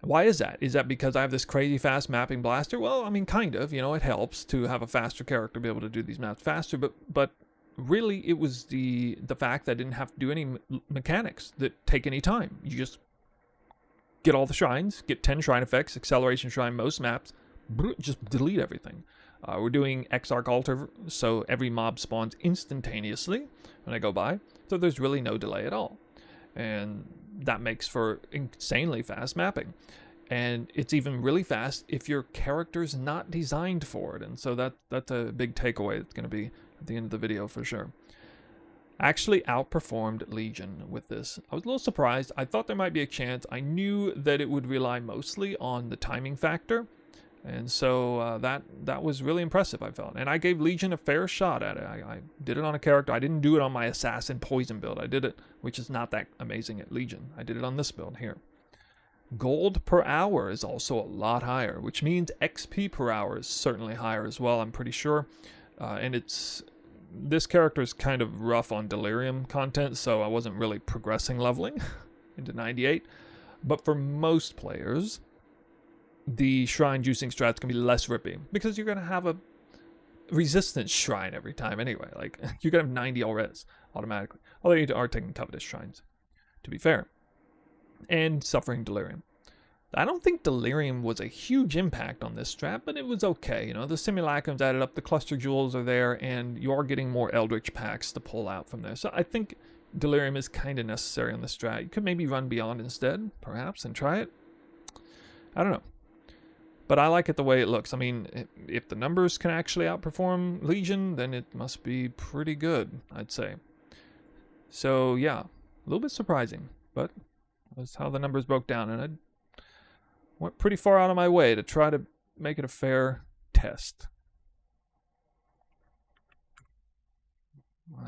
[SPEAKER 1] Why is that? Is that because I have this crazy fast mapping blaster? Well, I mean, kind of. It helps to have a faster character be able to do these maps faster. But really, it was the fact that I didn't have to do any mechanics that take any time. You just get all the shrines. Get 10 shrine effects. Acceleration shrine most maps. Just delete everything. We're doing Exarch Altar, so every mob spawns instantaneously when I go by. So there's really no delay at all. And that makes for insanely fast mapping. And it's even really fast if your character's not designed for it. And so that's a big takeaway that's going to be at the end of the video for sure. Actually outperformed Legion with this. I was a little surprised. I thought there might be a chance. I knew that it would rely mostly on the timing factor. And so that was really impressive, I felt. And I gave Legion a fair shot at it. I did it on a character. I didn't do it on my Assassin Poison build. I did it, which is not that amazing at Legion. I did it on this build here. Gold per hour is also a lot higher, which means XP per hour is certainly higher as well, I'm pretty sure. And this character is kind of rough on delirium content, so I wasn't really progressing leveling into 98. But for most players, the shrine juicing strat's gonna be less rippy because you're gonna have a resistance shrine every time anyway. Like you're gonna have 90 already automatically. Although you are taking covetous shrines, to be fair. And suffering delirium. I don't think Delirium was a huge impact on this strat, but it was okay. You know, the Simulacrums added up, the Cluster Jewels are there, and you are getting more Eldritch packs to pull out from there. So I think Delirium is kind of necessary on this strat. You could maybe run Beyond instead, perhaps, and try it. I don't know. But I like it the way it looks. I mean, if the numbers can actually outperform Legion, then it must be pretty good, I'd say. So, yeah, a little bit surprising, but that's how the numbers broke down. And I went pretty far out of my way to try to make it a fair test.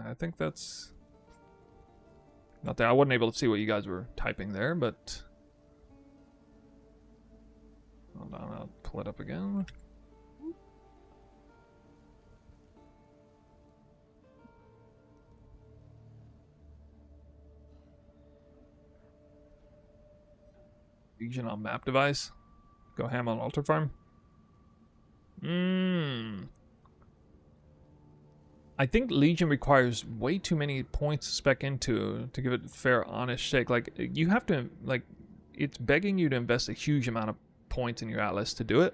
[SPEAKER 1] I think that's... Not that I wasn't able to see what you guys were typing there, but... Hold on, I'll pull it up again. Legion on map device. Go ham on altar farm. I think Legion requires way too many points to spec into to give it a fair, honest shake. Like, you have to, like, it's begging you to invest a huge amount of points in your Atlas to do it.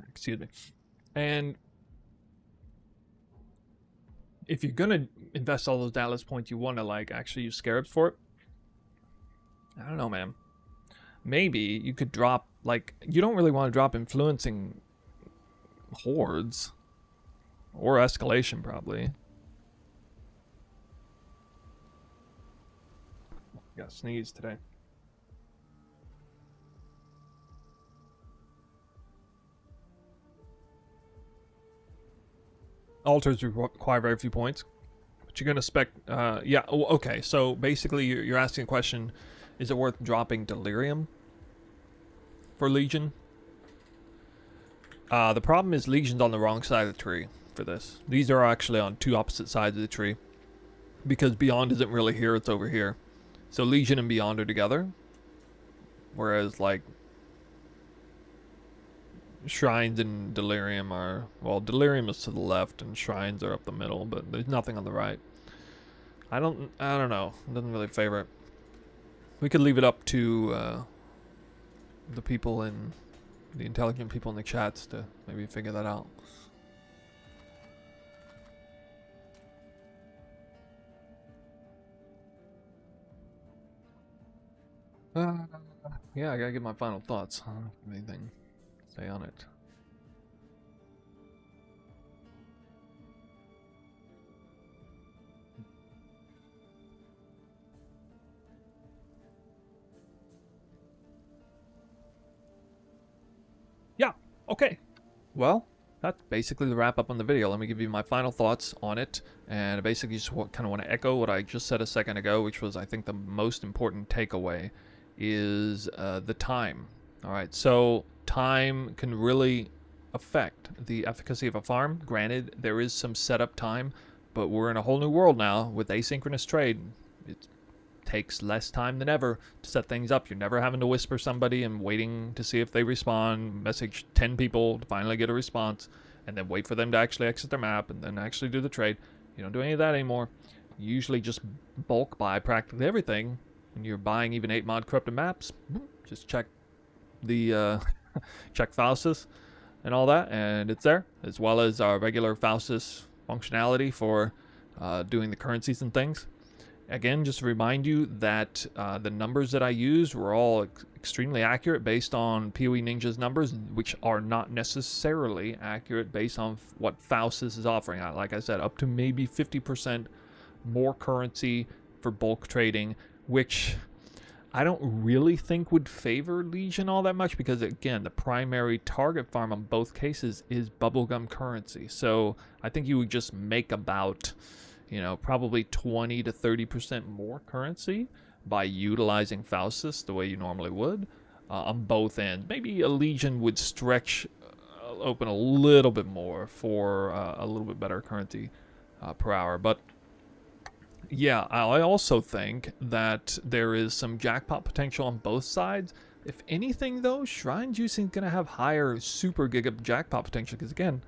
[SPEAKER 1] Excuse me. And if you're gonna invest all those Atlas points, you want to, like, actually use Scarabs for it. I don't know, man. Maybe you could drop, like, you don't really want to drop Influencing Hordes. Or Escalation, probably. Got sneeze today. Altars require very few points. But you're going to spec... yeah, okay. So basically you're asking a question, is it worth dropping Delirium for Legion? The problem is Legion's on the wrong side of the tree for this. These are actually on two opposite sides of the tree. Because Beyond isn't really here, it's over here. So Legion and Beyond are together. Whereas, like, Shrines and Delirium are... Well, Delirium is to the left and Shrines are up the middle, but there's nothing on the right. I don't know. It doesn't really favor it. We could leave it up to the people in... the intelligent people in the chats to maybe figure that out. Yeah, I gotta get my final thoughts. Anything to say on it? Yeah, okay. Well, that's basically the wrap up on the video. Let me give you my final thoughts on it. And I basically just kind of want to echo what I just said a second ago, which was, I think, the most important takeaway is the time. Alright, so time can really affect the efficacy of a farm. Granted, there is some setup time, but we're in a whole new world now with asynchronous trade. It takes less time than ever to set things up. You're never having to whisper somebody and waiting to see if they respond, message 10 people to finally get a response, and then wait for them to actually exit their map and then actually do the trade. You don't do any of that anymore. You usually just bulk buy practically everything. When you're buying even 8 mod corrupted maps, just check the check Faustus and all that, and it's there, as well as our regular Faustus functionality for doing the currencies and things. Again, just to remind you that the numbers that I used were all extremely accurate based on PoE Ninja's numbers, which are not necessarily accurate based on what Faustus is offering. Like I said, up to maybe 50% more currency for bulk trading, which I don't really think would favor Legion all that much because, again, the primary target farm on both cases is bubblegum currency. So I think you would just make about, you know, probably 20 to 30% more currency by utilizing Faustus the way you normally would on both ends. Maybe a Legion would stretch open a little bit more for a little bit better currency per hour, but yeah, I also think that there is some jackpot potential on both sides. If anything, though, Shrine Juicing is going to have higher super giga jackpot potential because, again,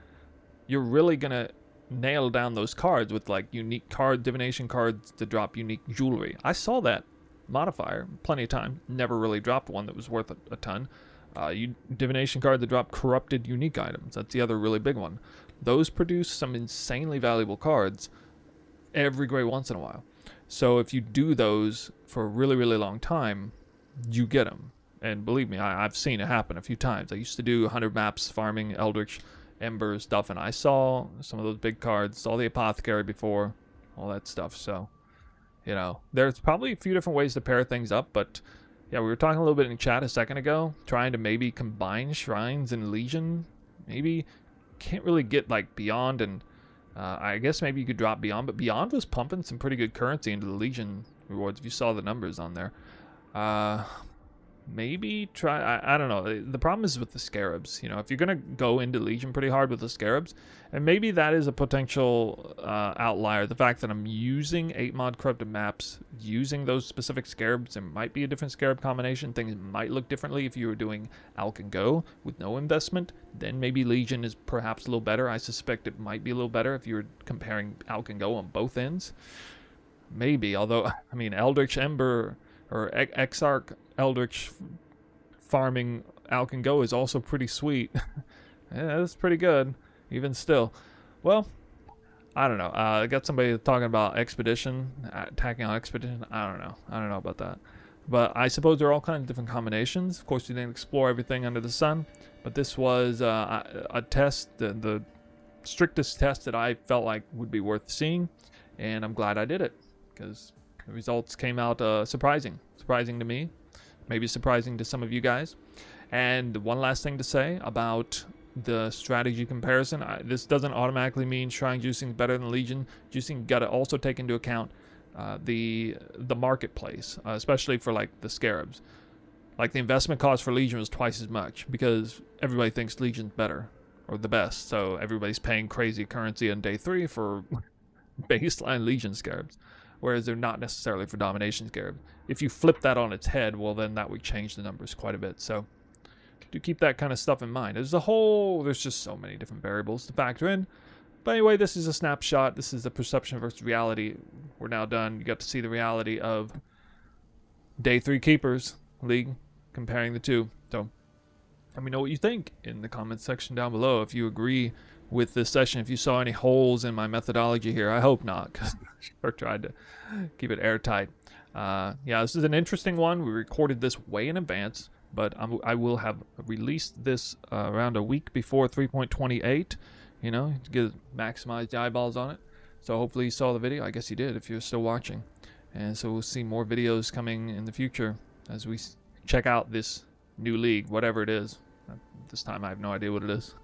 [SPEAKER 1] you're really going to nail down those cards with, like, unique card divination cards to drop unique jewelry. I saw that modifier, plenty of time. Never really dropped one that was worth a ton. Divination card that drop corrupted unique items. That's the other really big one. Those produce some insanely valuable cards every great once in a while. So if you do those for a really, really long time, you get them. And believe me, I've seen it happen a few times. I used to do 100 maps farming Eldritch, Ember stuff, and I saw some of those big cards, saw the Apothecary before, all that stuff. So, you know, there's probably a few different ways to pair things up, but yeah, we were talking a little bit in chat a second ago, trying to maybe combine Shrines and Legion. Maybe can't really get like Beyond, and I guess maybe you could drop Beyond, but Beyond was pumping some pretty good currency into the Legion rewards if you saw the numbers on there. Maybe try, I don't know. The problem is with the Scarabs. You know, if you're going to go into Legion pretty hard with the Scarabs, and maybe that is a potential outlier. The fact that I'm using 8 mod corrupted maps, using those specific Scarabs, there might be a different Scarab combination. Things might look differently if you were doing Alch and Go with no investment. Then maybe Legion is perhaps a little better. I suspect it might be a little better if you were comparing Alch and Go on both ends. Maybe, although, I mean, Eldritch Ember or Exarch Eldritch farming Alch and Go is also pretty sweet. Yeah, that's pretty good, even still. Well, I don't know. I got somebody talking about Expedition, attacking on Expedition. I don't know about that. But I suppose there are all kinds of different combinations. Of course, you didn't explore everything under the sun. But this was a test, the strictest test that I felt like would be worth seeing. And I'm glad I did it, because the results came out surprising to me, maybe surprising to some of you guys. And one last thing to say about the strategy comparison. This doesn't automatically mean Shrine Juicing is better than Legion. Juicing got to also take into account the marketplace, especially for like the Scarabs. Like the investment cost for Legion was twice as much because everybody thinks Legion's better or the best. So everybody's paying crazy currency on day 3 for baseline Legion Scarabs, whereas they're not necessarily for domination Scarabs. If you flip that on its head, well, then that would change the numbers quite a bit. So do keep that kind of stuff in mind. There's just so many different variables to factor in. But anyway, this is a snapshot. This is the perception versus reality. We're now done. You got to see the reality of day 3 Keepers League, comparing the two. So let me know what you think in the comments section down below. If you agree with this session, if you saw any holes in my methodology here. I hope not, because I sure tried to keep it airtight. Yeah, this is an interesting one. We recorded this way in advance, but I will have released this around a week before 3.28, you know, to maximize the eyeballs on it. So hopefully you saw the video. I guess you did if you're still watching. And so we'll see more videos coming in the future as we check out this new league, whatever it is. This time I have no idea what it is.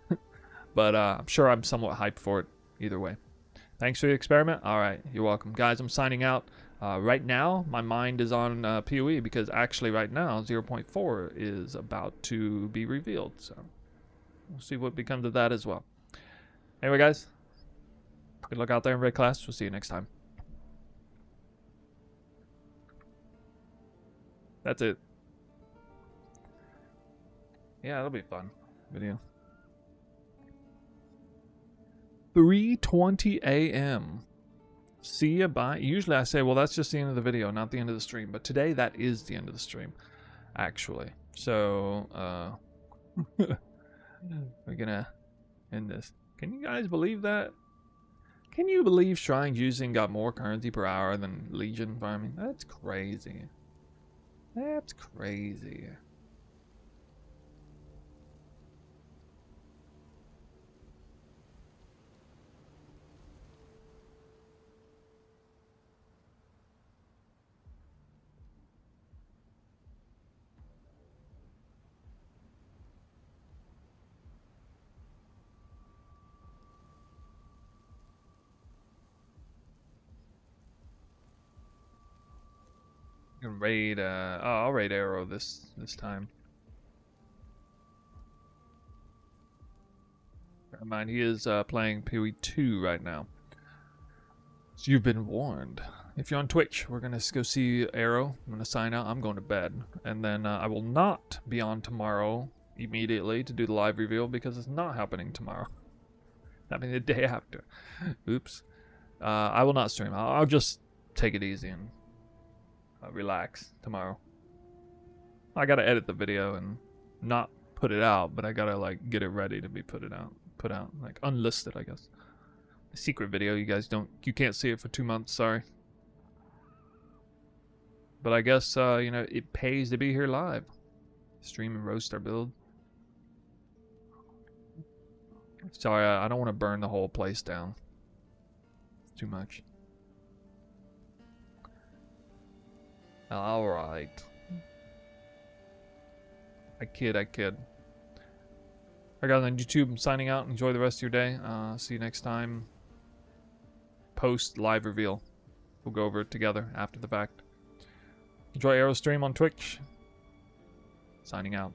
[SPEAKER 1] But I'm sure I'm somewhat hyped for it either way. Thanks for the experiment. All right, you're welcome. Guys, I'm signing out. Right now, my mind is on PoE because actually right now, 0.4 is about to be revealed. So we'll see what becomes of that as well. Anyway, guys, good luck out there in Raid class. We'll see you next time. That's it. Yeah, that'll be a fun video. 3:20 a.m. See ya, bye. Usually I say, well, that's just the end of the video, not the end of the stream. But today, that is the end of the stream, actually. So, we're gonna end this. Can you guys believe that? Can you believe Shrine Juicing got more currency per hour than Legion farming? That's crazy. That's crazy. Raid, I'll raid Arrow this time. Never mind, he is playing Pt.2 right now. So you've been warned. If you're on Twitch, we're gonna go see Arrow. I'm gonna sign out. I'm going to bed, and then I will not be on tomorrow immediately to do the live reveal because it's not happening tomorrow. Happening the day after. Oops. I will not stream. I'll just take it easy and relax tomorrow. I gotta edit the video and not put it out, but I gotta like get it ready to be put out, like unlisted, I guess. A secret video, you can't see it for 2 months, sorry. But I guess, you know, it pays to be here live. Stream and roast our build. Sorry, I don't want to burn the whole place down. It's too much. Alright. I kid. Alright guys, on YouTube, I'm signing out. Enjoy the rest of your day. See you next time. Post live reveal. We'll go over it together after the fact. Enjoy Aerostream on Twitch. Signing out.